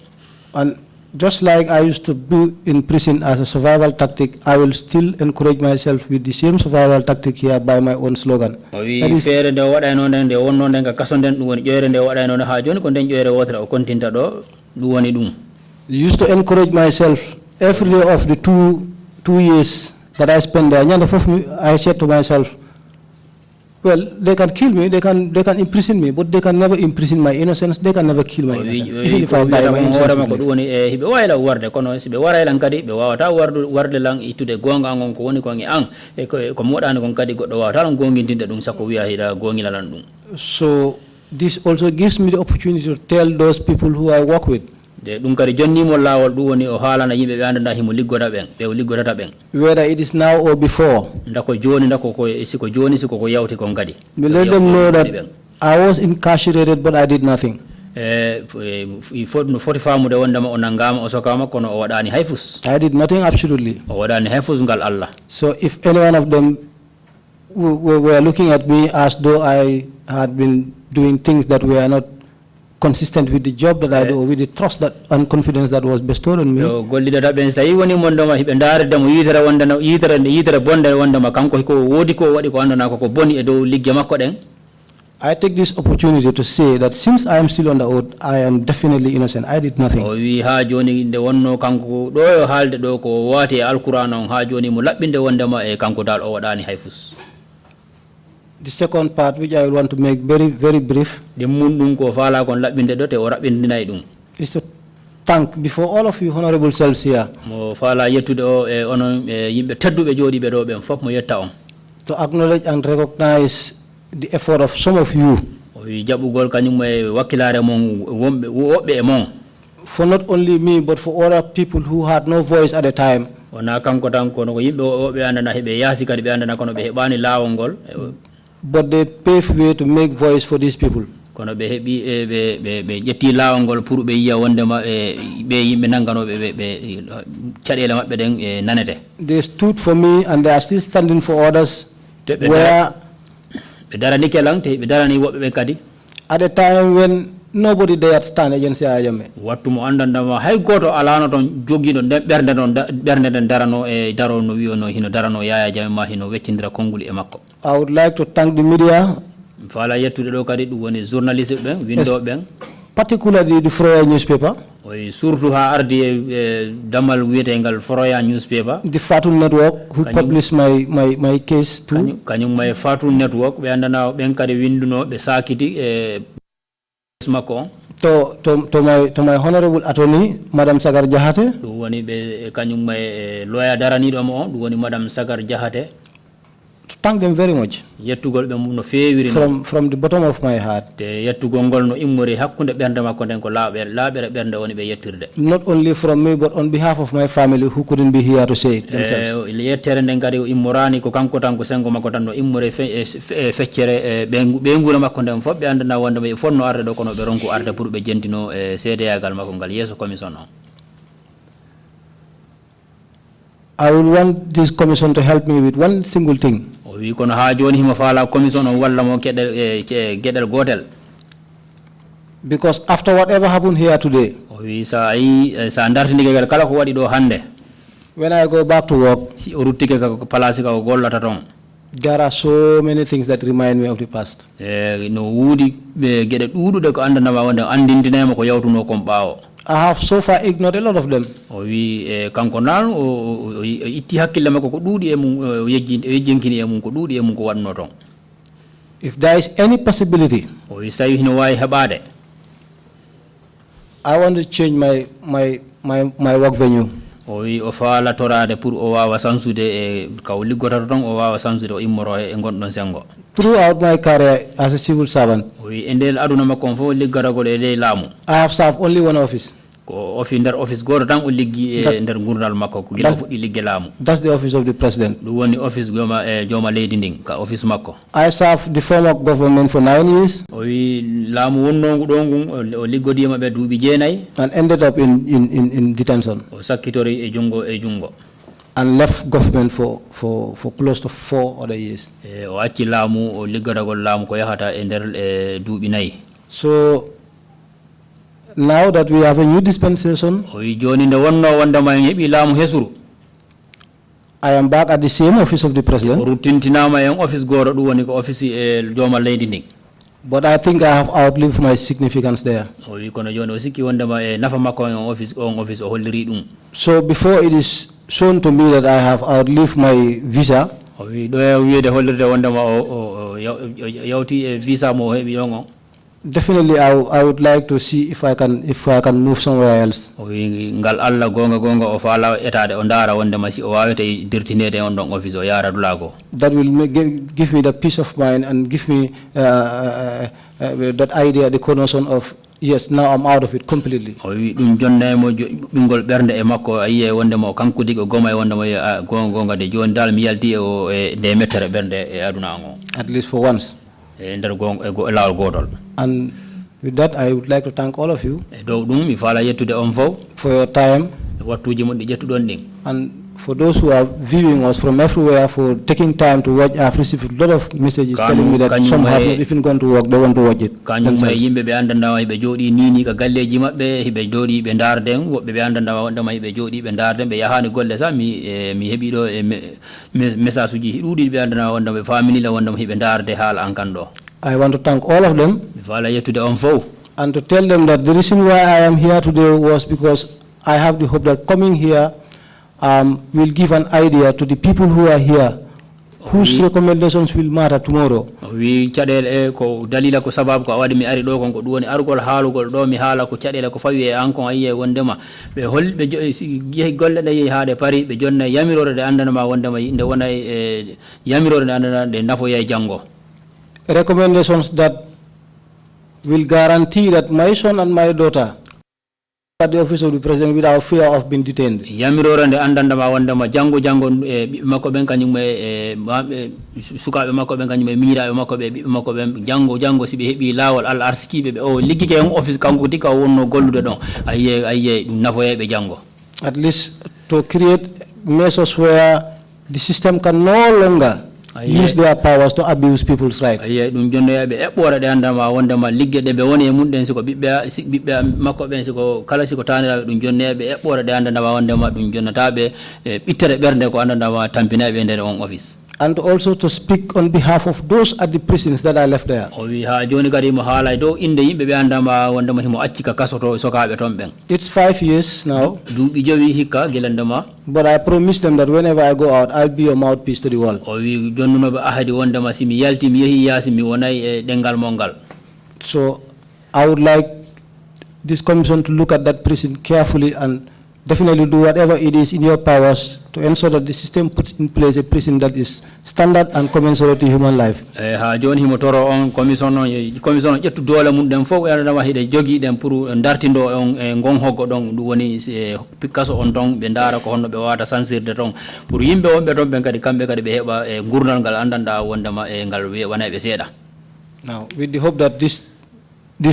And just like I used to do in prison as a survival tactic, I will still encourage myself with the same survival tactic here by my own slogan. O wi feere nde waɗayno nden nde wonno nden ka kaso nden ɗum woni ƴoyre nde waɗayno nde ha joni ko nden ƴoyre wotere o kontinta ɗo ɗum woni ɗum. I used to encourage myself every day of the two years that I spent there. I said to myself, well, they can kill me, they can imprison me, but they can never imprison my innocence, they can never kill my innocence. Even if I die, my innocence will live. Hiɓe wayla warde kono si ɓe waraylan kadi ɓe wawata warde lan ittude gonga ngon ko woni kon e an e ko moɗani kon kadi goɗɗo wawata lan gongintinde ɗum sakko wiya hiɗa gongilalan ɗum. So this also gives me the opportunity to tell those people who I work with. De ɗum kadi jonnimo laawol ɗum woni o haalana yimɓe ɓe andanda himo liggota ɓen ɓe o liggotata ɓen. Whether it is now or before. Ndako joni ndako siko joni siko ko yawti kon kadi. Let them know that I was incarcerated but I did nothing. Foti famude wondema o nangama o sokama kono o waɗani hay fus. I did nothing absolutely. O waɗani hay fus ngal Allah. So if any one of them were looking at me as though I had been doing things that were not consistent with the job that I do, with the trust that and confidence that was bestowed on me. Gollidata ɓen so yi woni mondoma hiɓe ndaridamo yitere wondana yitere bonde wondema kanko ko woodi ko waɗi ko andana ko boni e dow ligge makko ɗen. I take this opportunity to say that since I am still on the oath, I am definitely innocent. I did nothing. O wi ha joni nde wonno kanko ɗo yo haalde ɗo ko waati e alquran on ha joni mo laɓɓinde wondema e kanko dal o waɗani hay fus. The second part, which I want to make very, very brief, is to thank before all of you honorable selves here. To acknowledge and recognize the effort of some of you. For not only me, but for other people who had no voice at the time. But they paved way to make voice for these people. kono ɓe heeɓi ɓe ƴetti laawol ngol pour ɓe yiya wondema ɓe yimɓe nannganoɓe ɓe caɗele maɓɓe ɗen e nanete. They stood for me and they are still standing for others where ɓe darani kelan te ɓe darani woɓɓe ɓen kadi at a time when nobody dared stand against Yaya Jammeh. wattu mo andandama hay goto alano toon jogiiɗo nden ɓernde noon ɓernde nden darano e daro no wiyono hino darano Yaya Jammeh ma hino weccindira konnguli e makko. I would like to thank the media. Fala yettude ɗo kadi ɗum woni journaliste ɓen windoɓe ɓen, particularly the Foroya newspaper. oy surtout ha ardi e dammal wiyetengal Foroya newspaper. The Fatul Network who published my case too. Kañum may Fatul Network ɓe andana ɓen kadi winduno ɓe sakiti e makko on. To my honorable attorney, Madam Sagar Jahate. Ɗum woni ɓe kañum may lawyer daraniɗo mo on ɗum woni Madam Sagar Jahate. To thank them very much. Yettugol ɓe no feewiri from the bottom of my heart. Te yettugol ngol no immori hakkunde ɓernde makko nden ko laaɓere ɓernde woni ɓe yettirde. Not only from me but on behalf of my family who couldn't be here to say it themselves. Yettere nden kadi immorani ko kanko tan ko sengo makko tan no immori feccere ɓe ngura makko nden fof ɓe andana wonde ɓe fonno arde ɗo kono ɓe ronku arde pour ɓe jentino seedeyagal makko ngal yeeso commission on. I will want this commission to help me with one single thing. Wi kono ha joni himo faala commission on walla mo gueɗel gotel. Because after whatever happened here today, wi sa dartindigal kala ko waɗi ɗo hande, when I go back to work, si o ruttike ka place ka o gollata toon, there are so many things that remind me of the past. No wuudi gueɗe ɗuɗuɗe ko andanama wonde andintinema ko yawtuno kon ɓaawo. I have so far ignored a lot of them. O wi kanko nan o itti hakkille makko ko ɗuuɗi e mum o yejjinkini e mum ko ɗuuɗi e mum ko waɗno toon. If there is any possibility, o wi so tawi hino wawi heɓade, I want to change my work venue. O wi o faala torade pour o wawa sansude e kaw liggotata toon o wawa sansude o immoro e gonɗon sengo. Throughout my career as a civil servant, o wi e ndel aduna makko on fof liggatagol e ley laamu, I have served only one office. Ko nder office goto tan o liggi e nder gurdal makko ko gila fuɗɗi ligge laamu. That's the office of the president. Ɗum woni office jooma leydi ndin ka office makko. I served the former government for 9 years. O wi laamu wonnongu ɗo ngun o liggodima ɓe duuɓi 9 and ended up in detention. O sakkitori e jungo. And left government for close to 4 other years. O acci laamu o liggodagol laamu ko yahata e nder duuɓi 4. So now that we have a new dispensation, I am back at the same office of the president. But I think I have outlived my significance there. So before it is shown to me that I have outlived my visa, definitely I would like to see if I can move somewhere else. That will give me the peace of mind and give me that idea, the connotation of yes, now I'm out of it completely. At least for once. And with that, I would like to thank all of you for your time, and for those who are viewing us from everywhere for taking time to watch. I've received a lot of messages telling me that some have not even gone to work, they want to watch it themselves. I want to thank all of them and to tell them that the reason why I am here today was because I have the hope that coming here will give an idea to the people who are here, whose recommendations will matter tomorrow. We chadel ko dalila ko sabab ko awadi mi ari do kon ko duwoni argol haalugol do mi haala ko chadele ko fawi e ankon ayiye wondema be hol be jehi golle de yehi haade pari be jonna yamirore de andana ma wondema inde wona yamirore de andana de nafo ye jango. Recommendations that will guarantee that my son and my daughter at the office of the president without fear of being detained. Yamirorande andandama wandama jango makko ben kanyum sukabe makko ben kanyum miira makko be makko ben jango sibe hebi lawol al arskibe be o liggike on office kanko dika wonno gollude don ayye nafoyebe jango. At least to create measures where the system can no longer use their powers to abuse people's rights. Dum jonnoyabe ebbore de andama wondema liggede be woni e munden siko bibbe makko ben siko kala siko tanirabe dum jonnoyabe ebbore de andama wondema dum jonnotabe bittere bernde ko andama tampinabe nder on office. And also to speak on behalf of those at the prisons that are left there. It's 5 years now. But I promise them that whenever I go out, I'll be a mouthpiece to the world. So I would like this commission to look at that prison carefully and definitely do whatever it is in your powers to ensure that the system puts in place a prison that is standard and commensurate to human life. Ha joni himotoro on commission ƴettu dole mum den fof yadama hide jogi den pour dartindo on ngon hoggo don du woni pikkaso on don be ndara ko honno be wata sansirde ton pour yimbe wonbe ton ben kadi kambe kadi be heba gurnal ngal andanda wondema ngal wana be seeda. Now with the hope that this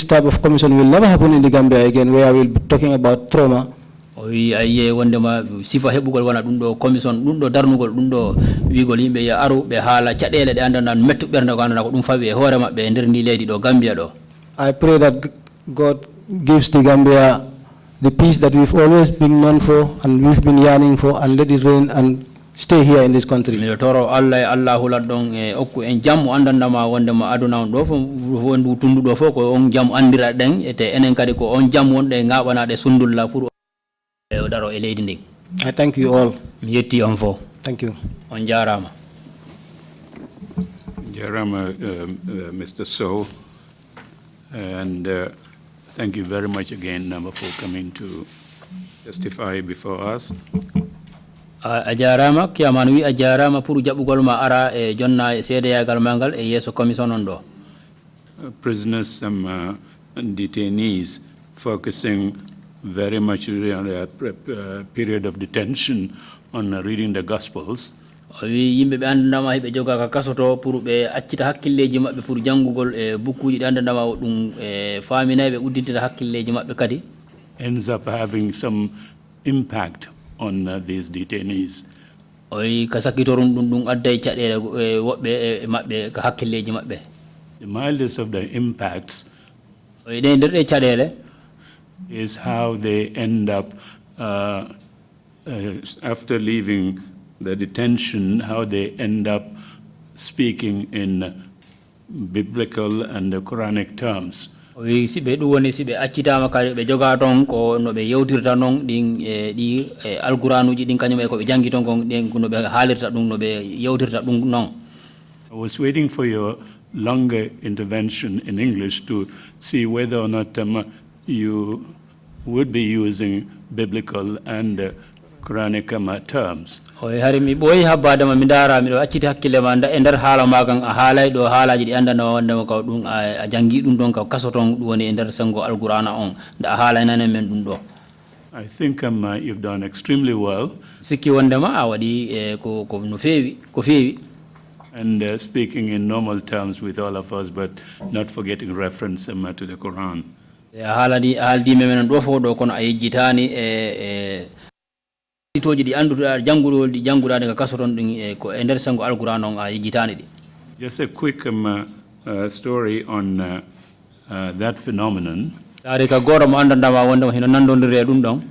type of commission will never happen in the Gambia again, where we'll be talking about trauma. Aye wondema sifa hebugol wana dum do commission dum do darnugol dum do wigol yimbe ya aru be haala cadele de andana mettu bernde ko andana ko dum fawi e hoore mabbe e nder ni leydi do Gambia do. I pray that God gives the Gambia the peace that we've always been known for and we've been yearning for, and let it reign and stay here in this country. Mi toro Allah hulat don e okku en jammu andandama wondema aduna do fo wondu tundu do fo ko on jammu andira den ete enen kadi ko on jammu wonde ngabana de sundulla pour I thank you all. Thank you. On jarama. Jarama, Mr. Sowe, and thank you very much again, for coming to testify before us. Ajarama kiamanwi ajarama pour jabugol ma ara e jonna seede yagal mangal e yeso commission on do. Prisoners, some detainees focusing very much on a period of detention on reading the Gospels. Yimbe be andama hebe joga ka kasoto pour be accita hakkilleji mabbe pour jangugol e bukkuji de andama dum faaminaybe uddintita hakkilleji mabbe kadi ends up having some impact on these detainees. Kasakitorum dum adday cadele wobbe mabbe ka hakkilleji mabbe. The mildest of the impacts de nder de cadele is how they end up after leaving the detention, how they end up speaking in biblical and Quranic terms. Sibe du woni sibe accitama kala be joga ton ko no be yewtirta non din di alquranuji din kanyum ko be jangi ton ko den no be halirta dum no be yewtirta dum non. I was waiting for your longer intervention in English to see whether or not you would be using biblical and Quranic terms. Harimi boy habada ma mindara mi do acciti hakkille ma nda e nder haala magan a haalay do haalaji di andana wonde ko dum a jangi dum don ka kasoton dum woni e nder sango alqur'ana on nda a haalay nanen men dum do. I think you've done extremely well. Sikki wonde ma a wadi ko no fewi ko fewi. And speaking in normal terms with all of us, but not forgetting reference to the Quran. Haaldi men do fo do kono a yejjitani toji di anduda jangudo di janguda de kasoton dum ko e nder sango alquran on a yejjitani di. Just a quick story on that phenomenon. Tarika goro mo andandama wonde hino nandondire dum don.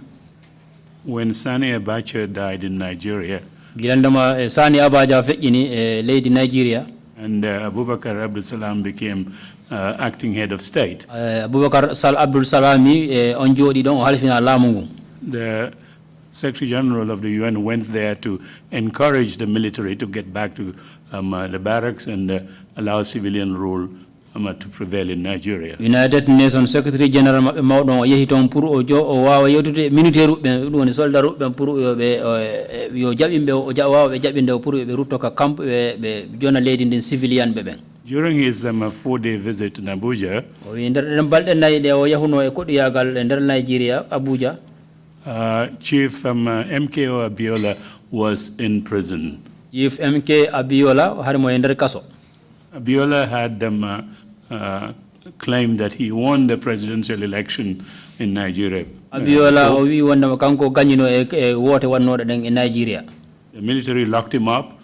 When Sani Abacha died in Nigeria, gilandama Sani Abacha feƴƴini leydi Nigeria, and Abubakar Abdul Salam became acting head of state. Abubakar Abdul Salami on jodi don halfina lamu ngu. The Secretary General of the UN went there to encourage the military to get back to the barracks and allow civilian rule to prevail in Nigeria. United Nations Secretary General mawdon yehi ton pour o wawa yewtude militaire be woni soldat be pour yo jabimbe o wawa be jabinde pour be rutto ka camp be jona leydi din civilian be ben. During his 4-day visit in Abuja, Chief MKO Abiola was in prison. Chief MK Abiola Abiola had claimed that he won the presidential election in Nigeria. Abiola we won the kanko ganyino wote wanno in Nigeria. The military locked him up.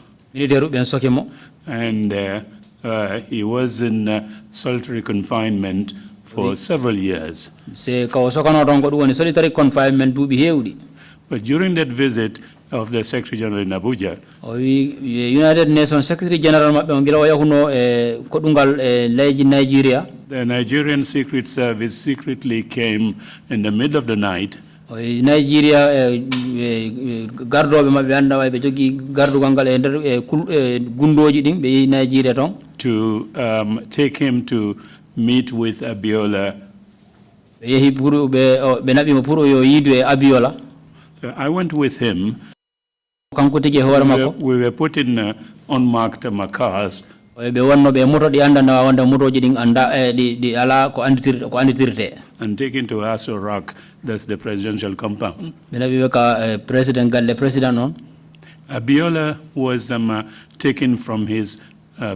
And he was in solitary confinement for several years. Solitary confinement do be. But during that visit of the Secretary General in Abuja, United Nations Secretary General Nigeria, the Nigerian Secret Service secretly came in the middle of the night Nigeria gardo be mabbe anda way be jogi gardu gangal gundoji din be Nigeria ton to take him to meet with Abiola. Yehi puru be nabi mo puru yo yidu e Abiola. So I went with him. Kanko tege hore mako. We were put in unmarked cars. Be wonno be moto di anda na wanda motoji din anda di ala ko anditirte and taken to Aso Rock, that's the presidential compound. President galle president on. Abiola was taken from his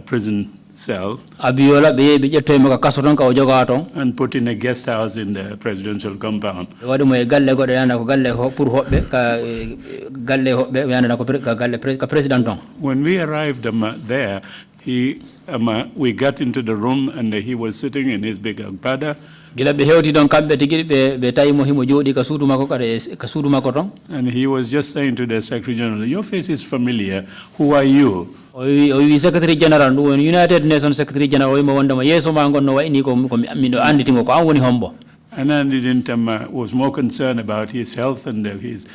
prison cell Abiola be jetto mo ka kasoton ka o joga ton and put in a guest house in the presidential compound. Wadi mo galle godo yana ko galle pour hobbe ka galle hobbe yana ko galle ka president ton. When we arrived there, we got into the room and he was sitting in his big agbada. Gila be hewti don kambe tigi be tayi mo himo jodi ka suudu mako ton. And he was just saying to the Secretary General, your face is familiar, who are you? O Secretary General no United Nations Secretary General o mo wonda ma yeso ma gonno wa ini ko mindo anditi mo ko an woni hombo. And then he was more concerned about his health and his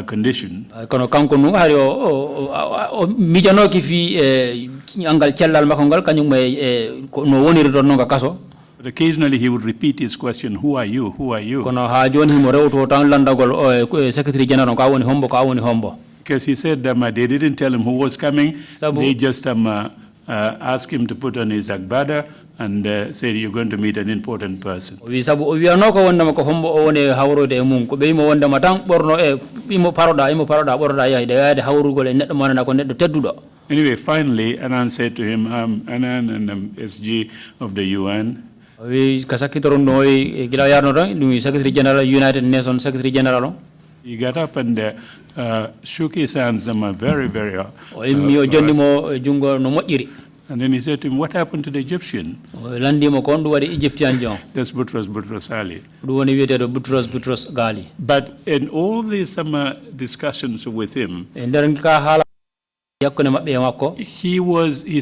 condition. Kono kanko nu hari o mijano ki fi angal cellal mako ngal kanyum no woniri don no kaso. But occasionally he would repeat his question, who are you, who are you? Kono ha joni himo rewto tan landagol Secretary General ko woni hombo. Because he said they didn't tell him who was coming. They just asked him to put on his agbada and said you're going to meet an important person. We sabu o wiano ko wonda ko hombo o woni hawrode e mum ko be mo wonda ma tan borno imo paroda borda yaade hawrugol e neddo monana ko neddo teddudo. Anyway, finally Anan said to him, Anan and SG of the UN. We kasakitoro noy gila yarno tan dum Secretary General United Nations Secretary General. He got up and shook his hands very, very hard. And then he said to him, what happened to the Egyptian? That's Boutros Ali. But in all these discussions with him, he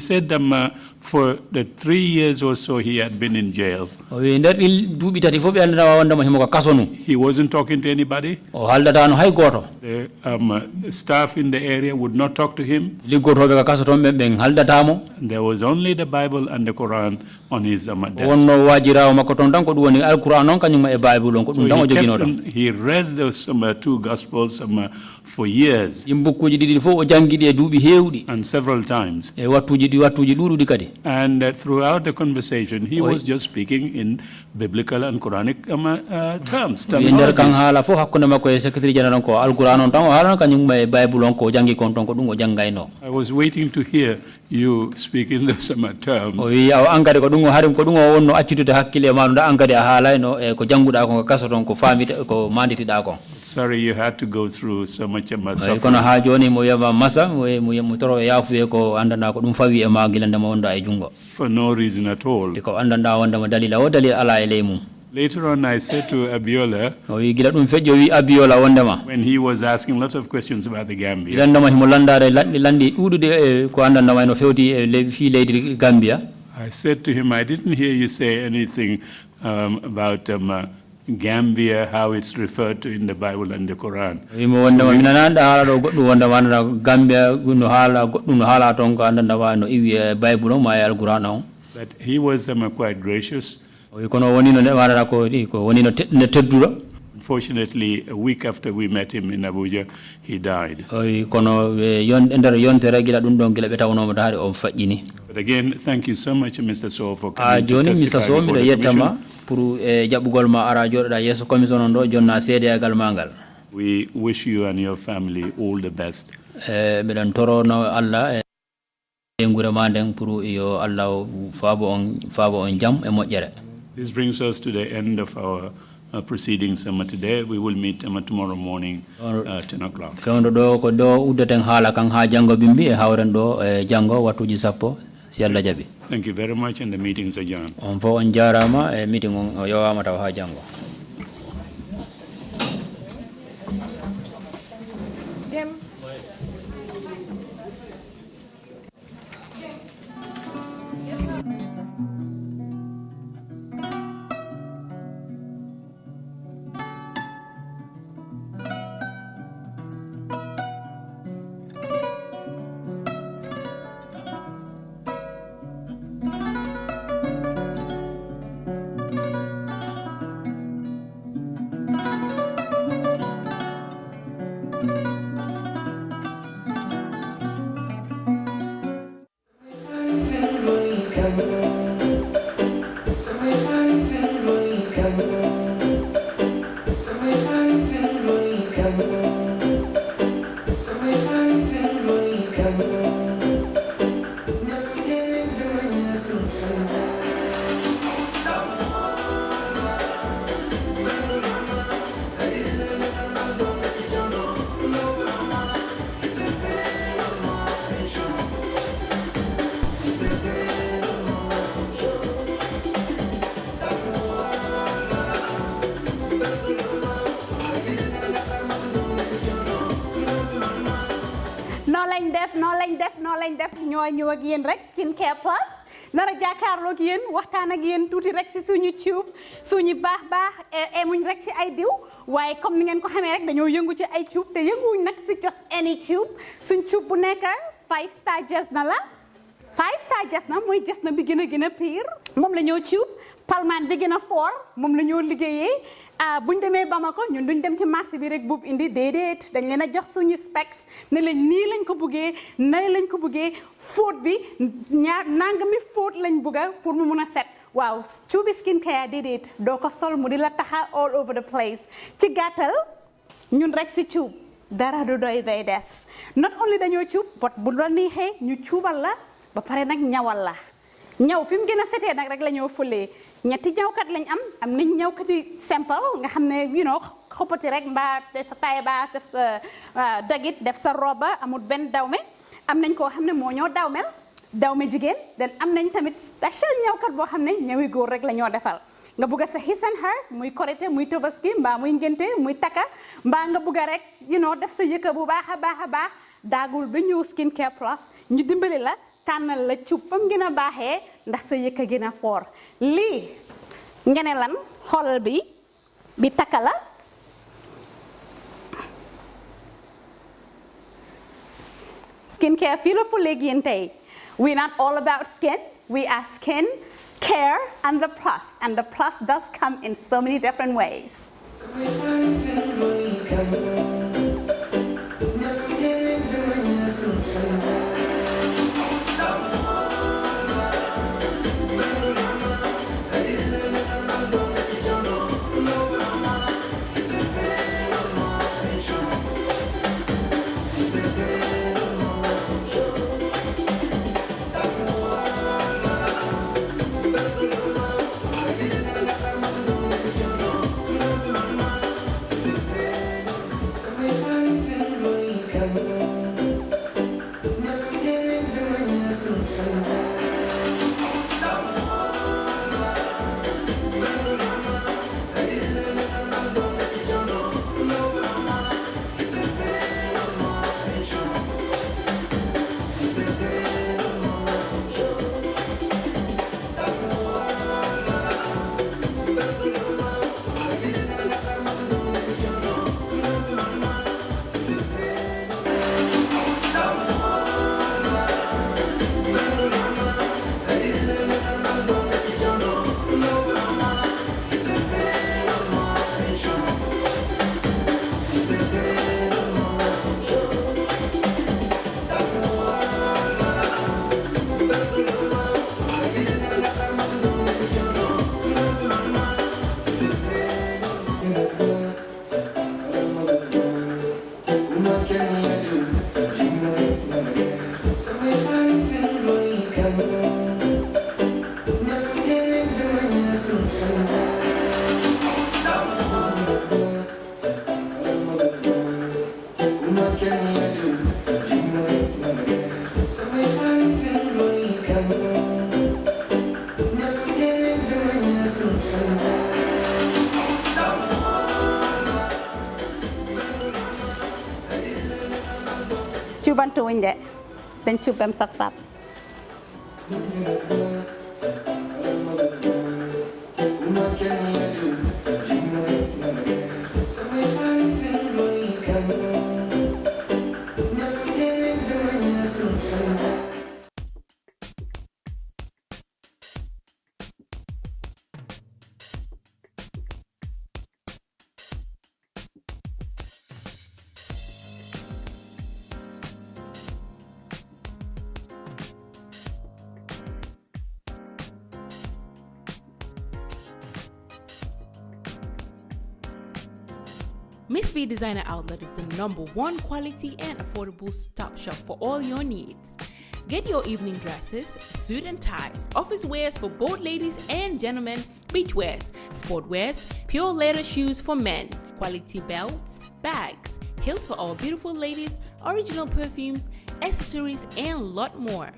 said for the 3 years or so he had been in jail, he wasn't talking to anybody. The staff in the area would not talk to him. There was only the Bible and the Quran on his desk. So he read those 2 Gospels for years and several times. And throughout the conversation, he was just speaking in biblical and Quranic terms. I was waiting to hear you speak in those terms. Sorry you had to go through so much suffering. For no reason at all. Later on, I said to Abiola, when he was asking lots of questions about the Gambia, I said to him, I didn't hear you say anything about Gambia, how it's referred to in the Bible and the Quran. But he was quite gracious. Unfortunately, a week after we met him in Abuja, he died. But again, thank you so much, Mr. Sowe, for coming to Joni testify Mr. Sowe before mi the yettama commission. pour jaɓugol ma ara joɗoɗa yesso commission on ɗo jonna seedeyagal ma ngal. We wish you and your family all the best. Miɗen torono Allah e ngure ma nden pour yo Allah faabo on jam e moƴƴere. This brings us to the end of our proceedings today. We will meet tomorrow morning 10 o'clock. Fewndo ɗo ko ɗo uddeten haala kan ha janngo bimbi e hawren ɗo e janngo wattuji sappo si Allah jaɓi. Thank you very much, and the meeting is adjourned. On fo on jarama e meeting on o yowama taw ha janngo. ñoo ñëw ak yéen rek skincare plus nara jàkkaarloo ak yéen waxtaan ak yéen tuuti rek si suñu tube suñu baax emuñ rek ci ay diw waaye comme ni ngeen ko xamee rek dañoo yëngu ci ay tube te yënguwuñ nag si just any tube suñ tube bu nekk 5 star jesna la 5 star jesna mooy jesna bi gën a pire moom la ñoo tube palmaan bi gën a fort moom la ñoo liggéeyee buñ demee Bamako ñun duñ dem ci marché bi rek buub indi déedéet dañ leen a jox suñu specs ne leen nii lañ ko buggee nale lañ ko buggee fóot bi nangami fóot lañ bugga pour mu mun a set waaw cuubi skincare déedéet doo ko sol mu di la taxa all over the place ci gàttal ñun rek si cuub dara du doy day des not only dañoo cuub but bu la neexee ñu cuubal la ba pare nag ñawal la ñaw fi mu gën a setee nag rek la ñoo fulee ñetti ñawkat lañ am nañ ñawkati simple nga xam ne xoppati rek mbaa def sa taille basse def sa dagit def sa roba amul benn dawme am nañ koo xam ne moo ñoo dawme jigéen den am nañ tamit special ñawkat boo xam ne ñawi góor rek la ñoo defal nga bugg sa his and hers muy korité muy tabaski mbaa muy ngénte muy takka mbaa nga bugg rek def sa yëkka bu baax a baax daagul ba ñëw skincare plus ñu dimbali la tànnal la cuub fam gën a baaxee ndax sa yëkka gën a foor lii ngene lan xoolal bi takka la skincare fii la fu léegi yéen tey we're not all about skin we are skin care and the plus does come in so many different ways. Cubantu wuñ de dañ cub bam saf-saf. Miss V Designer Outlet is the #1 quality and affordable stop shop for all your needs. Get your evening dresses, suit and ties, office wears for both ladies and gentlemen, beach wears, sport wears, pure leather shoes for men, quality belts, bags, heels for all beautiful ladies, original perfumes, accessories, and a lot more.